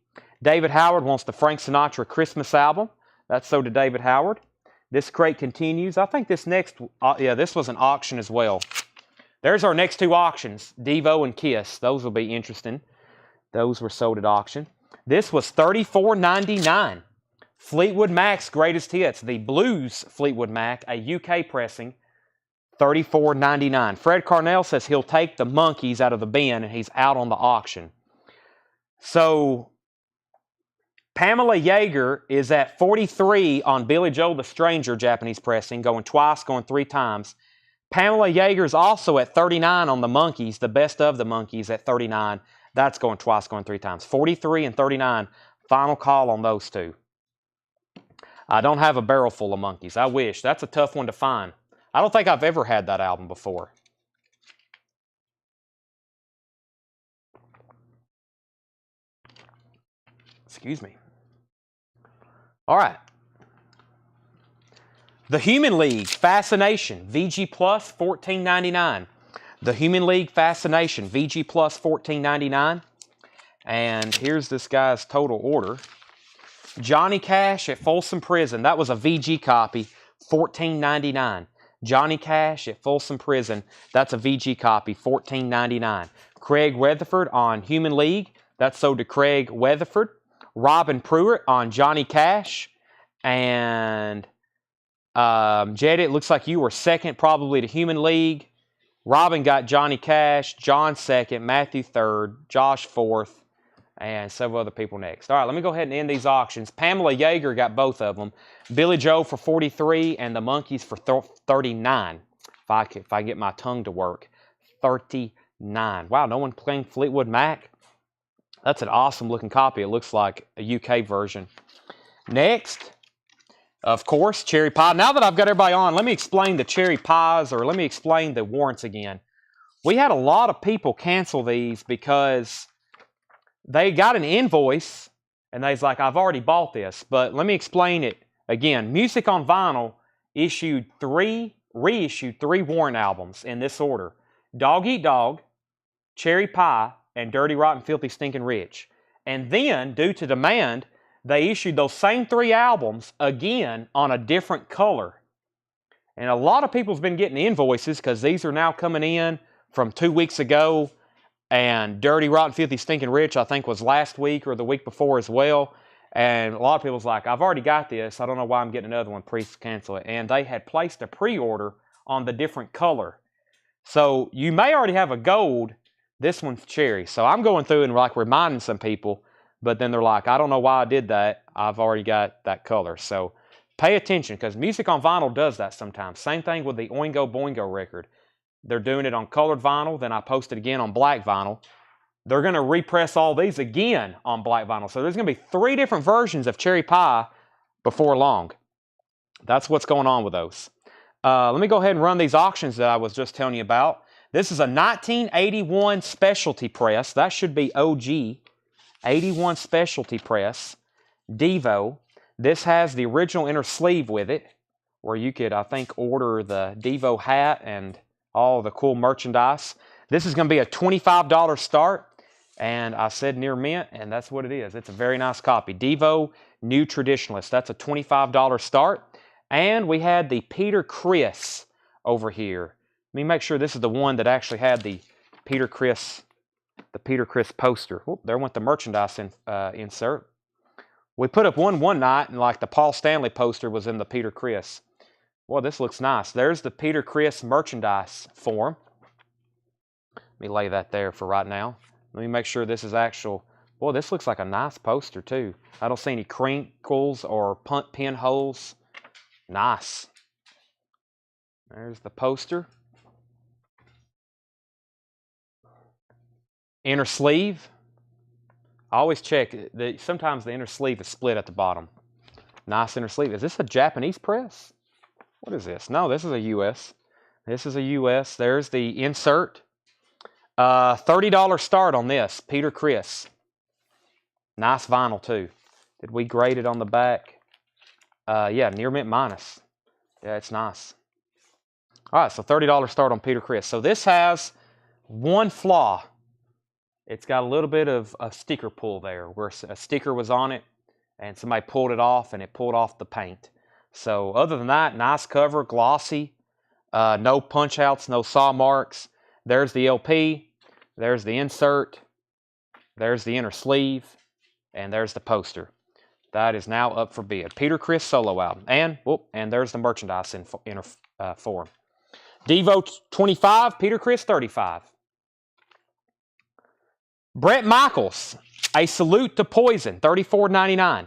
David Howard wants the Frank Sinatra Christmas album. That's so to David Howard. This crate continues. I think this next, this was an auction as well. There's our next two auctions, Devo and Kiss. Those will be interesting. Those were sold at auction. This was $34.99. Fleetwood Mac's Greatest Hits, the Blues Fleetwood Mac, a UK pressing, $34.99. Fred Carnell says he'll take the Monkees out of the bin and he's out on the auction. So Pamela Yeager is at 43 on Billy Joel the Stranger Japanese pressing, going twice, going 3 times. Pamela Yeager's also at 39 on the Monkeys, the best of the Monkeys at 39. That's going twice, going 3 times. 43 and 39, final call on those two. I don't have a barrel full of Monkeys. I wish. That's a tough one to find. I don't think I've ever had that album before. Excuse me. All right. The Human League Fascination VG Plus $14.99. The Human League Fascination VG Plus $14.99. And here's this guy's total order. Johnny Cash at Folsom Prison. That was a VG copy, $14.99. Johnny Cash at Folsom Prison. That's a VG copy, $14.99. Craig Weatherford on Human League. That's sold to Craig Weatherford. Robin Pruitt on Johnny Cash. And Jed, it looks like you were second probably to Human League. Robin got Johnny Cash. John second. Matthew third. Josh fourth. And several other people next. All right, let me go ahead and end these auctions. Pamela Yeager got both of them. Billy Joe for 43 and the Monkeys for 39. If I get my tongue to work. 39. Wow, no one playing Fleetwood Mac? That's an awesome looking copy. It looks like a UK version. Next, of course, cherry pie. Now that I've got everybody on, let me explain the cherry pies, or let me explain the warrants again. We had a lot of people cancel these because they got an invoice and they was like, I've already bought this. But let me explain it again. Music on Vinyl reissued three warrant albums in this order: Dog Eat Dog, Cherry Pie, and Dirty Rotten Filthy Stinking Rich. And then, due to demand, they issued those same 3 albums again on a different color. And a lot of people's been getting invoices because these are now coming in from 2 weeks ago. And Dirty Rotten Filthy Stinking Rich, I think, was last week or the week before as well. And a lot of people's like, I've already got this. I don't know why I'm getting another one. Please cancel it. And they had placed a pre-order on the different color. So you may already have a gold. This one's cherry. So I'm going through and like reminding some people. But then they're like, I don't know why I did that. I've already got that color. So pay attention, because Music on Vinyl does that sometimes. Same thing with the Oingo Boingo record. They're doing it on colored vinyl. Then I post it again on black vinyl. They're going to repress all these again on black vinyl. So there's going to be 3 different versions of Cherry Pie before long. That's what's going on with those. Let me go ahead and run these auctions that I was just telling you about. This is a 1981 specialty press. That should be OG. 81 specialty press. Devo. This has the original inner sleeve with it, where you could, I think, order the Devo hat and all the cool merchandise. This is going to be a $25 start, and I said near mint, and that's what it is. It's a very nice copy. Devo New Traditionalist. That's a $25 start. And we had the Peter Criss over here. Let me make sure this is the one that actually had the Peter Criss poster. Whoop, there went the merchandise insert. We put up one night, and like the Paul Stanley poster was in the Peter Criss. Well, this looks nice. There's the Peter Criss merchandise form. Let me lay that there for right now. Let me make sure this is actual. Boy, this looks like a nice poster too. I don't see any crinkles or punt pin holes. Nice. There's the poster. Inner sleeve. I always check. Sometimes the inner sleeve is split at the bottom. Nice inner sleeve. Is this a Japanese press? What is this? No, this is a US. This is a US. There's the insert. $30 start on this. Peter Criss. Nice vinyl too. Did we grade it on the back? Yeah, near mint minus. Yeah, it's nice. All right, so $30 start on Peter Criss. So this has one flaw. It's got a little bit of a sticker pull there, where a sticker was on it and somebody pulled it off and it pulled off the paint. So other than that, nice cover, glossy, no punch outs, no saw marks. There's the LP, there's the insert, there's the inner sleeve, and there's the poster. That is now up for bid. Peter Criss solo album. And there's the merchandise in inner form. Devo 25, Peter Criss 35. Bret Michaels, A Salute to Poison, $34.99.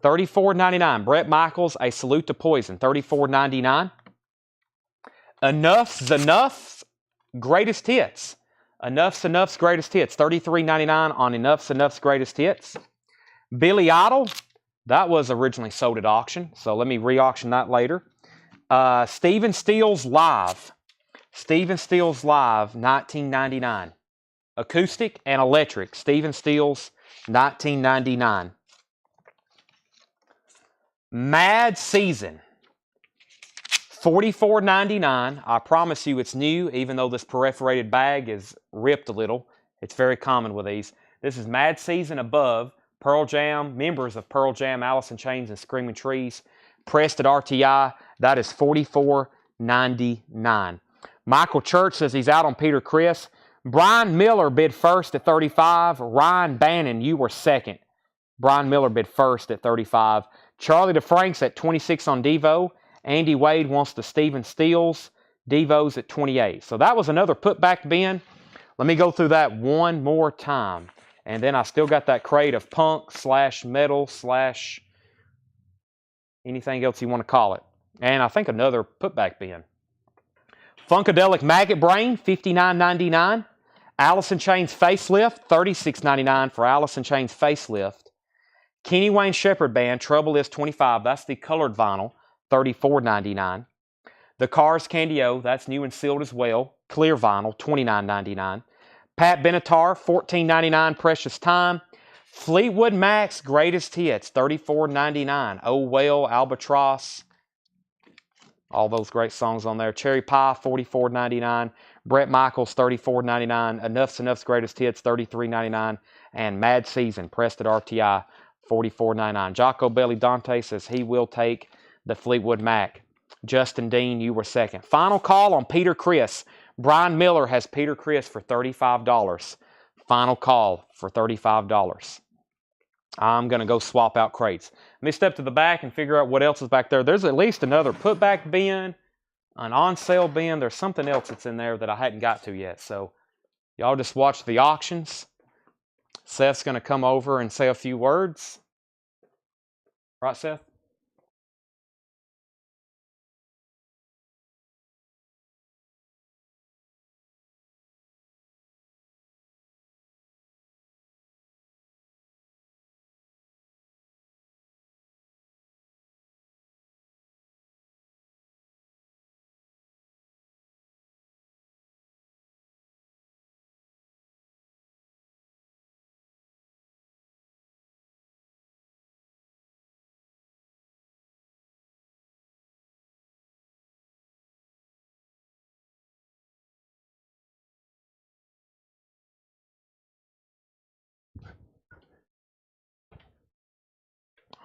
$34.99. Bret Michaels, A Salute to Poison, $34.99. Enough's Greatest Hits. Enough's Greatest Hits. $33.99 on Enough's Greatest Hits. Billy Idol. That was originally sold at auction, so let me re-auction that later. Stephen Stills Live. Stephen Stills Live, $19.99. Acoustic and electric. Stephen Stills, $19.99. Mad Season, $44.99. I promise you it's new, even though this perforated bag is ripped a little. It's very common with these. This is Mad Season Above. Pearl Jam, members of Pearl Jam, Alice in Chains, and Screaming Trees. Pressed at RTI. That is $44.99. Michael Church says he's out on Peter Criss. Brian Miller bid first at $35. Ryan Bannon, you were second. Brian Miller bid first at $35. Charlie DeFrank's at $26 on Devo. Andy Wade wants the Stephen Stills. Devo's at $28. So that was another putback bin. Let me go through that one more time. And then I still got that crate of punk / metal / anything else you want to call it. And I think another putback bin. Funkadelic Maggot Brain, $59.99. Alice in Chains Facelift, $36.99 for Alice in Chains Facelift. Kenny Wayne Shepherd Band, Trouble Is 25. That's the colored vinyl, $34.99. The Cars Candy-O, that's new and sealed as well. Clear vinyl, $29.99. Pat Benatar, $14.99, Precious Time. Fleetwood Mac's Greatest Hits, $34.99. Oh Well, Albatross, all those great songs on there. Cherry Pie, $44.99. Bret Michaels, $34.99. Enough's Greatest Hits, $33.99. And Mad Season, pressed at RTI, $44.99. Jocko Belly Dante says he will take the Fleetwood Mac. Justin Dean, you were second. Final call on Peter Criss. Brian Miller has Peter Criss for $35. Final call for $35. I'm going to go swap out crates. Let me step to the back and figure out what else is back there. There's at least another putback bin, an on-sale bin. There's something else that's in there that I hadn't got to yet. So y'all just watch the auctions. Seth's going to come over and say a few words. Right, Seth?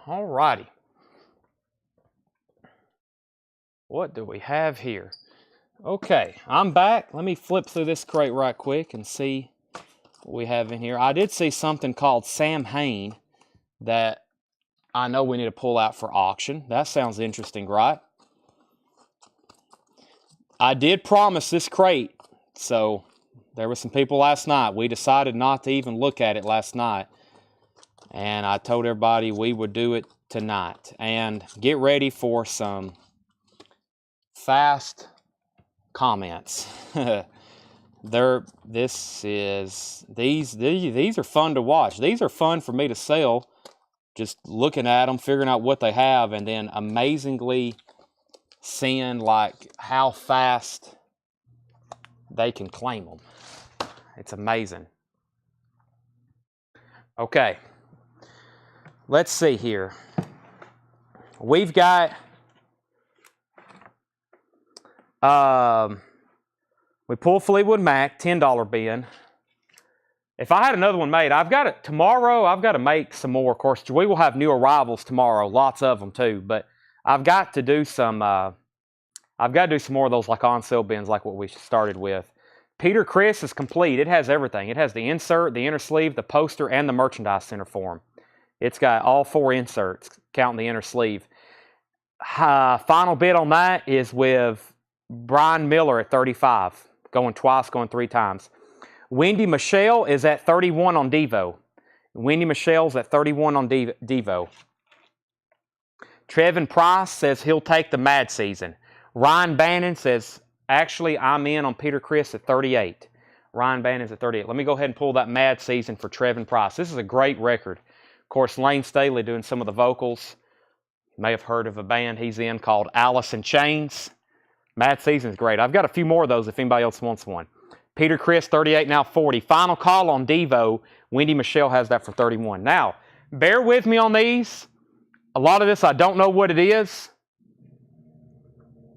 All righty. What do we have here? Okay, I'm back. Let me flip through this crate right quick and see what we have in here. I did see something called Sam Hain that I know we need to pull out for auction. That sounds interesting, right? I did promise this crate, so there were some people last night. We decided not to even look at it last night. And I told everybody we would do it tonight. And get ready for some fast comments. These are fun to watch. These are fun for me to sell. Just looking at them, figuring out what they have, and then amazingly seeing like how fast they can claim them. It's amazing. Okay. Let's see here. We've got, we pull Fleetwood Mac, $10 bin. If I had another one made, tomorrow I've got to make some more. Of course, we will have new arrivals tomorrow, lots of them too, but I've got to do some more of those like on sale bins like what we started with. Peter Criss is complete. It has everything. It has the insert, the inner sleeve, the poster, and the merchandise center form. It's got all 4 inserts, counting the inner sleeve. Final bid on that is with Brian Miller at $35. Going twice, going 3 times. Wendy Michelle is at $31 on Devo. Wendy Michelle's at $31 on Devo. Trevin Price says he'll take the Mad Season. Ryan Bannon says Actually, I'm in on Peter Criss at 38. Ryan Bannon's at 38. Let me go ahead and pull that Mad Season for Trevin Price. This is a great record. Of course, Lane Staley doing some of the vocals. You may have heard of a band he's in called Alice in Chains. Mad Season is great. I've got a few more of those if anybody else wants one. Peter Criss, 38, now 40. Final Call on Devo. Wendy Michelle has that for 31. Now, bear with me on these. A lot of this, I don't know what it is.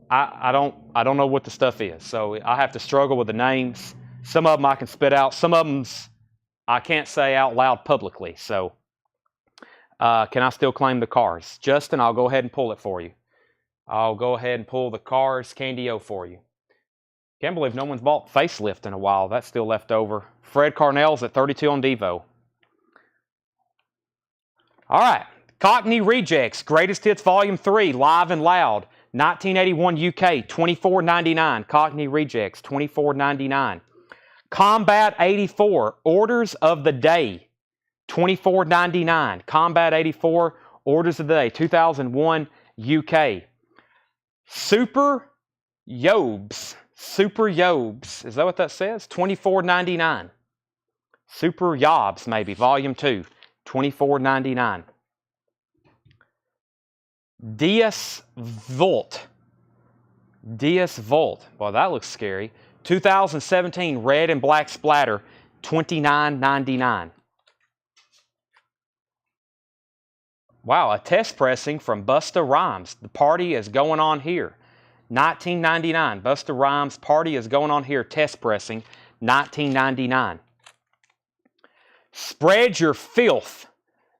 I don't know what the stuff is, so I have to struggle with the names. Some of them I can spit out. Some of them I can't say out loud publicly. So can I still claim the cars? Justin, I'll go ahead and pull it for you. I'll go ahead and pull the cars Candy O for you. Can't believe no one's bought Facelift in a while. That's still left over. Fred Carnell's at 32 on Devo. All right. Cockney Rejects, Greatest Hits Volume 3, Live and Loud. 1981 UK, $24.99. Cockney Rejects, $24.99. Combat 84, Orders of the Day, $24.99. Combat 84, Orders of the Day, 2001 UK. Super Yobes, is that what that says? $24.99. Super Yobs, maybe, Volume 2, $24.99. Dias Volt. Well, that looks scary. 2017 Red and Black Splatter, $29.99. Wow, a test pressing from Busta Rhymes. The party is going on here. $19.99. Busta Rhymes, Party is going on here. Test pressing, $19.99. Spread Your Filth.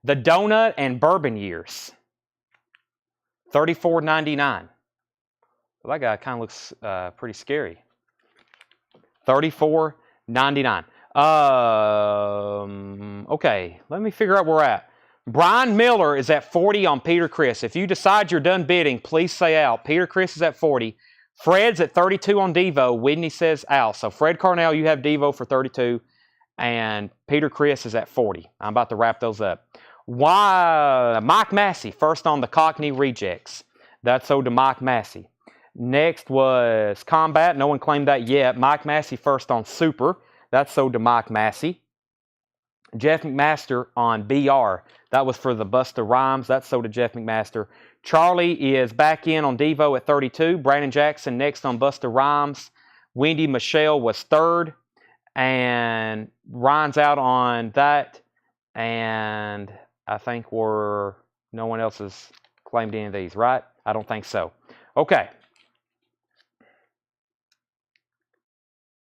The Donut and Bourbon Years. $34.99. Well, that guy kind of looks pretty scary. $34.99. Okay, let me figure out where we're at. Brian Miller is at 40 on Peter Criss. If you decide you're done bidding, please say out. Peter Criss is at 40. Fred's at 32 on Devo. Whitney says out. So Fred Carnell, you have Devo for 32. And Peter Criss is at 40. I'm about to wrap those up. Mike Massey, first on the Cockney Rejects. That's owed to Mike Massey. Next was Combat. No one claimed that yet. Mike Massey first on Super. That's sold to Mike Massey. Jeff McMaster on BR. That was for the Busta Rhymes. That's sold to Jeff McMaster. Charlie is back in on Devo at 32. Brandon Jackson next on Busta Rhymes. Wendy Michelle was third. And Ryan's out on that. And I think no one else has claimed any of these, right? I don't think so. Okay.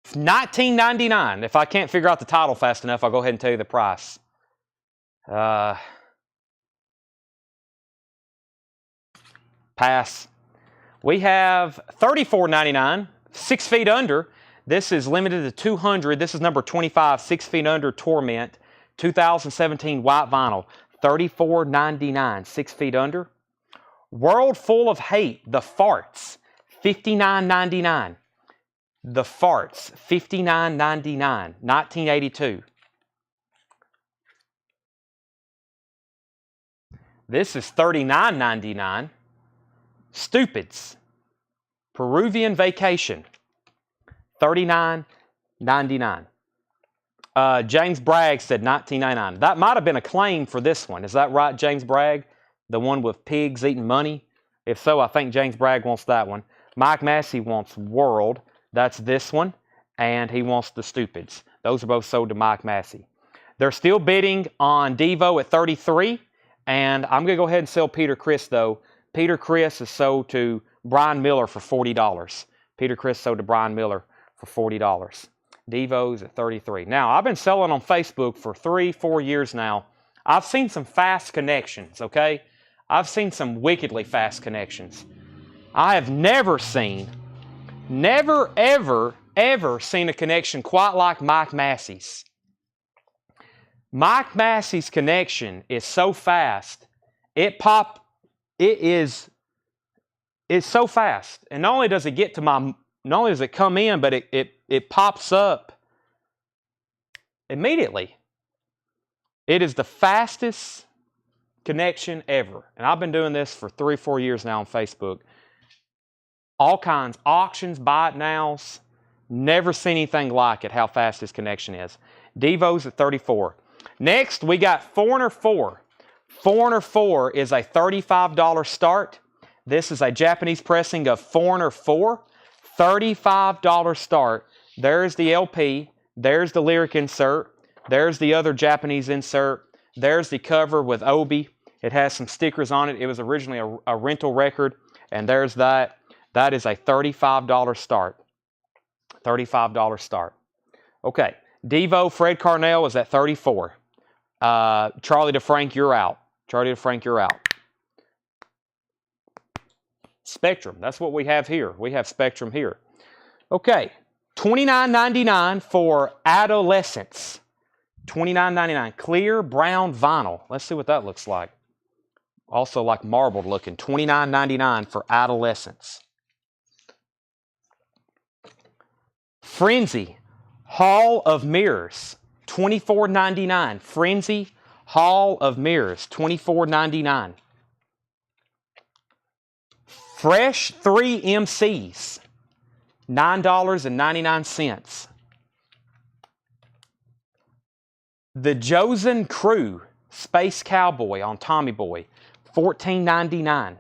It's $19.99. If I can't figure out the title fast enough, I'll go ahead and tell you the price. Pass. We have $34.99, 6 Feet Under. This is limited to 200. This is number 25, 6 Feet Under Torment, 2017 white vinyl. $34.99, 6 Feet Under. World Full of Hate, The Farts, $59.99. The Farts, $59.99, 1982. This is $39.99. Stupids, Peruvian Vacation, $39.99. James Bragg said $19.99. That might have been a claim for this one. Is that right, James Bragg? The one with pigs eating money? If so, I think James Bragg wants that one. Mike Massey wants World. That's this one. And he wants the Stupids. Those are both sold to Mike Massey. They're still bidding on Devo at 33. And I'm going to go ahead and sell Peter Criss, though. Peter Criss is sold to Brian Miller for $40. Peter Criss sold to Brian Miller for $40. Devo's at 33. Now, I've been selling on Facebook for 3-4 years now. I've seen some fast connections, okay? I've seen some wickedly fast connections. I have never, ever seen a connection quite like Mike Massey's. Mike Massey's connection is so fast. It's so fast. And not only does it get to not only does it come in, but it pops up immediately. It is the fastest connection ever. And I've been doing this for 3-4 years now on Facebook. All kinds. Auctions, buy it nows. Never seen anything like it, how fast this connection is. Devo's at 34. Next, we got Foreigner 4. Foreigner 4 is a $35 start. This is a Japanese pressing of Foreigner 4. $35 start. There's the LP. There's the lyric insert. There's the other Japanese insert. There's the cover with Obi. It has some stickers on it. It was originally a rental record. And there's that. That is a $35 start. $35 start. Okay. Devo, Fred Carnell is at 34. Charlie DeFrank, you're out. Charlie DeFrank, you're out. Spectrum. That's what we have here. We have Spectrum here. Okay. $29.99 for Adolescence. $29.99. Clear brown vinyl. Let's see what that looks like. Also like marbled looking. $29.99 for Adolescence. Frenzy. Hall of Mirrors. $24.99. Frenzy. Hall of Mirrors. $24.99. Fresh 3 MCs. $9.99. The Josen Crew. Space Cowboy on Tommy Boy. $14.99.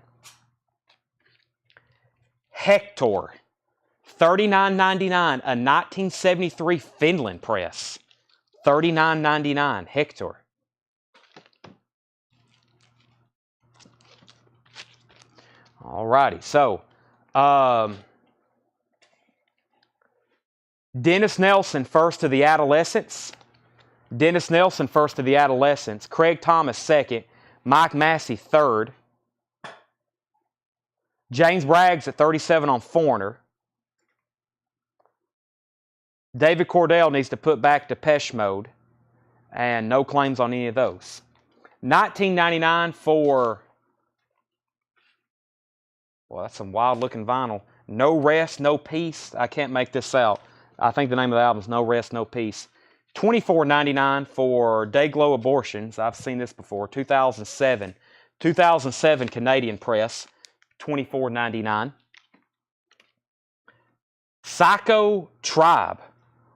Hector. $39.99. A 1973 Finland press. $39.99. Hector. Alrighty, so Dennis Nelson first to the Adolescents. Dennis Nelson first to the Adolescents. Craig Thomas second. Mike Massey third. James Braggs at 37 on Foreigner. David Cordell needs to put back Depeche Mode. And no claims on any of those. $19.99 for... Well, that's some wild looking vinyl. No Rest, No Peace. I can't make this out. I think the name of the album is No Rest, No Peace. $24.99 for Dayglow Abortions. I've seen this before. 2007. 2007 Canadian press. $24.99. Psycho Tribe.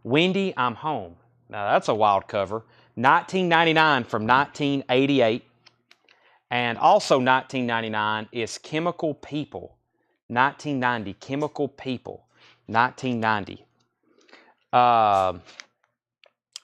Wendy, I'm Home. Now that's a wild cover. $19.99 from 1988. And also $19.99 is Chemical People. 1990, Chemical People. 1990.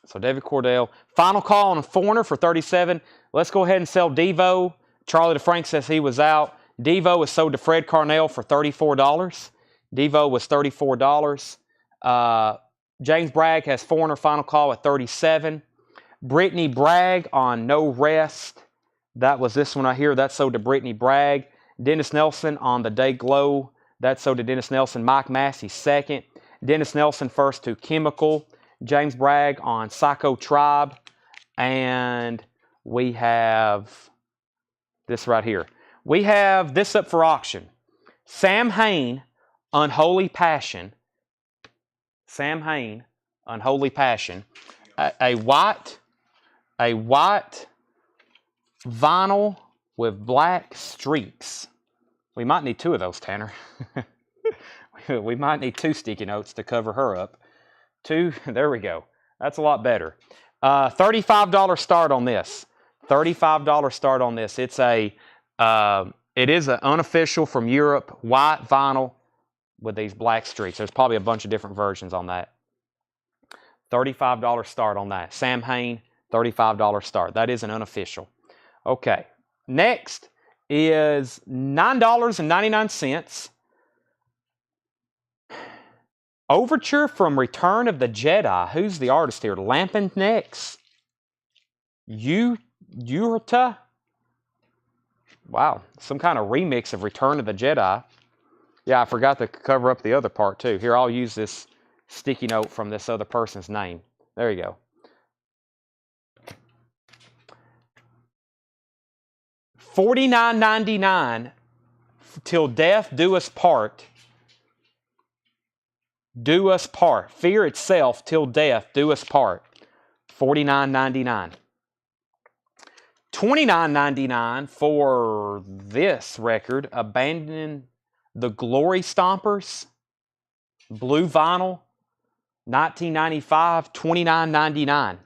So David Cordell. Final call on a Foreigner for 37. Let's go ahead and sell Devo. Charlie DeFrank says he was out. Devo was sold to Fred Carnell for $34. Devo was $34. James Bragg has Foreigner final call at 37. Brittany Bragg on No Rest. That was this one right here. That's sold to Brittany Bragg. Dennis Nelson on the Dayglow. That's sold to Dennis Nelson. Mike Massey second. Dennis Nelson first to Chemical. James Bragg on Psycho Tribe. And we have this right here. We have this up for auction. Sam Hain, Unholy Passion. Sam Hain, Unholy Passion. A white vinyl with black streaks. We might need 2 of those, Tanner. We might need 2 sticky notes to cover her up. 2, there we go. That's a lot better. $35 start on this. $35 start on this. It is an unofficial from Europe, white vinyl with these black streaks. There's probably a bunch of different versions on that. $35 start on that. Sam Hain, $35 start. That is an unofficial. Okay. Next is $9.99. Overture from Return of the Jedi. Who's the artist here? Lampennex? Yurta? Wow. Some kind of remix of Return of the Jedi. Yeah, I forgot to cover up the other part too. Here, I'll use this sticky note from this other person's name. There you go. $49.99 till death do us part. Do us part. Fear itself till death do us part. $49.99. $29.99 for this record, Abandon The Glory Stompers, blue vinyl, 1995, $29.99.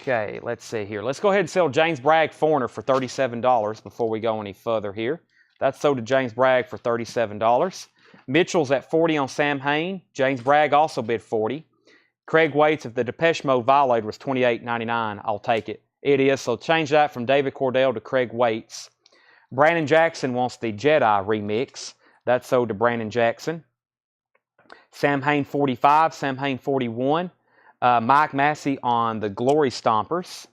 Okay, let's see here. Let's go ahead and sell James Bragg Foreigner for $37 before we go any further here. That's sold to James Bragg for $37. Mitchell's at $40 on Sam Hain. James Bragg also bid $40. Craig Waits, if the Depeche Mode Violator was $28.99, I'll take it. It is, so change that from David Cordell to Craig Waits. Brandon Jackson wants the Jedi remix. That's sold to Brandon Jackson. Sam Hain 45, Sam Hain 41. Mike Massey on the Glory Stompers.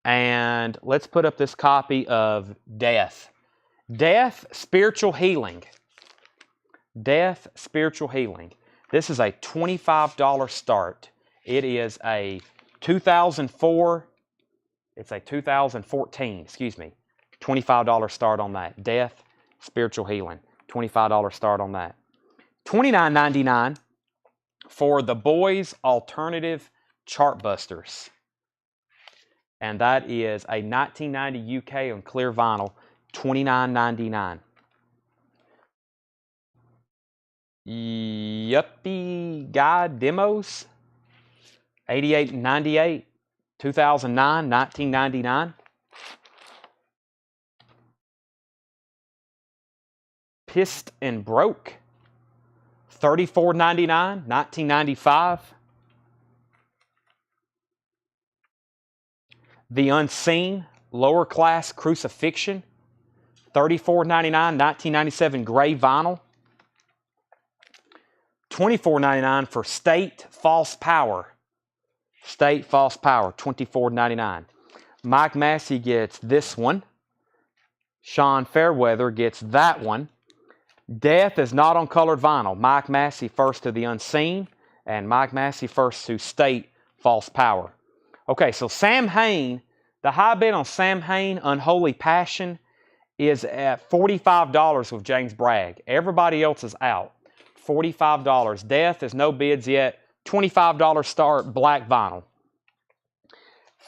And let's put up this copy of Death. Death, Spiritual Healing. Death, Spiritual Healing. This is a $25 start. It is a 2004, it's a 2014, excuse me. $25 start on that. Death, Spiritual Healing. $25 start on that. $29.99 for the Boys Alternative Chartbusters. And that is a 1990 UK on clear vinyl, $29.99. Yuppie Guy Demos, 88 and 98, 2009, 1999. Pissed and Broke, $34.99, 1995. The Unseen, Lower Class Crucifixion, $34.99, 1997 gray vinyl. $24.99 for State False Power. State False Power, $24.99. Mike Massey gets this one. Sean Fairweather gets that one. Death is not on colored vinyl. Mike Massey first to The Unseen, and Mike Massey first to State False Power. Okay, so Sam Hain, the high bid on Sam Hain, Unholy Passion, is at $45 with James Bragg. Everybody else is out. $45. Death is no bids yet. $25 start, black vinyl.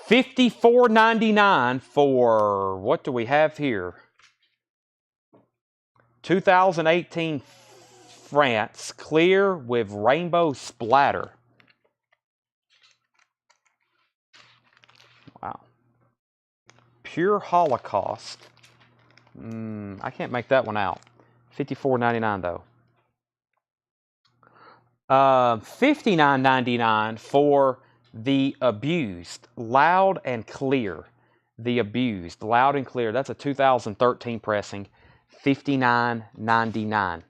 $54.99 for, what do we have here? 2018 France, clear with rainbow splatter. Wow. Pure Holocaust. I can't make that one out. $54.99 though. $59.99 for The Abused, Loud and Clear. The Abused, Loud and Clear. That's a 2013 pressing. $59.99.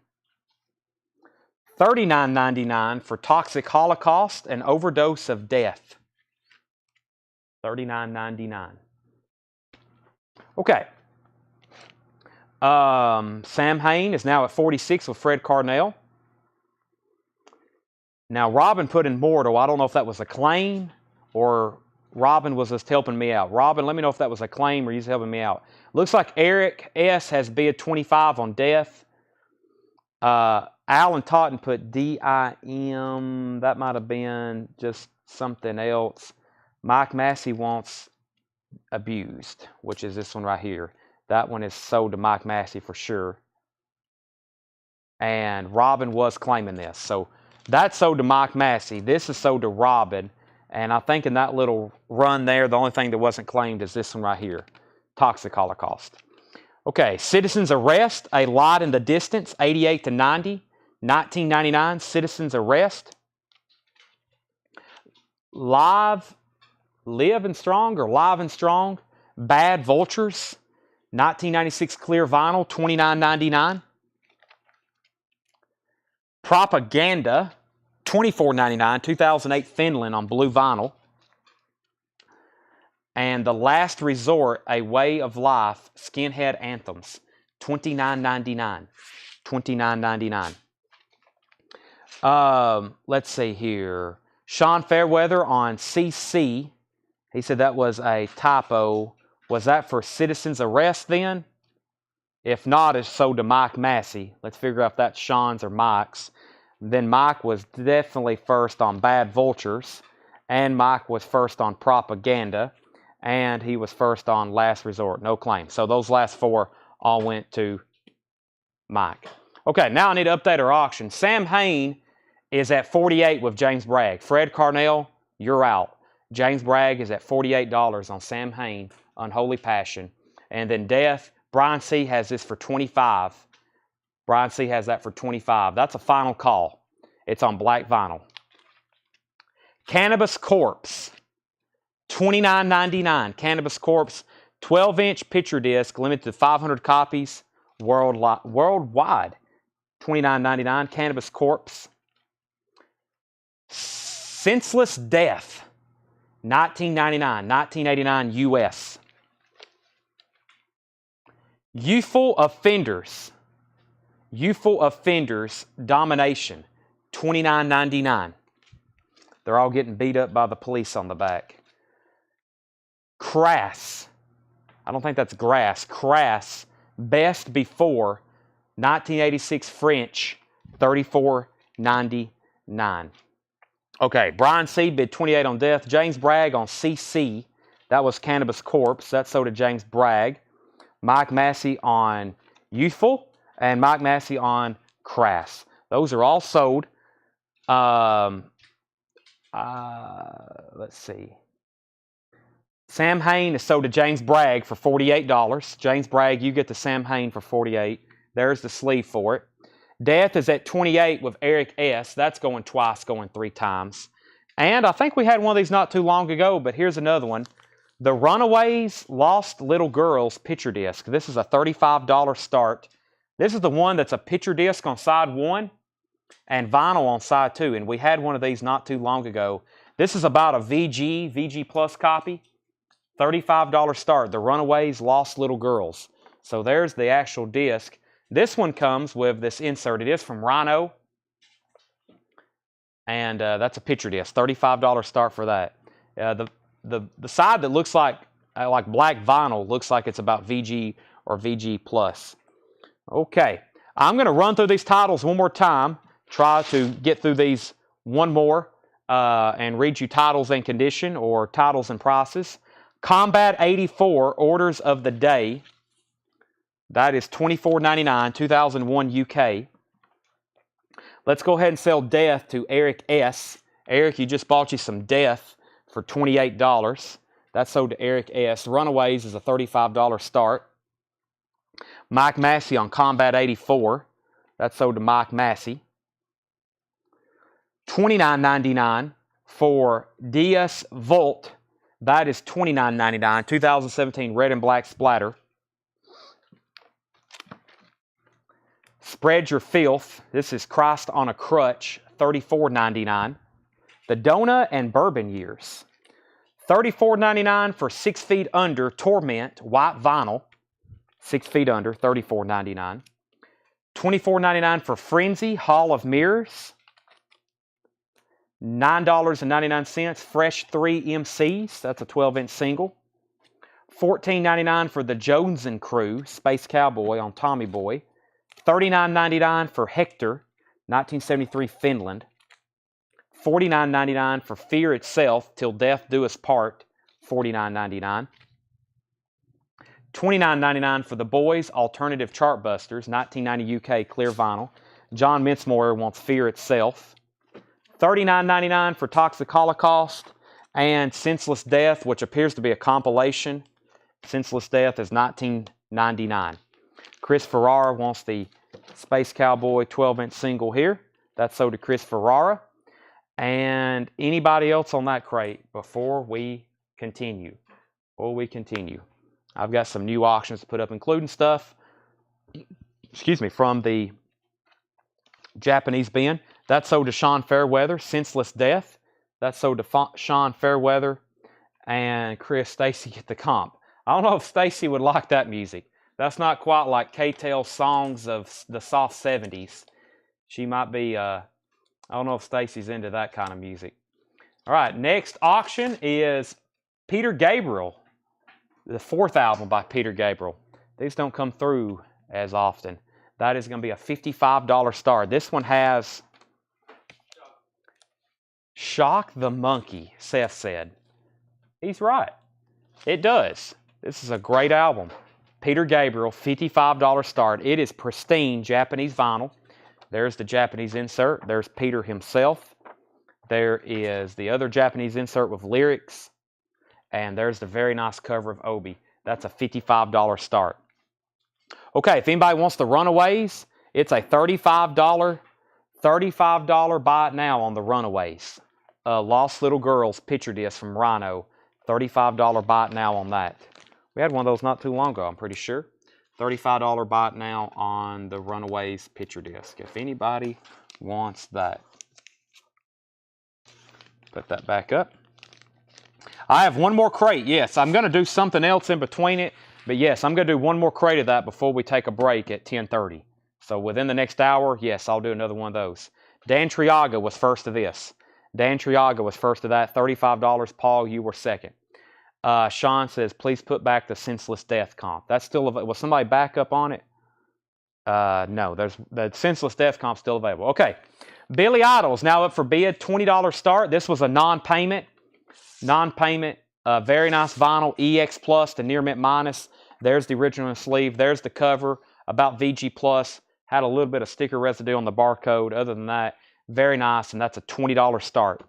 $39.99 for Toxic Holocaust, An Overdose of Death. $39.99. Okay. Sam Hain is now at 46 with Fred Carnell. Now, Robin put in Mortal. I don't know if that was a claim or Robin was just helping me out. Robin, let me know if that was a claim or he's helping me out. Looks like Eric S. has bid 25 on Death. Alan Totten put DIM. That might have been just something else. Mike Massey wants Abused, which is this one right here. That one is sold to Mike Massey for sure. And Robin was claiming this. So that's sold to Mike Massey. This is sold to Robin. And I think in that little run there, the only thing that wasn't claimed is this one right here. Toxic Holocaust. Okay, Citizen's Arrest, A Light in the Distance, 88 to 90. 1999, Citizen's Arrest. Live and Strong, Bad Vultures, 1996 clear vinyl, $29.99. Propaganda, $24.99, 2008 Finland on blue vinyl. And The Last Resort, A Way of Life, Skinhead Anthems, $29.99. $29.99. Let's see here. Sean Fairweather on CC. He said that was a typo. Was that for Citizen's Arrest then? If not, it's sold to Mike Massey. Let's figure out if that's Sean's or Mike's. Then Mike was definitely first on Bad Vultures. And Mike was first on Propaganda. And he was first on Last Resort. No claim. So those last four all went to Mike. Okay, now I need to update our auction. Sam Hain is at 48 with James Bragg. Fred Carnell, you're out. James Bragg is at $48 on Sam Hain, Unholy Passion. And then Death, Brian C. has this for 25. Brian C. has that for 25. That's a final call. It's on black vinyl. Cannabis Corpse, $29.99. Cannabis Corpse, 12-inch picture disc, limited to 500 copies worldwide. $29.99. Cannabis Corpse. Senseless Death, $19.99. $19.89 US. Youthful Offenders. Youthful Offenders Domination, $29.99. They're all getting beat up by the police on the back. Crass. I don't think that's grass. Crass. Best Before. 1986 French. $34.99. Okay, Brian C. bid 28 on Death. James Bragg on CC. That was Cannabis Corpse. That's sold to James Bragg. Mike Massey on Youthful. And Mike Massey on Crass. Those are all sold. Let's see. Sam Hain is sold to James Bragg for $48. James Bragg, you get the Sam Hain for $48. There's the sleeve for it. Death is at 28 with Eric S. That's going twice, going 3 times. And I think we had one of these not too long ago, but here's another one. The Runaways Lost Little Girls picture disc. This is a $35 start. This is the one that's a picture disc on side 1 and vinyl on side 2. And we had one of these not too long ago. This is about a VG Plus copy. $35 start. The Runaways Lost Little Girls. So there's the actual disc. This one comes with this insert. It is from Rhino. And that's a picture disc. $35 start for that. The side that looks like black vinyl looks like it's about VG or VG Plus. Okay, I'm going to run through these titles one more time, try to get through these one more, and read you titles and condition or titles and prices. Combat 84, Orders of the Day. That is $24.99, 2001 UK. Let's go ahead and sell Death to Eric S. Eric, you just bought you some Death for $28. That's sold to Eric S. Runaways is a $35 start. Mike Massey on Combat 84. That's sold to Mike Massey. $29.99 for DS Volt. That is $29.99. 2017 Red and Black Splatter. Spread Your Filth. This is Christ on a Crutch. $34.99. The Dona and Bourbon Years. $34.99 for 6 Feet Under Torment White Vinyl. 6 Feet Under, $34.99. $24.99 for Frenzy Hall of Mirrors. $9.99 Fresh 3 MCs. That's a 12-inch single. $14.99 for the Jones and Crew Space Cowboy on Tommy Boy. $39.99 for Hector, 1973 Finland. $49.99 for Fear Itself, Till Death Do Us Part, $49.99. $29.99 for The Boys Alternative Chartbusters, 1990 UK clear vinyl. John Mincemoyer wants Fear Itself. $39.99 for Toxic Holocaust and Senseless Death, which appears to be a compilation. Senseless Death is $19.99. Chris Ferrara wants the Space Cowboy 12-inch single here. That's sold to Chris Ferrara. And anybody else on that crate before we continue? I've got some new auctions to put up, including stuff, from the Japanese bin. That's sold to Sean Fairweather, Senseless Death. That's sold to Sean Fairweather and Chris Stacy at the comp. I don't know if Stacy would like that music. That's not quite like K-Tail's songs of the soft 70s. She might be, I don't know if Stacy's into that kind of music. All right, next auction is Peter Gabriel, the 4th album by Peter Gabriel. These don't come through as often. That is going to be a $55 start. This one has Shock the Monkey, Seth said. He's right. It does. This is a great album. Peter Gabriel, $55 start. It is pristine Japanese vinyl. There's the Japanese insert. There's Peter himself. There is the other Japanese insert with lyrics. And there's the very nice cover of Obi. That's a $55 start. Okay, if anybody wants the Runaways, it's a $35 buy it now on the Runaways. Lost Little Girls picture disc from Rhino. $35 buy it now on that. We had one of those not too long ago, I'm pretty sure. $35 buy it now on the Runaways picture disc. If anybody wants that. Put that back up. I have one more crate. Yes, I'm going to do something else in between it. But yes, I'm going to do one more crate of that before we take a break at 10:30. So within the next hour, yes, I'll do another one of those. Dan Triaga was first of this. Dan Triaga was first of that. $35. Paul, you were second. Sean says, please put back the Senseless Death comp. That's still available. Was somebody back up on it? No, there's the Senseless Death comp still available. Okay. Billy Idol's now up for bid. $20 start. This was a non-payment. Very nice vinyl. EX Plus to Near Mint Minus. There's the original sleeve. There's the cover. About VG Plus. Had a little bit of sticker residue on the barcode. Other than that, very nice. And that's a $20 start.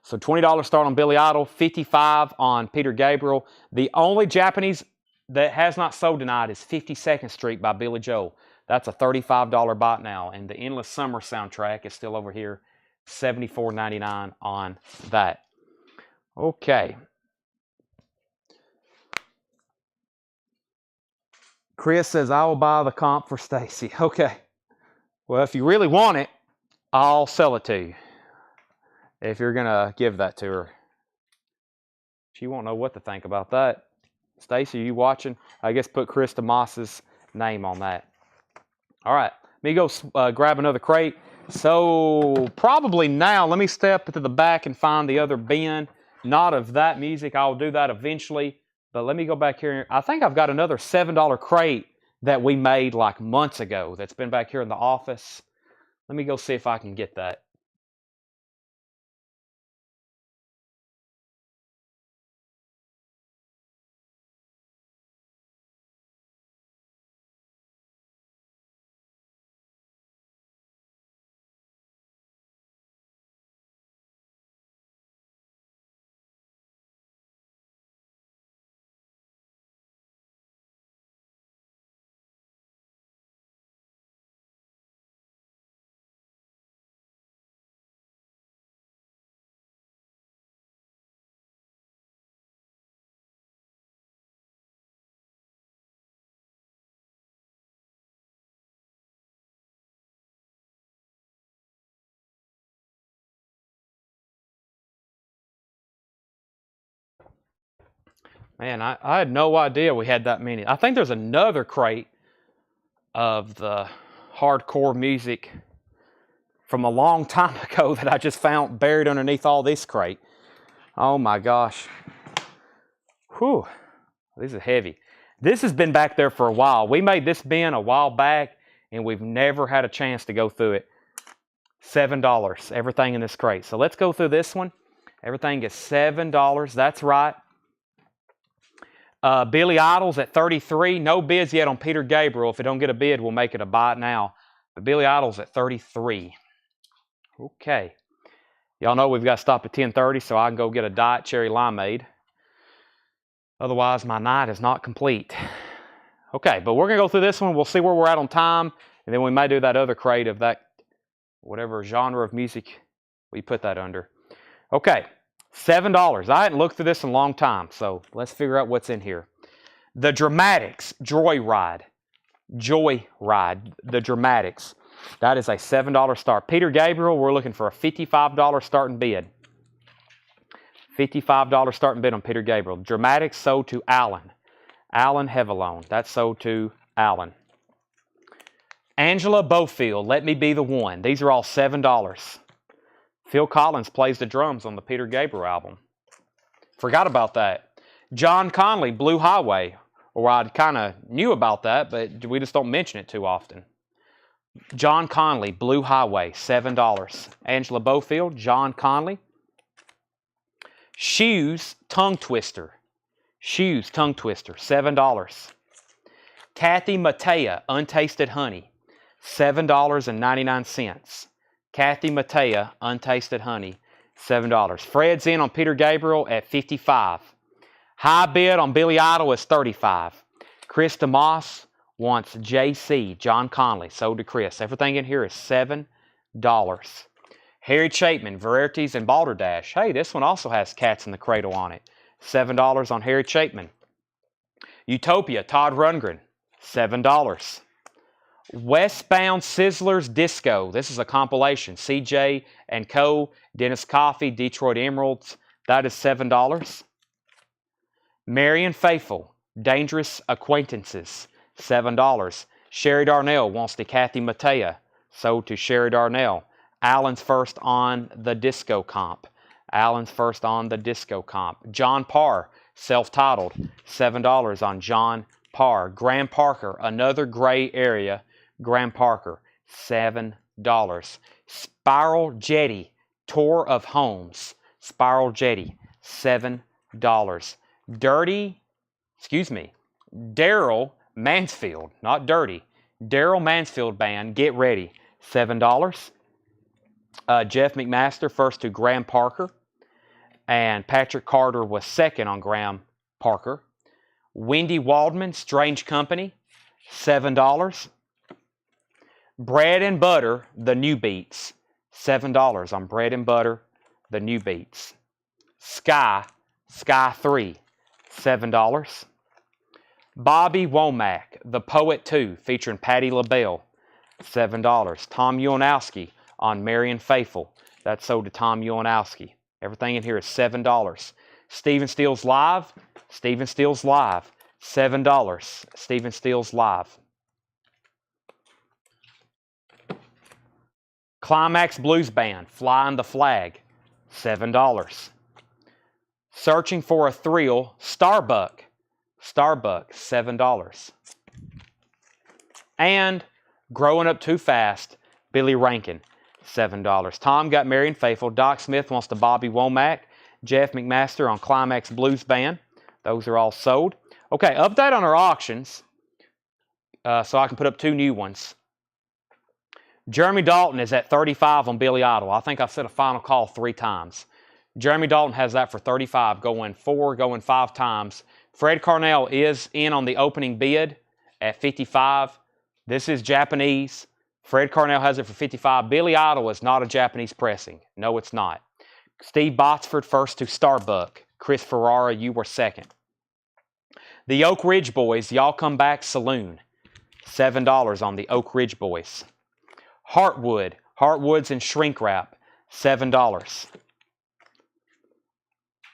So $20 start on Billy Idol. $55 on Peter Gabriel. The only Japanese that has not sold tonight is 52nd Street by Billy Joel. That's a $35 bot now. And the Endless Summer soundtrack is still over here. $74.99 on that. Okay. Chris says, I will buy the comp for Stacy. Okay. Well, if you really want it, I'll sell it to you. If you're going to give that to her. She won't know what to think about that. Stacy, are you watching? I guess put Chris DeMoss's name on that. All right. Let me go grab another crate. So probably now, let me step to the back and find the other bin. Not of that music. I'll do that eventually. But let me go back here. I think I've got another $7 crate that we made like months ago that's been back here in the office. Let me go see if I can get that. Man, I had no idea we had that many. I think there's another crate of the hardcore music from a long time ago that I just found buried underneath all this crate. Oh my gosh. Whew. This is heavy. This has been back there for a while. We made this bin a while back and we've never had a chance to go through it. $7, everything in this crate. So let's go through this one. Everything is $7. That's right. Billy Idol's at $33. No bids yet on Peter Gabriel. If it don't get a bid, we'll make it a buy it now. But Billy Idol's at $33. Okay. Y'all know we've got to stop at 10:30, so I can go get a Diet Cherry Limeade. Otherwise, my night is not complete. Okay, but we're going to go through this one. We'll see where we're at on time, and then we may do that other crate of that, whatever genre of music we put that under. Okay. $7. I hadn't looked through this in a long time, so let's figure out what's in here. The Dramatics Joyride. The Dramatics. That is a $7 start. Peter Gabriel, we're looking for a $55 starting bid. $55 starting bid on Peter Gabriel. Dramatics sold to Alan. Alan Hevelone. That's sold to Alan. Angela Bofield, Let Me Be the One. These are all $7. Phil Collins plays the drums on the Peter Gabriel album. Forgot about that. John Conley, Blue Highway. Or I kind of knew about that, but we just don't mention it too often. John Conley, Blue Highway, $7. Angela Bofield, John Conley. Shoes, Tongue Twister. Shoes, Tongue Twister, $7. Kathy Matea, Untasted Honey, $7.99. Kathy Matea, Untasted Honey, $7. Fred's in on Peter Gabriel at $55. High bid on Billy Idol is $35. Chris DeMoss wants JC, John Conley, sold to Chris. Everything in here is $7. Harry Chapman, Varieties and Balderdash. Hey, this one also has Cats in the Cradle on it. $7 on Harry Chapman. Utopia, Todd Rundgren, $7. Westbound Sizzlers Disco. This is a compilation. CJ and Co., Dennis Coffey, Detroit Emeralds. That is $7. Marion Faithful, Dangerous Acquaintances, $7. Sherry Darnell wants to Kathy Matea. Sold to Sherry Darnell. Allen's first on the disco comp. Allen's first on the disco comp. John Parr, self-titled, $7 on John Parr. Graham Parker, another gray area. Graham Parker, $7. Spiral Jetty, Tour of Homes. Spiral Jetty, $7. Daryl Mansfield, not Dirty. Daryl Mansfield Band, Get Ready, $7. Jeff McMaster, first to Graham Parker. And Patrick Carter was second on Graham Parker. Wendy Waldman, Strange Company, $7. Bread and Butter, The New Beats, $7 on Bread and Butter, The New Beats. Sky 3, $7. Bobby Womack, The Poet 2, featuring Patti LaBelle, $7. Tom Ulanowski on Marion Faithful. That's sold to Tom Ulanowski. Everything in here is $7. Stephen Stills Live, $7. Stephen Stills Live. Climax Blues Band, Flying the Flag, $7. Searching for a Thrill, Starbuck, $7. And Growing Up Too Fast, Billy Rankin, $7. Tom got Marion Faithful. Doc Smith wants to Bobby Womack. Jeff McMaster on Climax Blues Band. Those are all sold. Okay, update on our auctions so I can put up 2 new ones. Jeremy Dalton is at 35 on Billy Idol. I think I've said a final call 3 times. Jeremy Dalton has that for 35, going 5 times. Fred Carnell is in on the opening bid at 55. This is Japanese. Fred Carnell has it for 55. Billy Idol is not a Japanese pressing. No, it's not. Steve Botsford first to Starbuck. Chris Ferrara, you were second. The Oak Ridge Boys, Y'all Come Back Saloon, $7 on the Oak Ridge Boys. Heartwoods and Shrink Wrap, $7.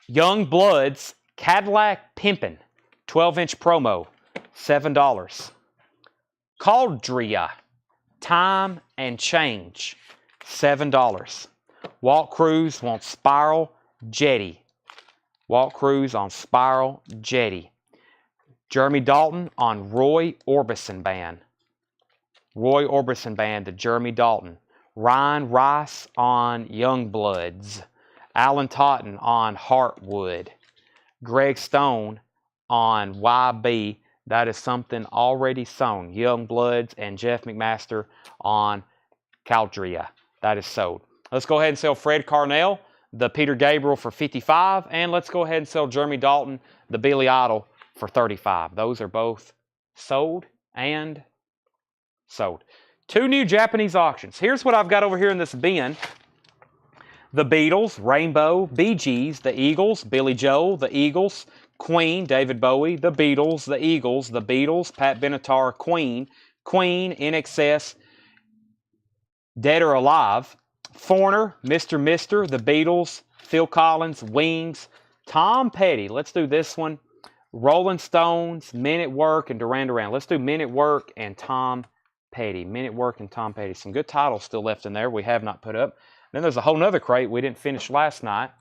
Young Bloods, Cadillac Pimpin', 12-inch promo, $7. Caldria, Time and Change, $7. Walt Cruz wants Spiral Jetty. Walt Cruz on Spiral Jetty. Jeremy Dalton on Roy Orbison Band. Roy Orbison Band to Jeremy Dalton. Ryan Rice on Youngbloods. Alan Totten on Heartwood. Greg Stone on YB. That is something already sown. Youngbloods and Jeff McMaster on Caldria. That is sold. Let's go ahead and sell Fred Carnell, the Peter Gabriel for 55. And let's go ahead and sell Jeremy Dalton, the Billy Idol for 35. Those are both sold and sold. 2 new Japanese auctions. Here's what I've got over here in this bin. The Beatles, Rainbow, Bee Gees, the Eagles, Billy Joel, the Eagles, Queen, David Bowie, the Beatles, Pat Benatar, Queen, NXS, Dead or Alive, Foreigner, Mr. the Beatles, Phil Collins, Wings, Tom Petty. Let's do this one. Rolling Stones, Men at Work, and Duran Duran. Let's do Men at Work and Tom Petty. Men at Work and Tom Petty. Some good titles still left in there we have not put up. Then there's a whole nother crate we didn't finish last night.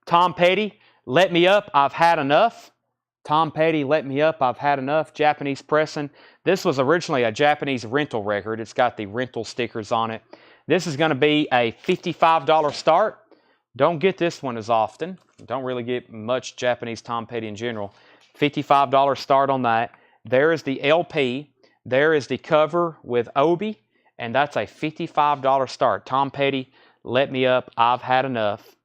Tom Petty, Let Me Up, I've Had Enough. Tom Petty, Let Me Up, I've Had Enough. Japanese pressing. This was originally a Japanese rental record. It's got the rental stickers on it. This is going to be a $55 start. Don't get this one as often. Don't really get much Japanese Tom Petty in general. $55 start on that. There is the LP. There is the cover with Obi, and that's a $55 start. Tom Petty, Let Me Up, I've Had Enough,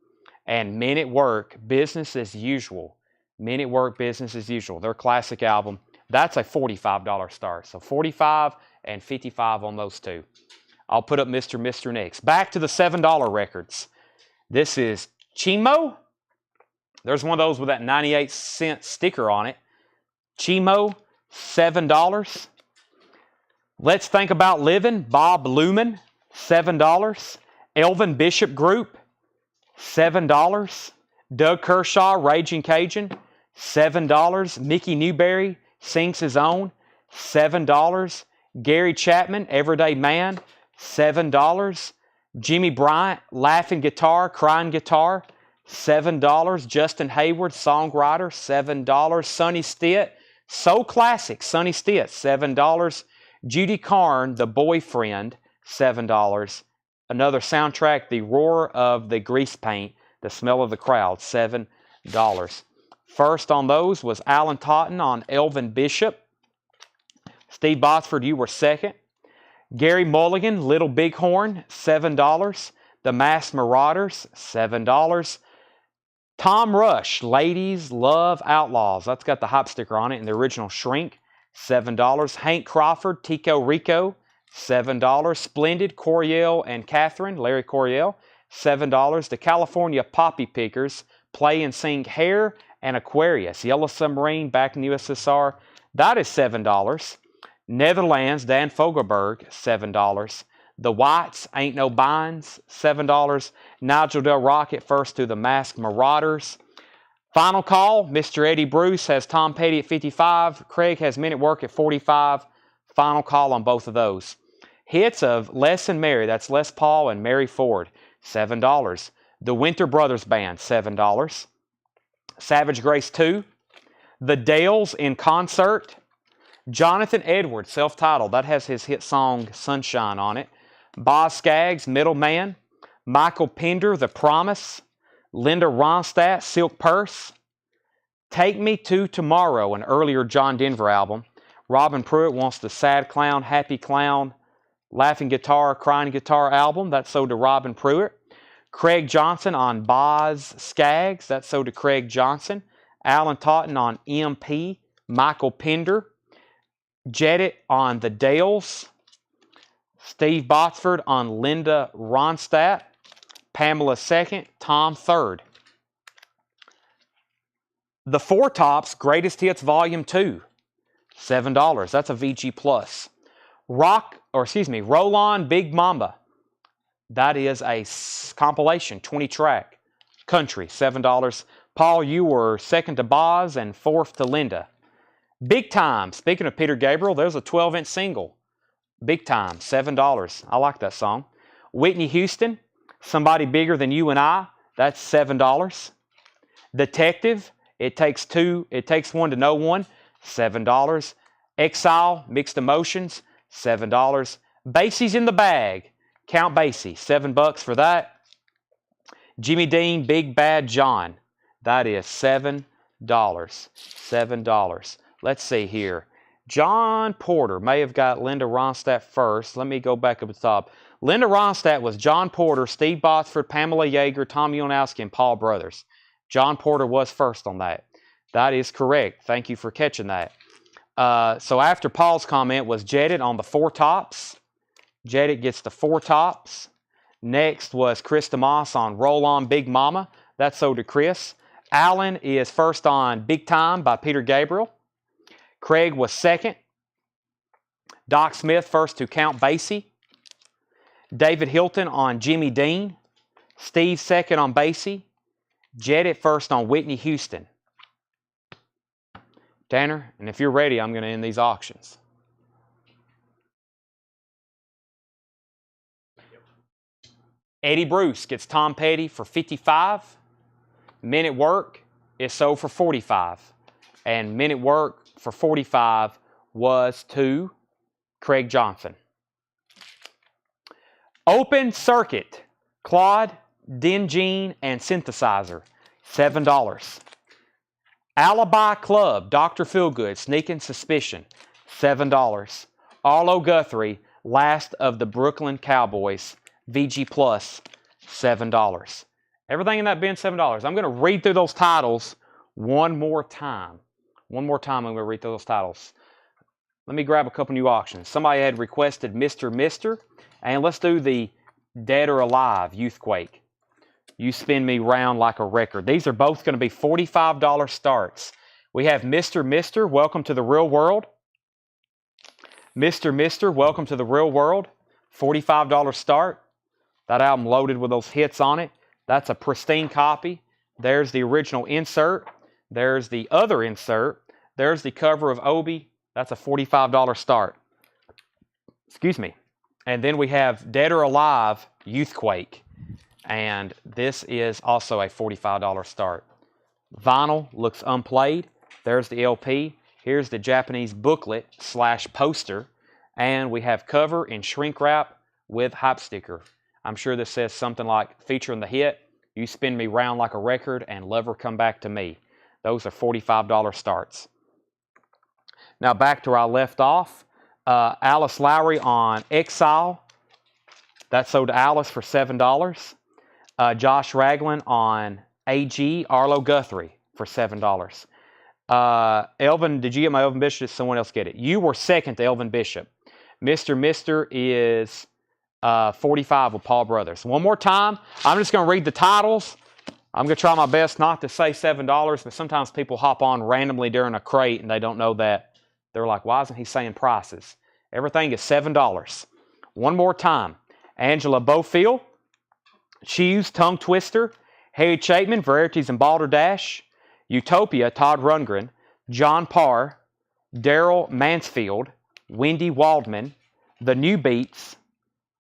and Men at Work, Business as Usual. Men at Work, Business as Usual, their classic album. That's a $45 start. So 45 and 55 on those two. I'll put up Mr. next. Back to the $7 records. This is Chimo. There's one of those with that 98-cent sticker on it. Chimo, $7. Let's Think About Living, Bob Luman, $7. Elvin Bishop Group, $7. Doug Kershaw, Raging Cajun, $7. Mickey Newberry, Sings His Own, $7. Gary Chapman, Everyday Man, $7. Jimmy Bryant, Laughing Guitar, Crying Guitar, $7. Justin Hayward, Songwriter, $7. Sonny Stitt, So Classic, Sonny Stitt, $7. Judy Carn, The Boyfriend, $7. Another soundtrack, The Roar of the Grease Paint, The Smell of the Crowd, $7. First on those was Alan Totten on Elvin Bishop. Steve Botsford, you were second. Gary Mulligan, Little Bighorn, $7. The Masked Marauders, $7. Tom Rush, Ladies Love Outlaws. That's got the hype sticker on it in the original shrink, $7. Hank Crawford, Tico Rico, $7. Splendid, Coriel and Catherine, Larry Coriel, $7. The California Poppy Pickers, Play and Sing Hair and Aquarius. Yellow Submarine, back in the USSR, that is $7. Netherlands, Dan Fogelberg, $7. The Whites, Ain't No Binds, $7. Nigel Del Rocket, First to the Masked Marauders. Final call, Mr. Eddie Bruce has Tom Petty at 55. Craig has Men at Work at 45. Final call on both of those. Hits of Les and Mary, that's Les Paul and Mary Ford, $7. The Winter Brothers Band, $7. Savage Grace 2. The Dales in Concert. Jonathan Edwards, self-titled, that has his hit song Sunshine on it. Boz Scaggs, Middleman. Michael Pender, The Promise. Linda Ronstadt, Silk Purse. Take Me to Tomorrow, an earlier John Denver album. Robin Pruitt wants the Sad Clown, Happy Clown, Laughing Guitar, Crying Guitar album. That's sold to Robin Pruitt. Craig Johnson on Boz Scaggs. That's sold to Craig Johnson. Alan Totten on MP. Michael Pender. Jedit on The Dales. Steve Botsford on Linda Ronstadt. Pamela second. Tom third. The Four Tops Greatest Hits Volume 2. $7. That's a VG Plus. Roll On Big Mamba. That is a compilation, 20 track. Country, $7. Paul, you were second to Boz and fourth to Linda. Big Time. Speaking of Peter Gabriel, there's a 12-inch single. Big Time, $7. I like that song. Whitney Houston, Somebody Bigger Than You and I. That's $7. Detective, It Takes One to Know One. $7. Exile, Mixed Emotions, $7. Basie's in the Bag. Count Basie, $7 for that. Jimmy Dean, Big Bad John. That is $7. $7. Let's see here. John Porter may have got Linda Ronstadt first. Let me go back up the top. Linda Ronstadt was John Porter, Steve Botsford, Pamela Yeager, Tom Ulanowski, and Paul Brothers. John Porter was first on that. That is correct. Thank you for catching that. So after Paul's comment was Jedit on the Four Tops. Jedit gets the Four Tops. Next was Chris DeMoss on Roll On Big Mama. That's sold to Chris. Alan is first on Big Time by Peter Gabriel. Craig was second. Doc Smith first to Count Basie. David Hilton on Jimmy Dean. Steve second on Basie. Jedit first on Whitney Houston. Tanner, and if you're ready, I'm going to end these auctions. Eddie Bruce gets Tom Petty for $55. Men at Work is sold for $45. And Men at Work for $45 was to Craig Johnson. Open Circuit, Claude, Dingene, and Synthesizer, $7. Alibi Club, Dr. Feelgood, Sneaking Suspicion, $7. Arlo Guthrie, Last of the Brooklyn Cowboys, VG Plus, $7. Everything in that bin, $7. I'm going to read through those titles one more time. One more time I'm going to read through those titles. Let me grab a couple new auctions. Somebody had requested Mr. Mister, and let's do the Dead or Alive Youthquake. You Spin Me Round Like a Record. These are both going to be $45 starts. We have Mr. Mister, Welcome to the Real World. Mr. Mister, Welcome to the Real World, $45 start. That album loaded with those hits on it. That's a pristine copy. There's the original insert. There's the other insert. There's the cover of Obi. That's a $45 start. Excuse me. And then we have Dead or Alive Youthquake. And this is also a $45 start. Vinyl looks unplayed. There's the LP. Here's the Japanese booklet / poster. And we have cover in shrink wrap with hype sticker. I'm sure this says something like featuring the hit, You Spin Me Round Like a Record, and Lover Come Back to Me. Those are $45 starts. Now back to where I left off. Alice Lowry on Exile. That sold to Alice for $7. Josh Raglan on AG, Arlo Guthrie for $7. Elvin, did you get my Elvin Bishop? Did someone else get it? You were second to Elvin Bishop. Mr. Mister is 45 with Paul Brothers. One more time. I'm just going to read the titles. I'm going to try my best not to say $7, but sometimes people hop on randomly during a crate and they don't know that. They're like, why isn't he saying prices? Everything is $7. One more time. Angela Bofield, Cheese, Tongue Twister, Harry Chapman, Varieties and Balderdash, Utopia, Todd Rundgren, John Parr, Daryl Mansfield, Wendy Waldman, The New Beats,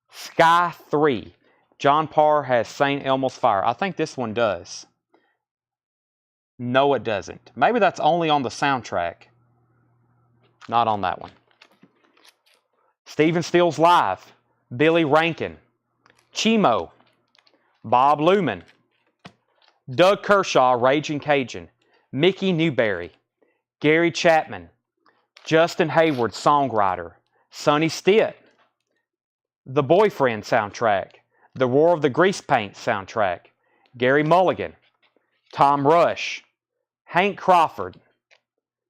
Sky 3. John Parr has St. Elmo's Fire. I think this one does. No, it doesn't. Maybe that's only on the soundtrack. Not on that one. Stephen Stills Live, Billy Rankin, Chimo, Bob Luman, Doug Kershaw, Raging Cajun, Mickey Newberry, Gary Chapman, Justin Hayward, songwriter, Sonny Stitt, The Boyfriend soundtrack, The War of the Grease Paint soundtrack, Gary Mulligan, Tom Rush, Hank Crawford,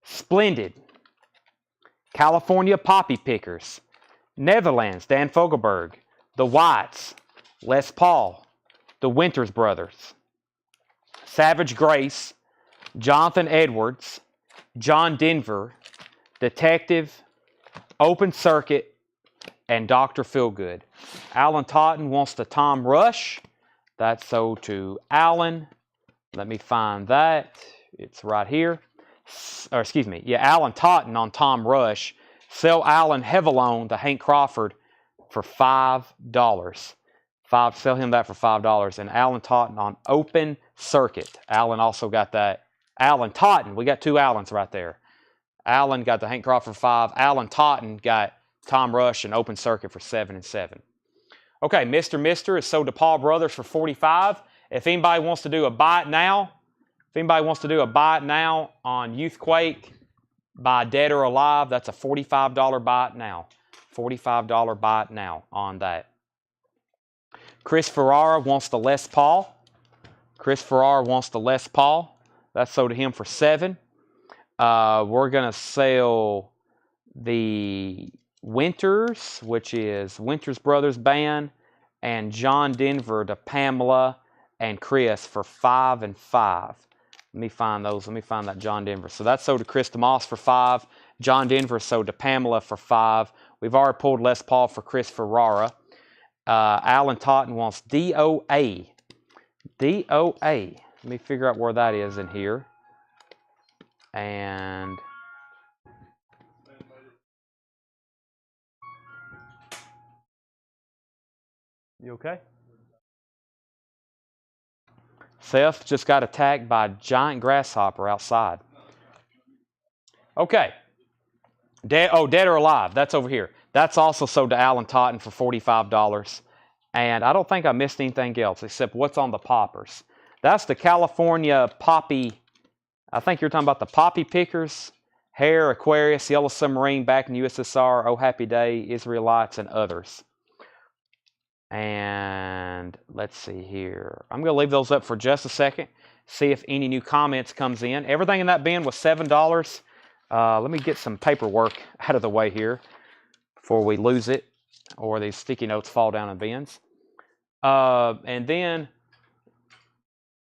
Splendid, California Poppy Pickers, Netherlands, Dan Fogelberg, The Whites, Les Paul, The Winters Brothers, Savage Grace, Jonathan Edwards, John Denver, Detective, Open Circuit, and Dr. Feelgood. Alan Totten wants the Tom Rush. That's sold to Alan. Let me find that. It's right here. Or excuse me. Yeah, Alan Totten on Tom Rush. Sell Alan Hevelone to Hank Crawford for $5. Sell him that for $5. And Alan Totten on Open Circuit. Alan also got that. Alan Totten. We got two Allens right there. Alan got the Hank Crawford for $5. Alan Totten got Tom Rush and Open Circuit for $7 and $7. Okay, Mr. Mister is sold to Paul Brothers for $45. If anybody wants to do a buy it now, on Youthquake, buy Dead or Alive, that's a $45 buy it now. $45 buy it now on that. Chris Ferrara wants the Les Paul. That's sold to him for $7. We're going to sell the Winters, which is Winters Brothers Band, and John Denver to Pamela and Chris for $5 and $5. Let me find those. Let me find that John Denver. So that's sold to Chris DeMoss for $5. John Denver sold to Pamela for $5. We've already pulled Les Paul for Chris Ferrara. Alan Totten wants DOA. DOA. Let me figure out where that is in here. And you okay? Seth just got attacked by a giant grasshopper outside. Okay. Dead or Alive. That's over here. That's also sold to Alan Totten for $45. And I don't think I missed anything else except what's on the poppers. That's the California Poppy I think you're talking about the Poppy Pickers, Hare, Aquarius, Yellow Submarine, back in USSR, Oh Happy Day, Israelites, and others. And let's see here. I'm going to leave those up for just a second. See if any new comments comes in. Everything in that bin was $7. Let me get some paperwork out of the way here before we lose it or these sticky notes fall down in bins. And then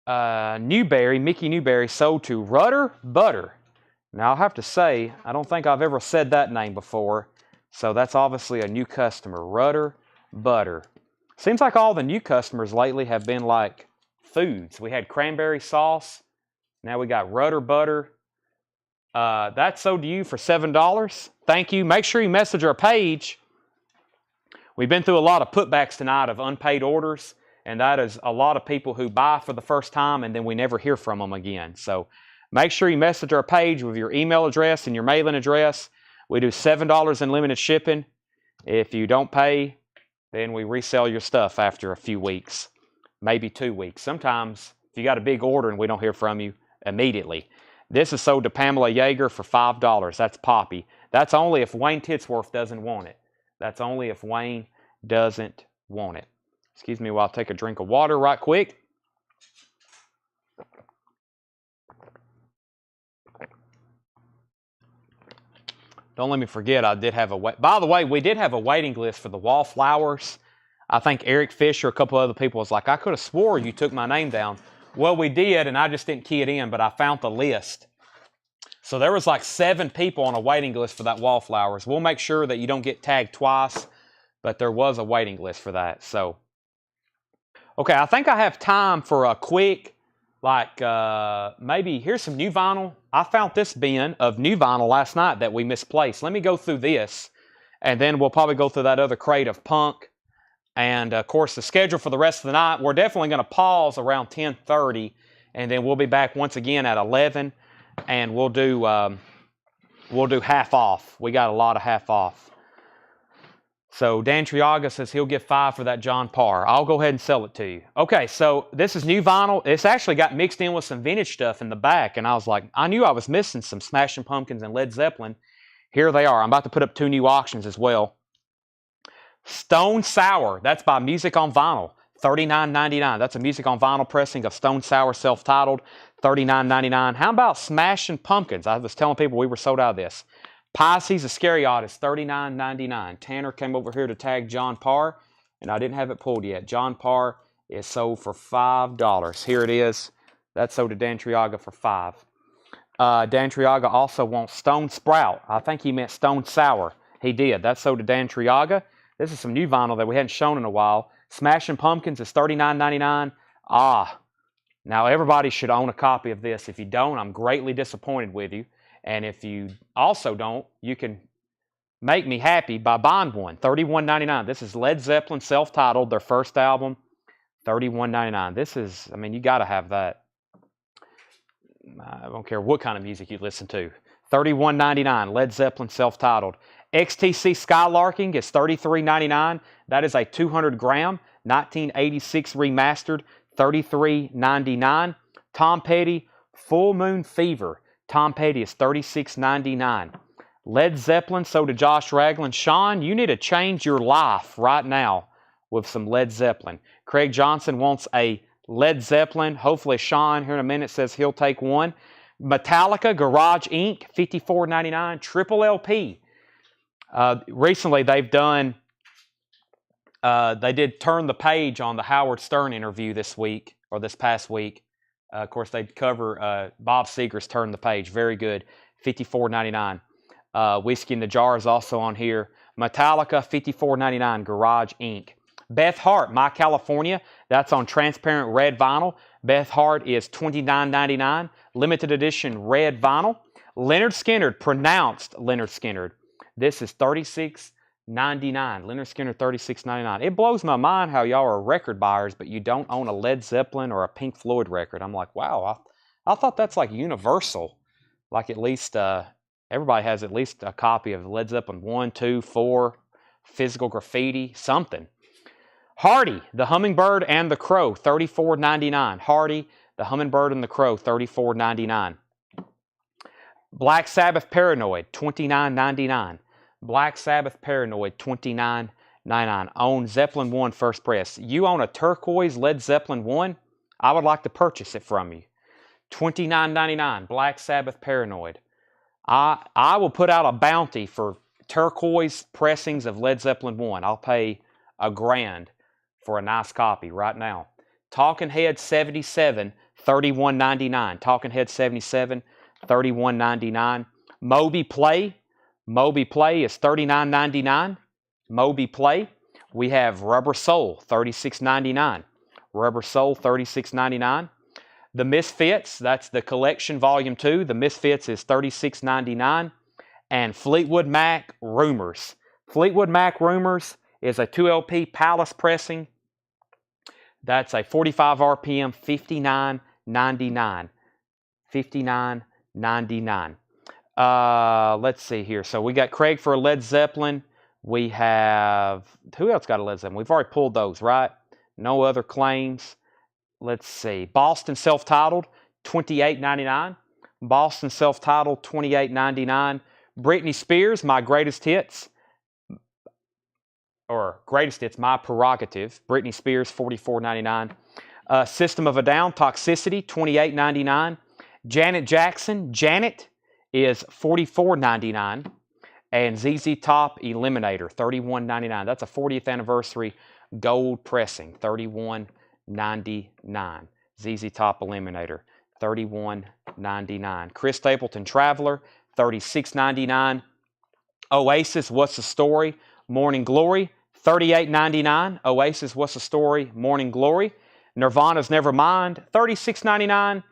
Newberry, Mickey Newberry, sold to Rudder Butter. Now, I'll have to say, I don't think I've ever said that name before, so that's obviously a new customer, Rudder Butter. Seems like all the new customers lately have been like foods. We had cranberry sauce. Now we got Rudder Butter. That's sold to you for $7. Thank you. Make sure you message our page. We've been through a lot of putbacks tonight of unpaid orders, and that is a lot of people who buy for the first time and then we never hear from them again. So make sure you message our page with your email address and your mailing address. We do $7 in limited shipping. If you don't pay, then we resell your stuff after a few weeks, maybe 2 weeks. Sometimes if you got a big order and we don't hear from you immediately. This is sold to Pamela Yeager for $5. That's Poppy. That's only if Wayne Titsworth doesn't want it. That's only if Wayne doesn't want it. Excuse me while I take a drink of water right quick. Don't let me forget, I did have by the way, we did have a waiting list for the wallflowers. I think Eric Fisher, a couple other people was like, I could have swore you took my name down. Well, we did, and I just didn't key it in, but I found the list. So there was like 7 people on a waiting list for that wallflowers. We'll make sure that you don't get tagged twice, but there was a waiting list for that. So, okay, I think I have time for a quick, maybe here's some new vinyl. I found this bin of new vinyl last night that we misplaced. Let me go through this, and then we'll probably go through that other crate of punk. And, of course, the schedule for the rest of the night, we're definitely going to pause around 10:30, and then we'll be back once again at 11, and we'll do half off. We got a lot of half off. So Dan Triaga says he'll get 5 for that John Parr. I'll go ahead and sell it to you. Okay, so this is new vinyl. It's actually got mixed in with some vintage stuff in the back, and I was like, I knew I was missing some Smashing Pumpkins and Led Zeppelin. Here they are. I'm about to put up 2 new auctions as well. Stone Sour, that's by Music on Vinyl, $39.99. That's a Music on Vinyl pressing of Stone Sour self-titled, $39.99. How about Smashing Pumpkins? I was telling people we were sold out of this. Pisces Iscariot is $39.99. Tanner came over here to tag John Parr, and I didn't have it pulled yet. John Parr is sold for $5. Here it is. That's sold to Dan Triaga for $5. Dan Triaga also wants Stone Sprout. I think he meant Stone Sour. He did. That's sold to Dan Triaga. This is some new vinyl that we hadn't shown in a while. Smashing Pumpkins is $39.99. Now everybody should own a copy of this. If you don't, I'm greatly disappointed with you. And if you also don't, you can make me happy by buying one. $31.99. This is Led Zeppelin, self-titled, their first album. $31.99. This is, I mean, you got to have that. I don't care what kind of music you listen to. $31.99. Led Zeppelin, self-titled. XTC Skylarking is $33.99. That is a 200-gram, 1986 remastered, $33.99. Tom Petty, Full Moon Fever. Tom Petty is $36.99. Led Zeppelin, so to Josh Ragland. Sean, you need to change your life right now with some Led Zeppelin. Craig Johnson wants a Led Zeppelin. Hopefully Sean here in a minute says he'll take one. Metallica, Garage Inc., $54.99. Triple LP. Recently they've done, they did Turn the Page on the Howard Stern interview this week, or this past week. Of course, they cover Bob Seger's Turn the Page. Very good. $54.99. Whiskey in the Jar is also on here. Metallica, $54.99. Garage Inc. Beth Hart, My California. That's on transparent red vinyl. Beth Hart is $29.99. Limited edition red vinyl. Leonard Skinner, pronounced Leonard Skinner. This is $36.99. Leonard Skinner, $36.99. It blows my mind how y'all are record buyers, but you don't own a Led Zeppelin or a Pink Floyd record. I'm like, wow, I thought that's like universal. Like at least everybody has at least a copy of Led Zeppelin 1, 2, 4, Physical Graffiti, something. Hardy, The Hummingbird and the Crow, $34.99. Hardy, The Hummingbird and the Crow, $34.99. Black Sabbath Paranoid, $29.99. Black Sabbath Paranoid, $29.99. Own Zeppelin 1 first press. You own a turquoise Led Zeppelin 1? I would like to purchase it from you. $29.99. Black Sabbath Paranoid. I will put out a bounty for turquoise pressings of Led Zeppelin 1. I'll pay $1,000 for a nice copy right now. Talking Head 77, $31.99. Talking Head 77, $31.99. Moby Play. Moby Play is $39.99. Moby Play. We have Rubber Soul, $36.99. Rubber Soul, $36.99. The Misfits, that's the collection volume 2. The Misfits is $36.99. And Fleetwood Mac Rumors. Fleetwood Mac Rumors is a 2LP Palace pressing. That's a 45 RPM, $59.99. $59.99. Let's see here. So we got Craig for a Led Zeppelin. We have, who else got a Led Zeppelin? We've already pulled those, right? No other claims. Let's see. Boston Self-Titled, $28.99. Boston Self-Titled, $28.99. Britney Spears, My Greatest Hits. Or Greatest Hits, My Prerogative. Britney Spears, $44.99. System of a Down, Toxicity, $28.99. Janet Jackson, Janet, is $44.99. And ZZ Top Eliminator, $31.99. That's a 40th anniversary gold pressing, $31.99. ZZ Top Eliminator, $31.99. Chris Stapleton Traveler, $36.99. Oasis, What's the Story? Morning Glory, $38.99. Oasis, What's the Story? Morning Glory. Nirvana's Nevermind, $36.99.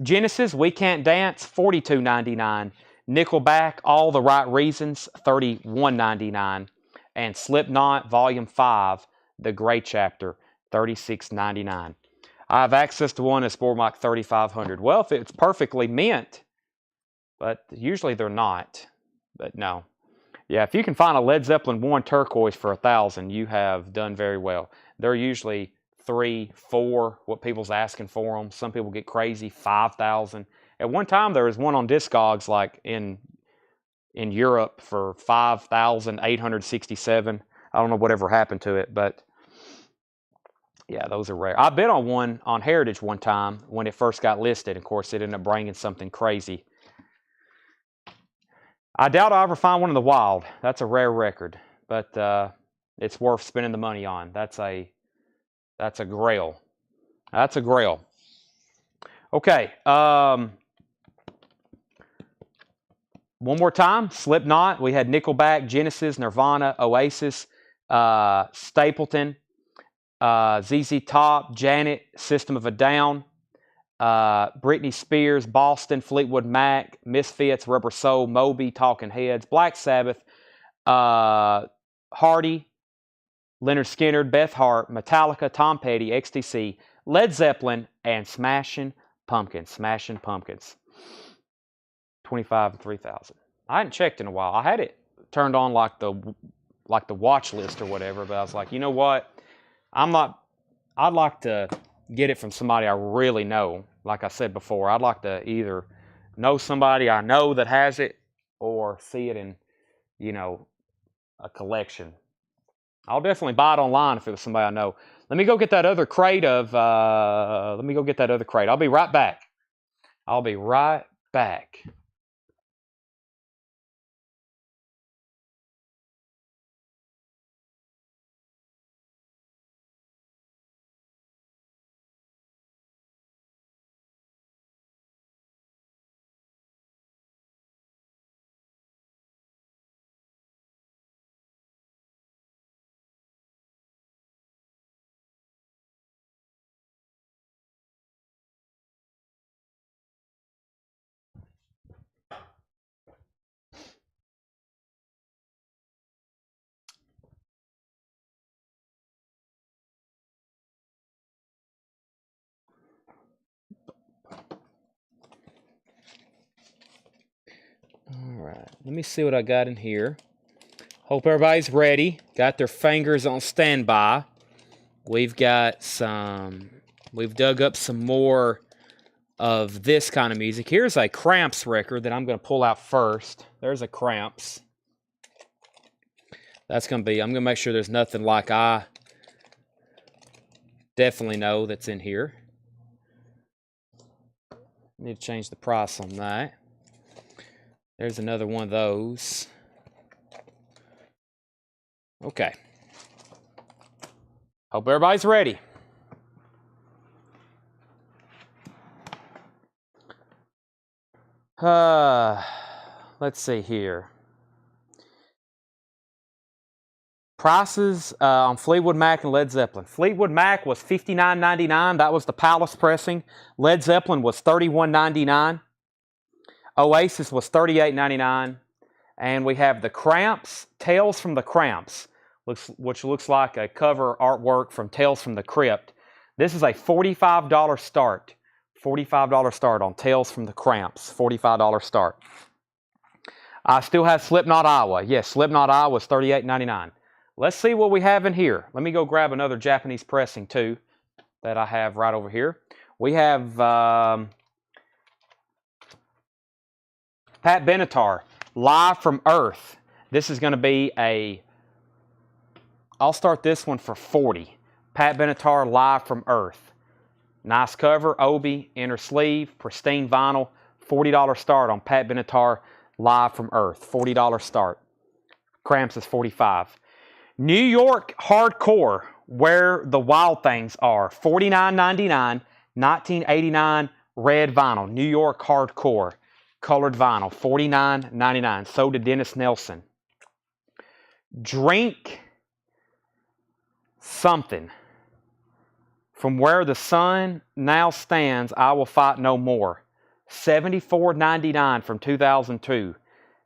Genesis, We Can't Dance, $42.99. Nickelback, All the Right Reasons, $31.99. And Slipknot, Volume 5, The Gray Chapter, $36.99. I have access to one that's more like $3,500. Well, if it's perfectly mint, but usually they're not. But no. Yeah, if you can find a Led Zeppelin 1 turquoise for $1,000, you have done very well. They're usually 3, 4, what people's asking for them. Some people get crazy, 5,000. At one time, there was one on Discogs, like in Europe, for 5,867. I don't know whatever happened to it, but yeah, those are rare. I bid on one on Heritage one time when it first got listed. Of course, it ended up bringing something crazy. I doubt I'll ever find one in the wild. That's a rare record, but it's worth spending the money on. That's a grail. That's a grail. Okay. One more time. Slipknot. We had Nickelback, Genesis, Nirvana, Oasis, Stapleton, ZZ Top, Janet, System of a Down, Britney Spears, Boston, Fleetwood Mac, Misfits, Rubber Soul, Moby, Talking Heads, Black Sabbath, Hardy, Leonard Skinner, Beth Hart, Metallica, Tom Petty, XTC, Led Zeppelin, and Smashing Pumpkins. Smashing Pumpkins. 25 and 3,000. I hadn't checked in a while. I had it turned on like the watch list or whatever, but I was like, you know what? I'd like to get it from somebody I really know. Like I said before, I'd like to either know somebody I know that has it or see it in, a collection. I'll definitely buy it online if it was somebody I know. Let me go get that other crate of, I'll be right back. I'll be right back. All right, let me see what I got in here. Hope everybody's ready. Got their fingers on standby. We've dug up some more of this kind of music. Here's a Cramps record that I'm going to pull out first. There's a Cramps. That's going to be, I'm going to make sure there's nothing like I definitely know that's in here. Need to change the price on that. There's another one of those. Okay. Hope everybody's ready. Let's see here. Prices on Fleetwood Mac and Led Zeppelin. Fleetwood Mac was $59.99. That was the Palace pressing. Led Zeppelin was $31.99. Oasis was $38.99. And we have the Cramps, Tales from the Cramps, which looks like a cover artwork from Tales from the Crypt. This is a $45 start. $45 start on Tales from the Cramps. $45 start. I still have Slipknot Iowa. Yes, Slipknot Iowa is $38.99. Let's see what we have in here. Let me go grab another Japanese pressing too that I have right over here. We have Pat Benatar, Live from Earth. This is going to be a, I'll start this one for $40. Pat Benatar, Live from Earth. Nice cover, Obi, inner sleeve, pristine vinyl. $40 start on Pat Benatar, Live from Earth. $40 start. Cramps is $45. New York Hardcore, Where the Wild Things Are. $49.99, 1989 red vinyl. New York Hardcore, colored vinyl. $49.99. So did Dennis Nelson. Drink Something. From Where the Sun Now Stands, I Will Fight No More. $74.99 from 2002.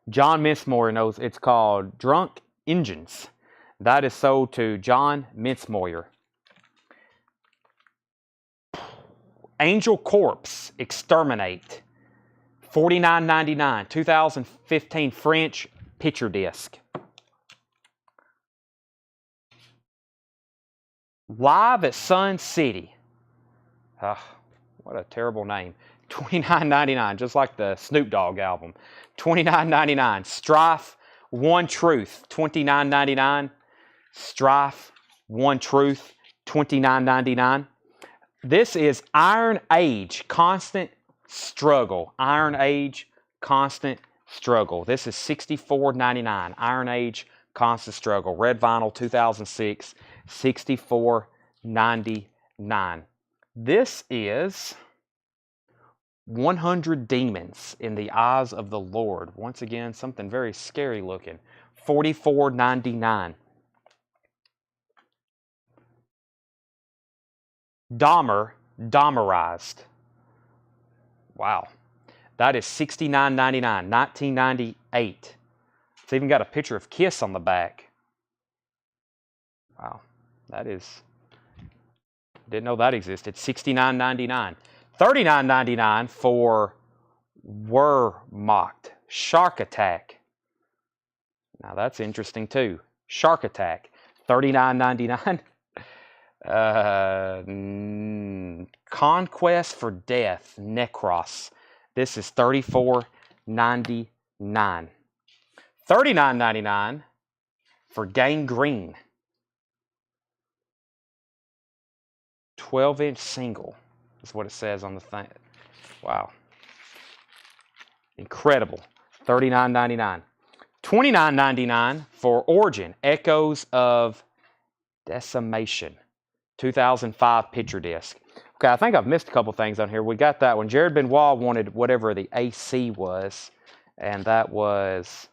John Mincemoyer knows it's called Drunk Engines. That is sold to John Mincemoyer. Angel Corpse, Exterminate. $49.99. 2015 French picture disc. Live at Sun City. What a terrible name. $29.99, just like the Snoop Dogg album. $29.99. Strife, One Truth. $29.99. Strife, One Truth. $29.99. This is Iron Age, Constant Struggle. Iron Age, Constant Struggle. This is $64.99. Iron Age, Constant Struggle. Red vinyl, 2006. $64.99. This is 100 Demons in the Eyes of the Lord. Once again, something very scary looking. $44.99. Dahmer, Dahmerized. Wow. That is $69.99. 1998. It's even got a picture of Kiss on the back. Wow. That is, didn't know that existed. $69.99. $39.99 for Wehrmacht. Shark Attack. Now that's interesting too. Shark Attack. $39.99. Conquest for Death. Necros. This is $34.99. $39.99 for Gangrene. 12-inch single is what it says on the thing. Wow. Incredible. $39.99. $29.99 for Origin. Echoes of Decimation. 2005 picture disc. Okay, I think I've missed a couple things on here. We got that one. Jared Benoit wanted whatever the AC was. And that was,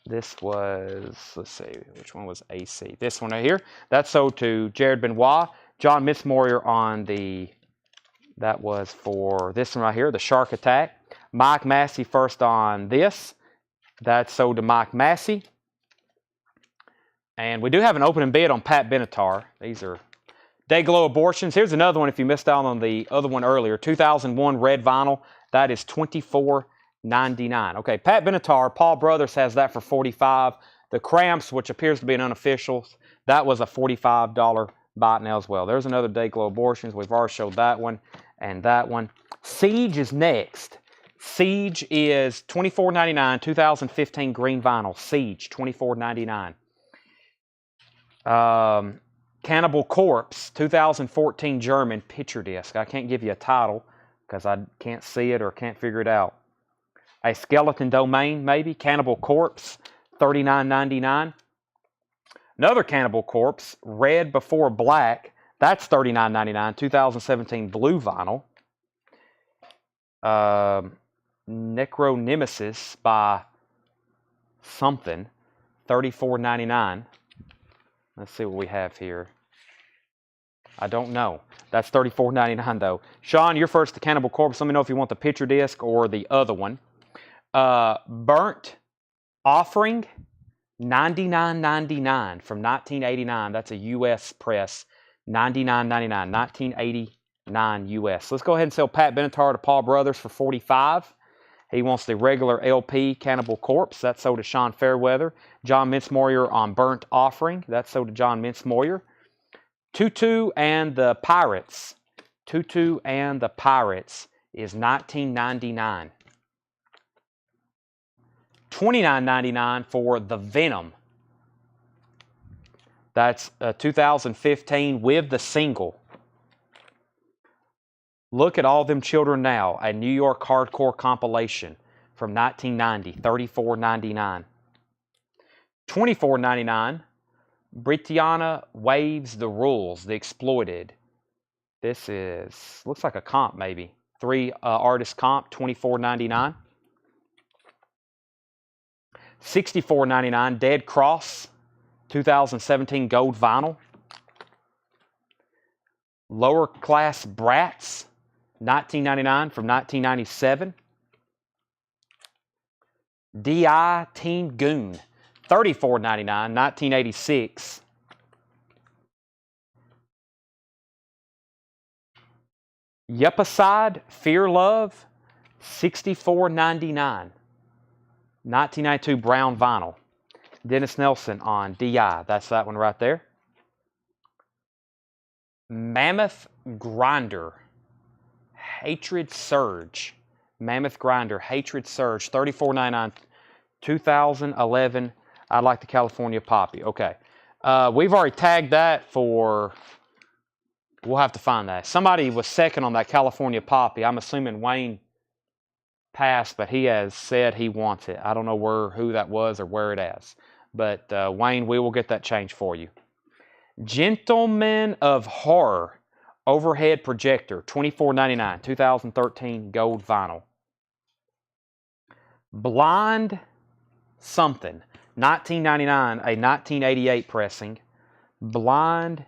this was, let's see, which one was AC? This one right here. That's sold to Jared Benoit. John Mincemoyer on the, that was for this one right here, the Shark Attack. Mike Massey first on this. That's sold to Mike Massey. And we do have an opening bid on Pat Benatar. These are Dayglow Abortions. Here's another one if you missed out on the other one earlier. 2001 red vinyl. That is $24.99. Okay, Pat Benatar, Paul Brothers has that for $45. The Cramps, which appears to be an unofficial, that was a $45 buy now as well. There's another Dayglow Abortions. We've already showed that one. and that one. Siege is next. Siege is $24.99, 2015 green vinyl. Siege, $24.99. Cannibal Corpse, 2014 German picture disc. I can't give you a title because I can't see it or can't figure it out. A Skeleton Domain, maybe. Cannibal Corpse, $39.99. Another Cannibal Corpse, Red Before Black. That's $39.99, 2017 blue vinyl. Necro Nemesis by something, $34.99. Let's see what we have here. I don't know. That's $34.99 though. Sean, you're first to Cannibal Corpse. Let me know if you want the picture disc or the other one. Burnt Offering, $99.99 from 1989. That's a U.S. press. $99.99, 1989 U.S. Let's go ahead and sell Pat Benatar to Paul Brothers for $45. He wants the regular LP Cannibal Corpse. That's sold to Sean Fairweather. John Mincemoyer on Burnt Offering. That's sold to John Mincemoyer. Tutu and the Pirates. Tutu and the Pirates is $19.99. $29.99 for The Venom. That's 2015 with the single. Look at All Them Children Now, a New York hardcore compilation from 1990, $34.99. $24.99, Britannia Waves the Rules, The Exploited. This is, looks like a comp maybe. 3 artist comp, $24.99. $64.99, Dead Cross, 2017 gold vinyl. Lower Class Brats, $19.99 from 1997. D.I. Teen Goon, $34.99, 1986. Yupicide, Fear Love, $64.99. 1992 brown vinyl. Dennis Nelson on D.I. That's that one right there. Mammoth Grinder, Hatred Surge. Mammoth Grinder, Hatred Surge, $34.99, 2011. I like the California Poppy. Okay. We've already tagged that for, we'll have to find that. Somebody was second on that California Poppy. I'm assuming Wayne passed, but he has said he wants it. I don't know who that was or where it is. But Wayne, we will get that changed for you. Gentlemen of Horror, overhead projector, $24.99, 2013 gold vinyl. Blind Something, $19.99, a 1988 pressing. Blind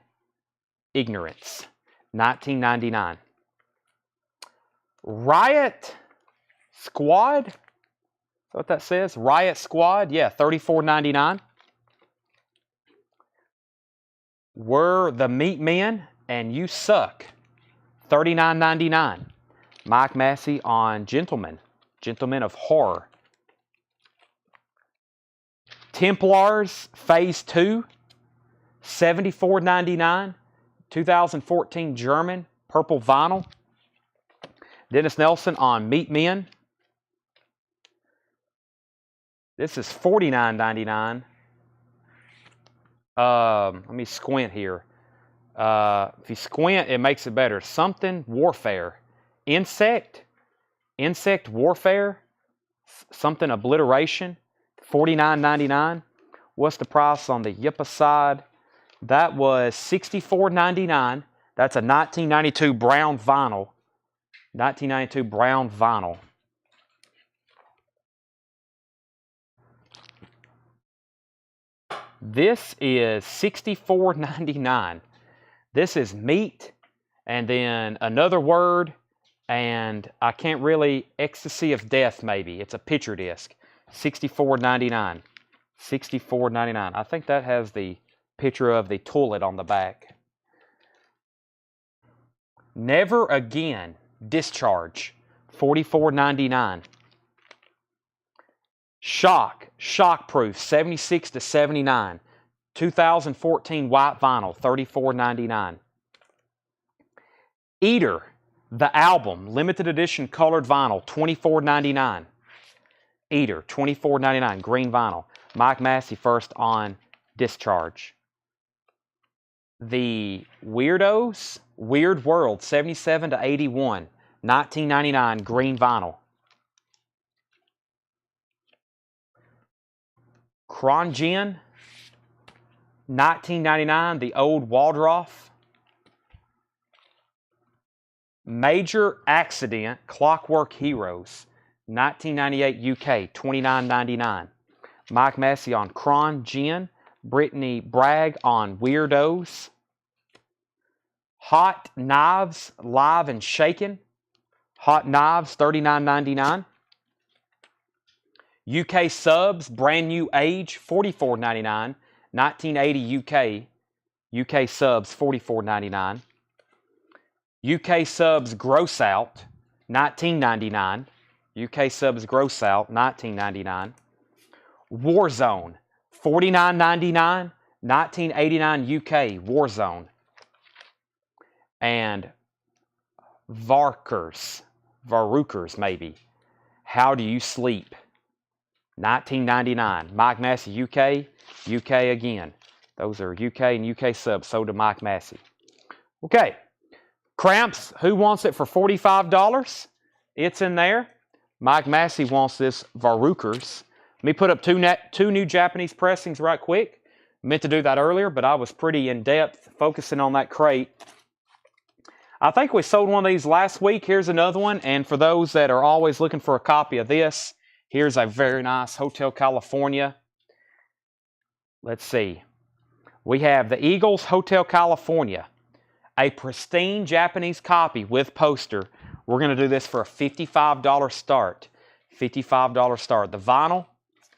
Ignorance, $19.99. Riot Squad, is that what that says? Riot Squad, yeah, $34.99. We're the Meat Men and You Suck, $39.99. Mike Massey on Gentlemen of Horror. Templars Phase 2, $74.99. 2014 German purple vinyl. Dennis Nelson on Meat Men. This is $49.99. Let me squint here. If you squint, it makes it better. Something Warfare. Insect Warfare. Something Obliteration. $49.99. What's the price on the Yupicide? That was $64.99. That's a 1992 brown vinyl. 1992 brown vinyl. This is $64.99. This is Meat, and then Another Word, and I can't really, Ecstasy of Death maybe. It's a picture disc. $64.99. $64.99. I think that has the picture of the toilet on the back. Never Again, Discharge, $44.99. Shockproof, 76 to 79. 2014 white vinyl, $34.99. Eater, The Album, limited edition colored vinyl, $24.99. Eater, $24.99, green vinyl. Mike Massey first on Discharge. The Weirdos, Weird World, 77 to 81, $19.99, green vinyl. Krongen, $19.99, the old Waldorf. Major Accident, Clockwork Heroes, 1998 UK, $29.99. Mike Massey on Krongen. Brittany Bragg on Weirdos. Hot Knives, Live and Shaken. Hot Knives, $39.99. UK Subs, Brand New Age, $44.99. 1980 UK. UK Subs, $44.99. UK Subs Gross Out, $19.99. UK Subs Gross Out, $19.99. Warzone, $49.99. 1989 UK Warzone. And Varukers maybe. How Do You Sleep? $19.99. Mike Massey UK, UK again. Those are UK and UK subs sold to Mike Massey. Okay. Cramps, who wants it for $45? It's in there. Mike Massey wants this Varukers. Let me put up two new Japanese pressings right quick. Meant to do that earlier, but I was pretty in-depth focusing on that crate. I think we sold one of these last week. Here's another one. And for those that are always looking for a copy of this, here's a very nice Hotel California. Let's see. We have the Eagles Hotel California. A pristine Japanese copy with poster. We're going to do this for a $55 start. $55 start. The vinyl,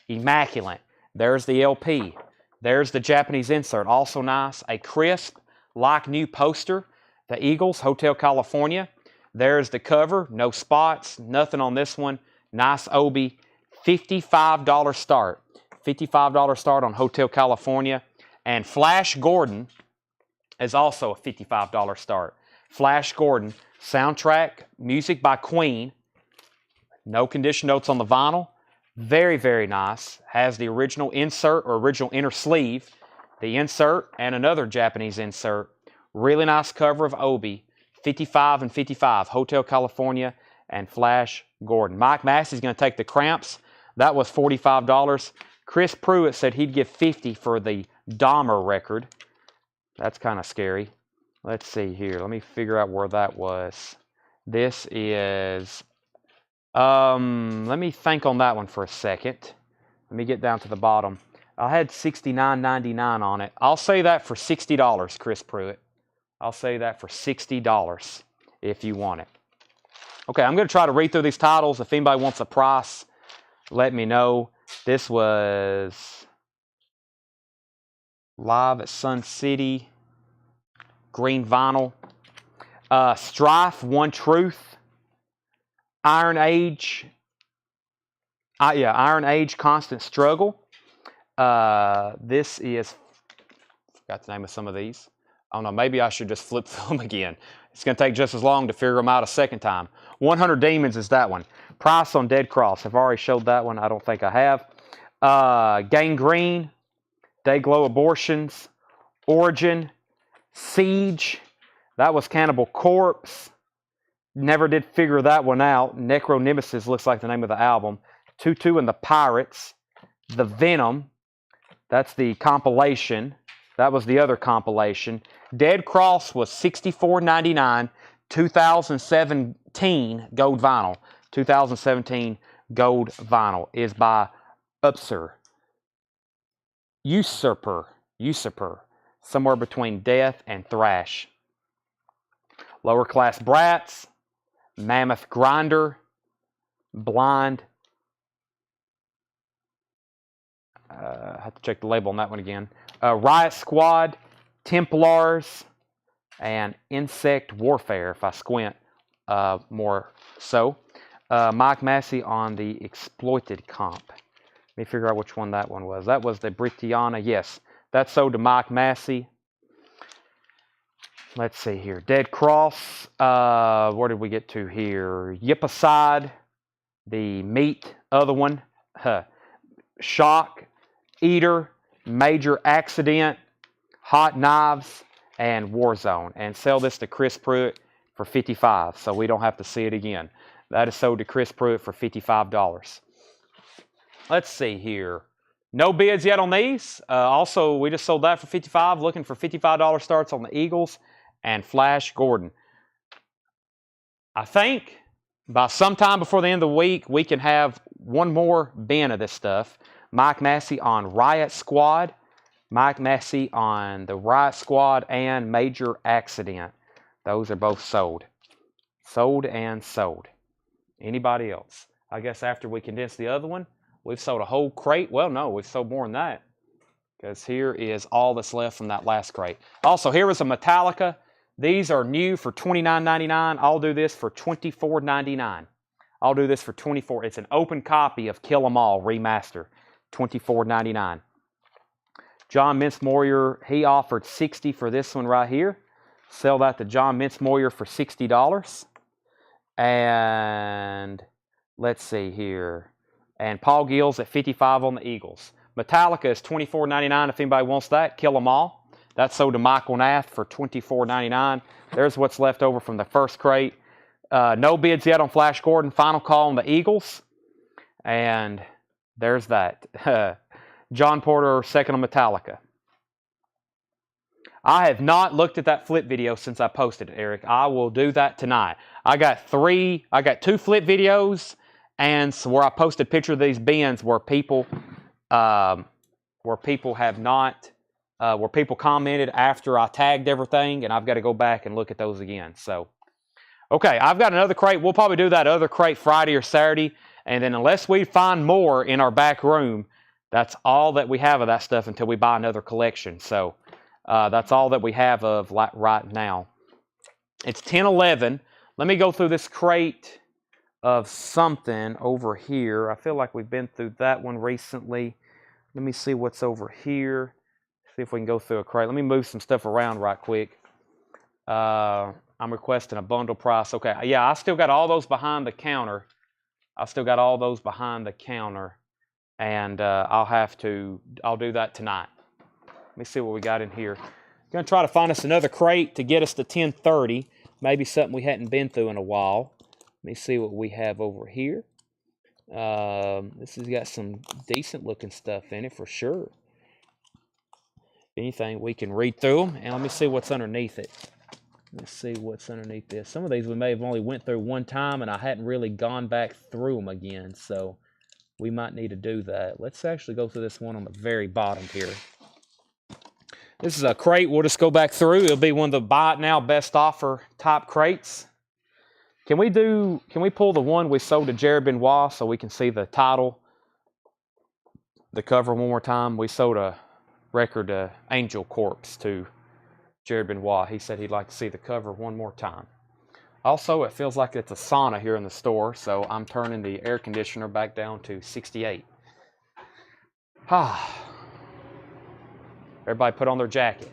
immaculate. There's the LP. There's the Japanese insert, also nice. A crisp, like new poster. The Eagles Hotel California. There's the cover, no spots, nothing on this one. Nice Obi. $55 start. $55 start on Hotel California. And Flash Gordon is also a $55 start. Flash Gordon, soundtrack, music by Queen. No condition notes on the vinyl. Very, very nice. Has the original insert or original inner sleeve. The insert and another Japanese insert. Really nice cover of Obi. 55 and 55. Hotel California and Flash Gordon. Mike Massey's going to take the Cramps. That was $45. Chris Pruitt said he'd give $50 for the Dahmer record. That's kind of scary. Let's see here. Let me figure out where that was. This is... let me think on that one for a second. Let me get down to the bottom. I had $69.99 on it. I'll say that for $60, Chris Pruitt. I'll say that for $60 if you want it. Okay, I'm going to try to read through these titles. If anybody wants a price, let me know. This was Live at Sun City. Green vinyl. Strife, One Truth. Iron Age. Iron Age, Constant Struggle. This is, forgot the name of some of these. I don't know, maybe I should just flip through them again. It's going to take just as long to figure them out a second time. 100 Demons is that one. Price on Dead Cross. I've already showed that one. I don't think I have. Gangrene. Dayglow Abortions. Origin. Siege. That was Cannibal Corpse. Never did figure that one out. Necro Nemesis looks like the name of the album. Tutu and the Pirates. The Venom. That's the compilation. That was the other compilation. Dead Cross was $64.99. 2017 gold vinyl. 2017 gold vinyl is by Usurper. Somewhere between Death and Thrash. Lower Class Brats. Mammoth Grinder. Blind. I have to check the label on that one again. Riot Squad, Templars, and Insect Warfare, if I squint more so. Mike Massey on the Exploited comp. Let me figure out which one that one was. That was the Britiana. Yes, that sold to Mike Massey. Let's see here. Dead Cross. Where did we get to here? Yipaside. The meat. Other one. Shock. Eater. Major Accident. Hot Knives. And Warzone. And sell this to Chris Pruitt for $55, so we don't have to see it again. That is sold to Chris Pruitt for $55. Let's see here. No bids yet on these. Also, we just sold that for $55. Looking for $55 starts on the Eagles and Flash Gordon. I think by sometime before the end of the week, we can have one more bin of this stuff. Mike Massey on Riot Squad. Mike Massey on the Riot Squad and Major Accident. Those are both sold. Sold and sold. Anybody else? I guess after we condense the other one, we've sold a whole crate. Well, no, we've sold more than that. Because here is all that's left from that last crate. Also, here is a Metallica. These are new for $29.99. I'll do this for $24.99. I'll do this for $24. It's an open copy of Kill 'Em All Remaster. $24.99. John Mince-Moyer, he offered $60 for this one right here. Sell that to John Mince-Moyer for $60. And let's see here. And Paul Gills at $55 on the Eagles. Metallica is $24.99 if anybody wants that. Kill 'Em All. That's sold to Michael Nath for $24.99. There's what's left over from the first crate. No bids yet on Flash Gordon. Final call on the Eagles. And there's that. John Porter, second on Metallica. I have not looked at that flip video since I posted it, Eric. I will do that tonight. I got two flip videos, and so where I posted pictures of these bins where people commented after I tagged everything, and I've got to go back and look at those again. So, okay, I've got another crate. We'll probably do that other crate Friday or Saturday, and then unless we find more in our back room, that's all that we have of that stuff until we buy another collection. So. That's all that we have of right now. It's 10:11. Let me go through this crate of something over here. I feel like we've been through that one recently. Let me see what's over here. See if we can go through a crate. Let me move some stuff around right quick. I'm requesting a bundle price. Okay, yeah, I still got all those behind the counter. And I'll do that tonight. Let me see what we got in here. I'm going to try to find us another crate to get us to 10:30. Maybe something we hadn't been through in a while. Let me see what we have over here. This has got some decent looking stuff in it for sure. If anything, we can read through them. And let me see what's underneath it. Let's see what's underneath this. Some of these we may have only went through one time and I hadn't really gone back through them again. So we might need to do that. Let's actually go through this one on the very bottom here. This is a crate we'll just go back through. It'll be one of the buy it now best offer type crates. Can we pull the one we sold to Jared Benoit so we can see the title, the cover one more time? We sold a record Angel Corpse to Jared Benoit. He said he'd like to see the cover one more time. Also, it feels like it's a sauna here in the store, so I'm turning the air conditioner back down to 68. Everybody put on their jacket.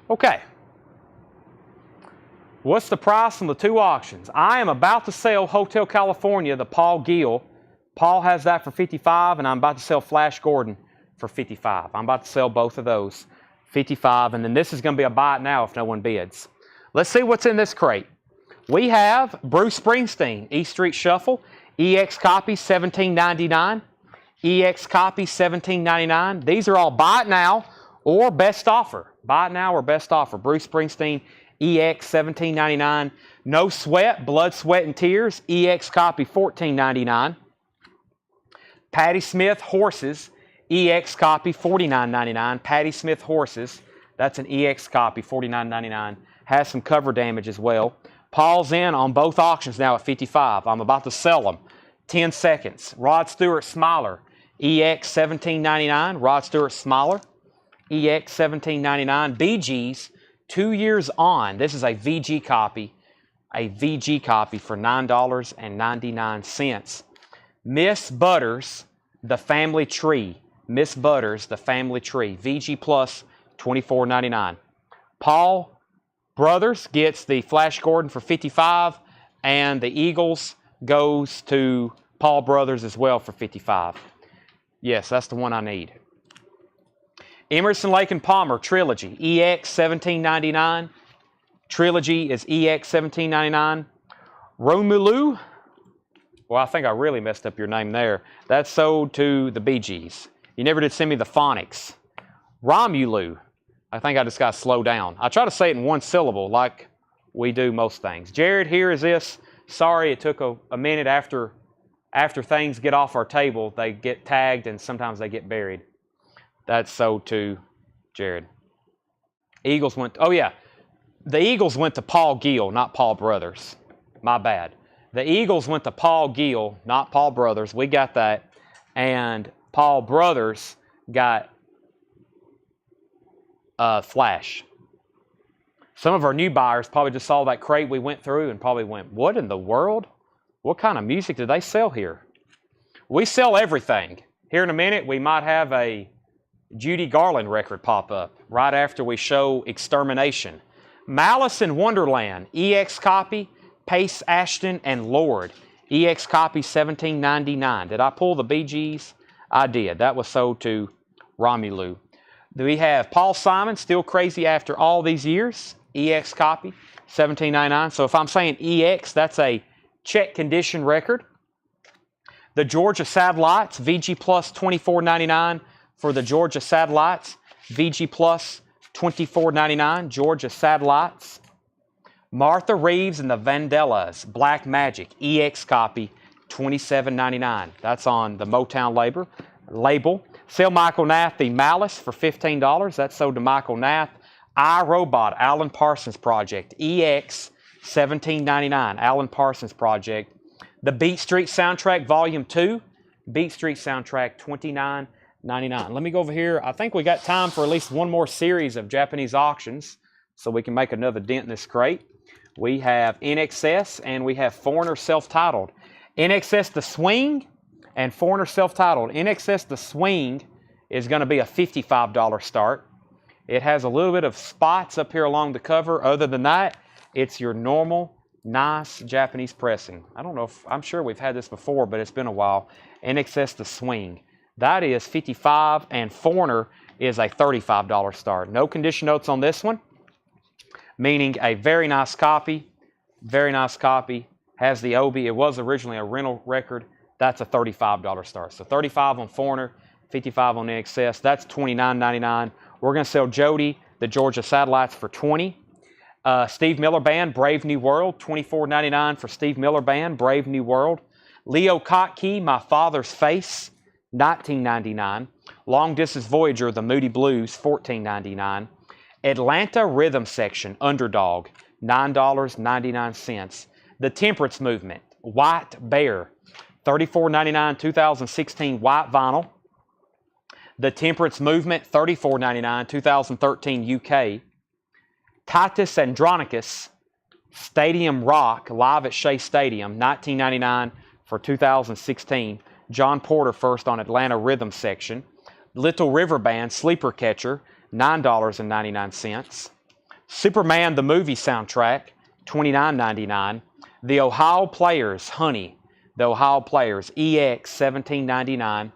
Okay. What's the price on the two auctions? I am about to sell Hotel California, the Paul Gill. Paul has that for $55, and I'm about to sell Flash Gordon for $55. I'm about to sell both of those, $55, and then this is going to be a buy it now if no one bids. Let's see what's in this crate. We have Bruce Springsteen, E Street Shuffle. EX copy, $17.99. EX copy, $17.99. These are all buy it now or best offer. Buy it now or best offer. Bruce Springsteen, EX, $17.99. No Sweat, Blood, Sweat, and Tears. EX copy, $14.99. Patti Smith, Horses. EX copy, $49.99. Patti Smith, Horses. That's an EX copy, $49.99. Has some cover damage as well. Paul's in on both auctions now at $55. I'm about to sell them. 10 seconds. Rod Stewart Smiler. EX $17.99. Rod Stewart Smiler. EX $17.99. BG's 2 years on. This is a VG copy. A VG copy for $9.99. Miss Butters, The Family Tree. Miss Butters, The Family Tree, VG Plus, $24.99. Paul Brothers gets the Flash Gordon for $55, and the Eagles goes to Paul Brothers as well for $55. Yes, that's the one I need. Emerson, Lake and Palmer Trilogy, EX $17.99. Trilogy is EX $17.99. Romulu, well, I think I really messed up your name there. That's sold to the Bee Gees. You never did send me the phonics. Romulu, I think I just got to slow down. I try to say it in one syllable like we do most things. Jared, here is this. Sorry, it took a minute after things get off our table. They get tagged and sometimes they get buried. That's sold to Jared. Eagles went, oh yeah, the Eagles went to Paul Gill, not Paul Brothers. My bad. The Eagles went to Paul Gill, not Paul Brothers. We got that. And Paul Brothers got Flash. Some of our new buyers probably just saw that crate we went through and probably went, what in the world? What kind of music do they sell here? We sell everything. Here in a minute, we might have a Judy Garland record pop up right after we show Extermination. Malice in Wonderland, EX copy, Pace Ashton and Lord. EX copy $17.99. Did I pull the Bee Gees? I did. That was sold to Romulu. We have Paul Simon, Still Crazy After All These Years. EX copy, $17.99. So if I'm saying EX, that's a check condition record. The Georgia Satellites, VG Plus $24.99 for the Georgia Satellites. VG Plus $24.99, Georgia Satellites. Martha Reeves and the Vandellas, Black Magic, EX copy, $27.99. That's on the Motown label. Sell Michael Nath the Malice for $15. That's sold to Michael Nath. iRobot, Alan Parsons Project, EX, $17.99. Alan Parsons Project. The Beat Street Soundtrack Volume 2, Beat Street Soundtrack, $29.99. Let me go over here. I think we got time for at least one more series of Japanese auctions so we can make another dent in this crate. We have NXS and we have Foreigner Self-Titled. NXS The Swing and Foreigner Self-Titled. NXS The Swing is going to be a $55 start. It has a little bit of spots up here along the cover. Other than that, it's your normal, nice Japanese pressing. I don't know if, I'm sure we've had this before, but it's been a while. NXS The Swing. That is $55, and Foreigner is a $35 start. No condition notes on this one, meaning a very nice copy. Very nice copy. Has the Obi. It was originally a rental record. That's a $35 start. So $35 on Foreigner, $55 on NXS. That's $29.99. We're going to sell Jody, the Georgia Satellites, for $20. Steve Miller Band, Brave New World, $24.99 for Steve Miller Band, Brave New World. Leo Kottke, My Father's Face, $19.99. Long Distance Voyager, The Moody Blues, $14.99. Atlanta Rhythm Section, Underdog, $9.99. The Temperance Movement, White Bear, $34.99, 2016 white vinyl. The Temperance Movement, $34.99, 2013 UK. Titus Andronicus, Stadium Rock, live at Shea Stadium, $19.99 for 2016. John Porter first on Atlanta Rhythm Section. Little River Band, Sleeper Catcher, $9.99. Superman the Movie Soundtrack, $29.99. The Ohio Players, Honey, the Ohio Players, EX, $17.99.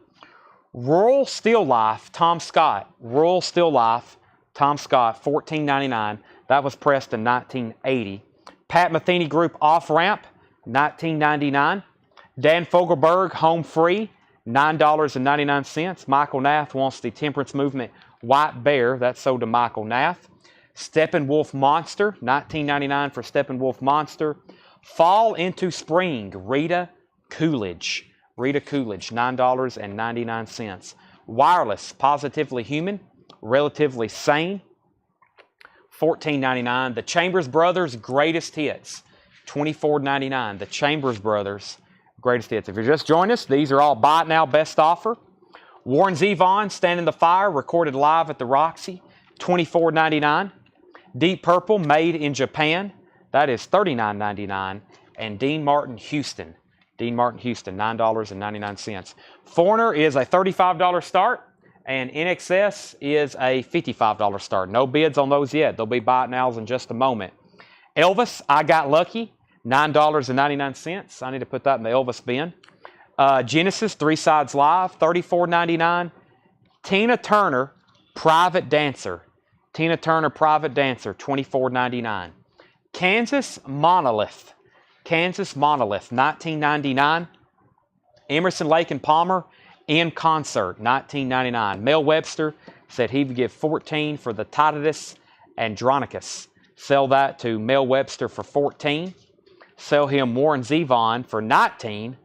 Rural Still Life, Tom Scott, Rural Still Life, Tom Scott, $14.99. That was pressed in 1980. Pat Metheny Group Off Ramp, $19.99. Dan Fogelberg, Home Free, $9.99. Michael Nath wants the Temperance Movement White Bear. That's sold to Michael Nath. Steppenwolf Monster, $19.99 for Steppenwolf Monster. Fall into Spring, Rita Coolidge. Rita Coolidge, $9.99. Wireless, Positively Human, Relatively Sane, $14.99. The Chambers Brothers Greatest Hits, $24.99. The Chambers Brothers Greatest Hits. If you're just joining us, these are all buy it now, best offer. Warren Zevon, Stand in the Fire, recorded live at the Roxy, $24.99. Deep Purple, made in Japan, that is $39.99. And Dean Martin Houston, $9.99. Foreigner is a $35 start. And NXS is a $55 start. No bids on those yet. They'll be buy it nows in just a moment. Elvis, I Got Lucky, $9.99. I need to put that in the Elvis bin. Genesis, 3 Sides Live, $34.99. Tina Turner, Private Dancer. Tina Turner, Private Dancer, $24.99. Kansas Monolith. Kansas Monolith, $19.99. Emerson, Lake and Palmer, In Concert, $19.99. Mel Webster said he would give $14 for the Tacitus Andronicus. Sell that to Mel Webster for $14. Sell him Warren Zevon for $19.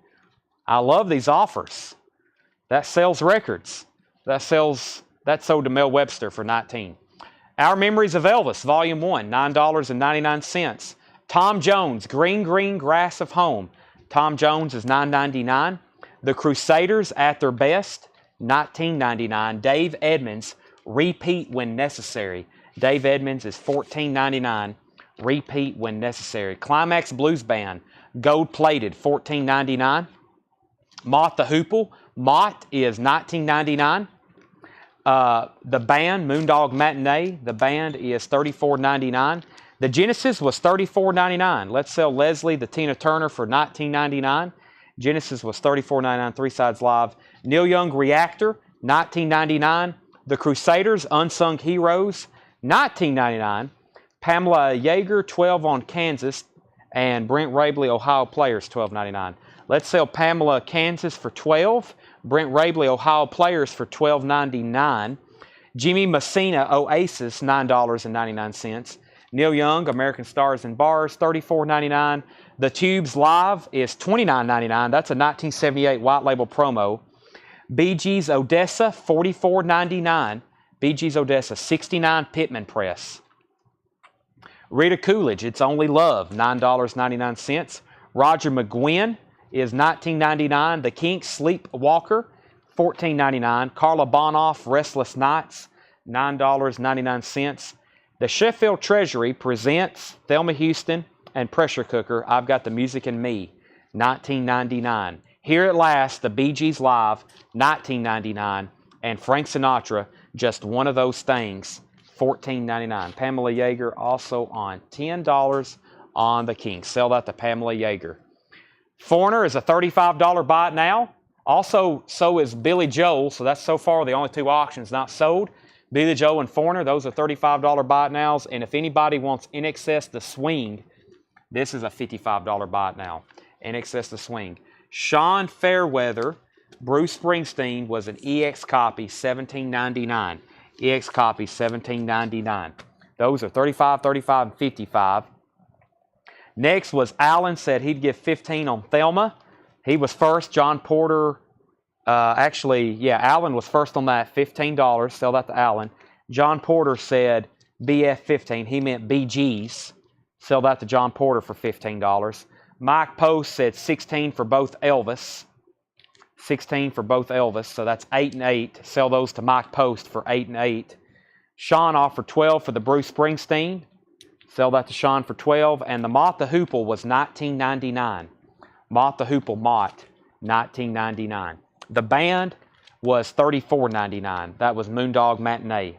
I love these offers. That sells records. That sold to Mel Webster for $19. Our Memories of Elvis, Volume 1, $9.99. Tom Jones, Green Green Grass of Home. Tom Jones is $9.99. The Crusaders, At Their Best, $19.99. Dave Edmunds, Repeat When Necessary. Dave Edmunds is $14.99. Repeat When Necessary. Climax Blues Band, Gold Plated, $14.99. Mott the Hoople, Mott is $19.99. The band, Moondog Matinee, the band is $34.99. The Genesis was $34.99. Let's sell Leslie the Tina Turner for $19.99. Genesis was $34.99, 3 Sides Live. Neil Young Reactor, $19.99. The Crusaders, Unsung Heroes, $19.99. Pamela Yeager, 12 on Kansas. And Brent Rabley, Ohio Players, $12.99. Let's sell Pamela Kansas for $12. Brent Rabley, Ohio Players for $12.99. Jimmy Messina, Oasis, $9.99. Neil Young, American Stars and Bars, $34.99. The Tubes Live is $29.99. That's a 1978 white label promo. Bee Gees Odessa, $44.99. Bee Gees Odessa, 69 Pittman Press. Rita Coolidge, It's Only Love, $9.99. Roger McGuinn is $19.99. The Kinks, Sleepwalker, $14.99. Carla Bonoff, Restless Nights, $9.99. The Sheffield Treasury presents Thelma Houston and Pressure Cooker, I've Got the Music in Me, $19.99. Here at Last, the Bee Gees Live, $19.99. And Frank Sinatra, Just One of Those Things, $14.99. Pamela Yeager also on $10 on the Kinks. Sell that to Pamela Yeager. Foreigner is a $35 buy it now. Also, so is Billy Joel. So that's so far the only 2 auctions not sold. Billy Joel and Foreigner, those are $35 buy it nows. And if anybody wants NXS The Swing, this is a $55 buy it now. NXS The Swing. Sean Fairweather, Bruce Springsteen was an EX copy, $17.99. EX copy, $17.99. Those are $35, $35, and $55. Next was Allen, said he'd give $15 on Thelma. He was first. John Porter, Allen was first on that, $15. Sell that to Allen. John Porter said BF15. He meant BGs. Sell that to John Porter for $15. Mike Post said 16 for both Elvis. 16 for both Elvis, so that's 8 and 8. Sell those to Mike Post for 8 and 8. Sean offered 12 for the Bruce Springsteen. Sell that to Sean for 12. And the Mott the Hoople was $19.99. Mott the Hoople, Mott, $19.99. The band was $34.99. That was Moondog Matinee.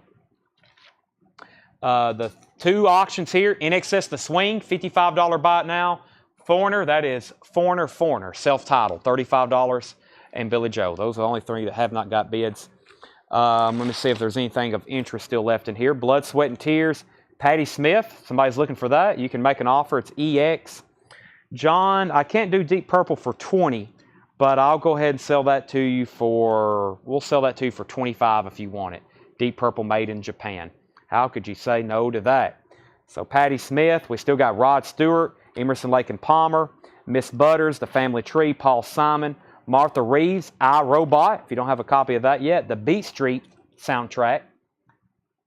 The 2 auctions here, NXS The Swing, $55 buy it now. Foreigner, that is Foreigner, self-titled, $35. And Billy Joe. Those are the only 3 that have not got bids. Let me see if there's anything of interest still left in here. Blood, Sweat, and Tears. Patti Smith. Somebody's looking for that. You can make an offer. It's EX. John, I can't do Deep Purple for 20, but I'll go ahead and sell that to you for, we'll sell that to you for 25 if you want it. Deep Purple made in Japan. How could you say no to that? So Patti Smith. We still got Rod Stewart, Emerson, Lake and Palmer, Miss Butters, The Family Tree, Paul Simon, Martha Reeves, I, Robot, if you don't have a copy of that yet, the Beat Street soundtrack,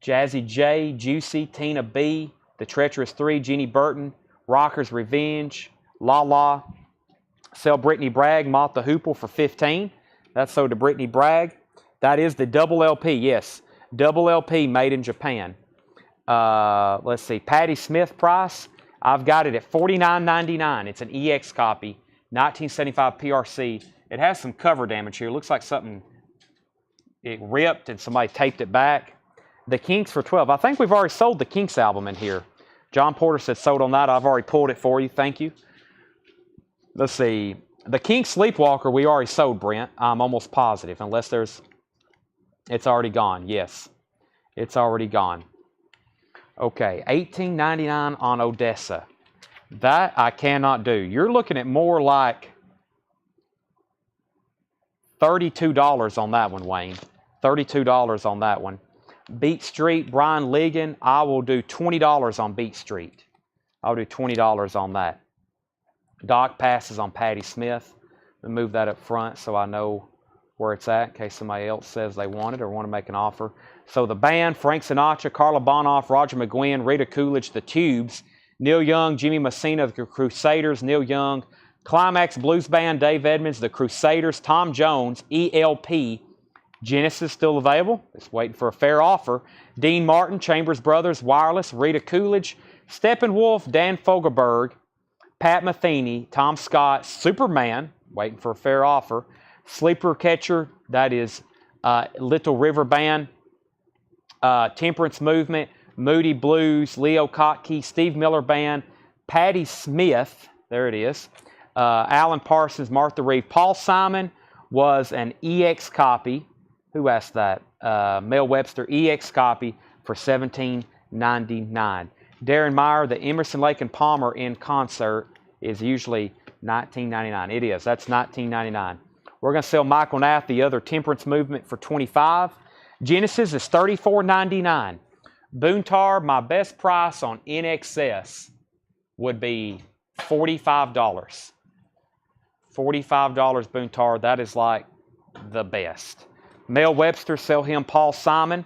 Jazzy J, Juicy, Tina B, The Treacherous 3, Jeannie Burton, Rocker's Revenge, La La, sell Brittany Bragg, Mott the Hoople for $15. That's sold to Brittany Bragg. That is the double LP, yes, double LP made in Japan. Let's see, Patti Smith price, I've got it at $49.99. It's an EX copy, 1975 PRC. It has some cover damage here. Looks like something it ripped and somebody taped it back. The Kinks for 12. I think we've already sold the Kinks album in here. John Porter said sold on that. I've already pulled it for you. Thank you. Let's see. The Kinks Sleepwalker we already sold, Brent. I'm almost positive. Unless there's... It's already gone. Yes. It's already gone. Okay. $18.99 on Odessa. That I cannot do. You're looking at more like $32 on that one, Wayne. $32 on that one. Beat Street, Brian Ligon, I will do $20 on Beat Street. I'll do $20 on that. Doc passes on Patti Smith. Let me move that up front so I know where it's at in case somebody else says they want it or want to make an offer. So the band, Frank Sinatra, Carla Bonoff, Roger McGuinn, Rita Coolidge, The Tubes, Neil Young, Jimmy Messina, The Crusaders, Neil Young, Climax Blues Band, Dave Edmonds, The Crusaders, Tom Jones, ELP, Genesis still available. Just waiting for a fair offer. Dean Martin, Chambers Brothers, Wireless, Rita Coolidge, Steppenwolf, Dan Fogelberg, Pat Metheny, Tom Scott, Superman, waiting for a fair offer. Sleeper Catcher, that is Little River Band, Temperance Movement, Moody Blues, Leo Kottke, Steve Miller Band, Patti Smith, there it is, Alan Parsons, Martha Reeve. Paul Simon was an EX copy. Who asked that? Mel Webster, EX copy for $17.99. Darren Meyer, the Emerson, Lake and Palmer in concert is usually $19.99. It is. That's $19.99. We're going to sell Michael Nath, the other Temperance Movement, for $25. Genesis is $34.99. Boontar, my best price on NXS would be $45. $45 Boontar. That is like the best. Mel Webster, sell him Paul Simon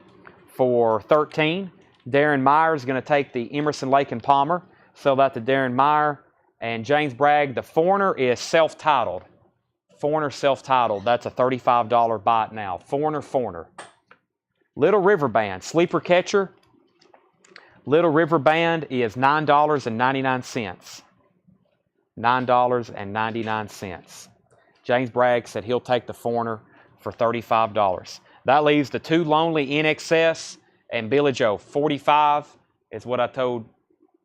for $13. Darren Meyer is going to take the Emerson, Lake and Palmer. Sell that to Darren Meyer. And James Bragg, the Foreigner is self-titled. Foreigner self-titled. That's a $35 buy it now. Foreigner. Little River Band, Sleeper Catcher. Little River Band is $9.99. $9.99. James Bragg said he'll take the Foreigner for $35. That leaves the Too Lonely NXS and Billy Joe. $45 is what I told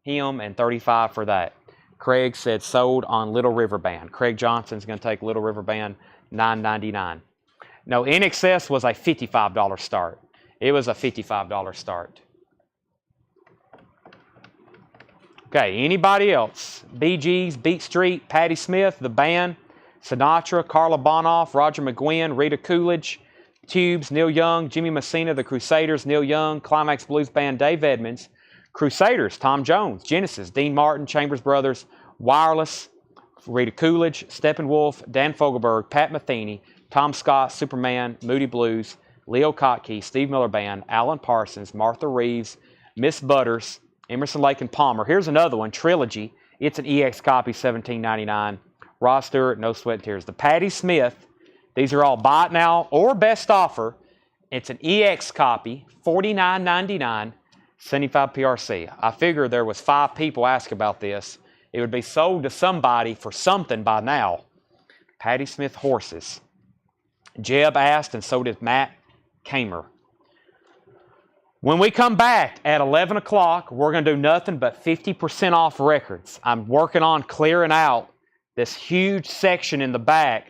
him and $35 for that. Craig said sold on Little River Band. Craig Johnson's going to take Little River Band, $9.99. No, NXS was a $55 start. It was a $55 start. Okay, anybody else? Bee Gees, Beat Street, Patti Smith, the band, Sinatra, Carla Bonoff, Roger McGuinn, Rita Coolidge, Tubes, Neil Young, Jimmy Messina, The Crusaders, Neil Young, Climax Blues Band, Dave Edmonds, Crusaders, Tom Jones, Genesis, Dean Martin, Chambers Brothers, Wireless, Rita Coolidge, Steppenwolf, Dan Fogelberg, Pat Metheny, Tom Scott, Superman, Moody Blues, Leo Kottke, Steve Miller Band, Alan Parsons, Martha Reeves, Miss Butters, Emerson, Lake and Palmer. Here's another one, Trilogy. It's an EX copy, $17.99. Rod Stewart, No Sweat and Tears. The Patti Smith, these are all buy it now or best offer. It's an EX copy, $49.99, 75 PRC. I figured there was 5 people ask about this. It would be sold to somebody for something by now. Patti Smith Horses. Jeb asked, and so did Matt Kamer. When we come back at 11 o'clock, we're going to do nothing but 50% off records. I'm working on clearing out this huge section in the back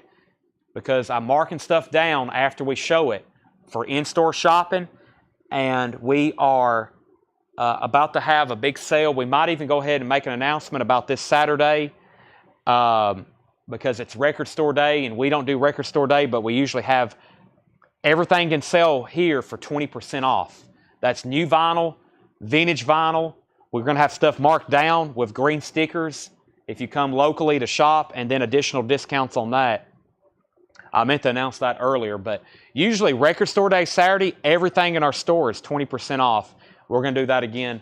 because I'm marking stuff down after we show it for in-store shopping, and we are about to have a big sale. We might even go ahead and make an announcement about this Saturday because it's Record Store Day, and we don't do Record Store Day, but we usually have everything can sell here for 20% off. That's new vinyl, vintage vinyl. We're going to have stuff marked down with green stickers if you come locally to shop, and then additional discounts on that. I meant to announce that earlier, but usually Record Store Day Saturday, everything in our store is 20% off. We're going to do that again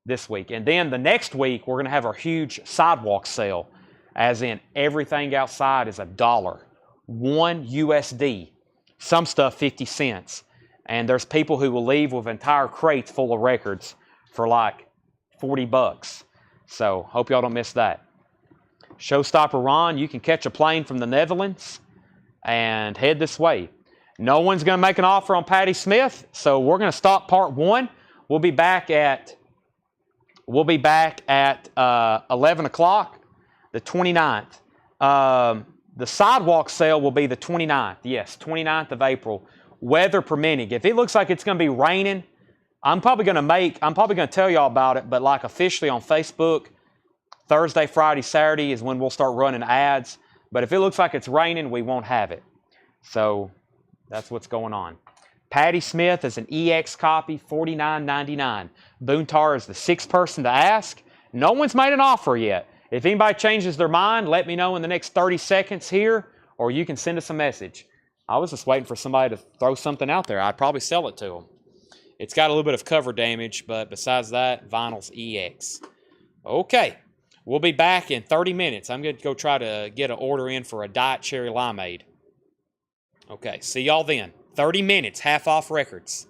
this week. And then the next week, we're going to have our huge sidewalk sale, as in everything outside is $1, $1 USD. Some stuff 50 cents. And there's people who will leave with entire crates full of records for like $40. So hope y'all don't miss that. Showstopper Ron, you can catch a plane from the Netherlands and head this way. No one's going to make an offer on Patty Smith, so we're going to stop part 1. We'll be back at 11 o'clock, the 29th. The sidewalk sale will be the 29th. Yes, 29th of April, weather permitting. If it looks like it's going to be raining, I'm probably going to tell y'all about it, but like officially on Facebook, Thursday, Friday, Saturday is when we'll start running ads. But if it looks like it's raining, we won't have it. So that's what's going on. Patty Smith is an EX copy, $49.99. Boontar is the 6th person to ask. No one's made an offer yet. If anybody changes their mind, let me know in the next 30 seconds here, or you can send us a message. I was just waiting for somebody to throw something out there. I'd probably sell it to them. It's got a little bit of cover damage, but besides that, vinyl's EX. Okay, we'll be back in 30 minutes. I'm going to go try to get an order in for a Diet Cherry Limeade. Okay, see y'all then. 30 minutes, half off records.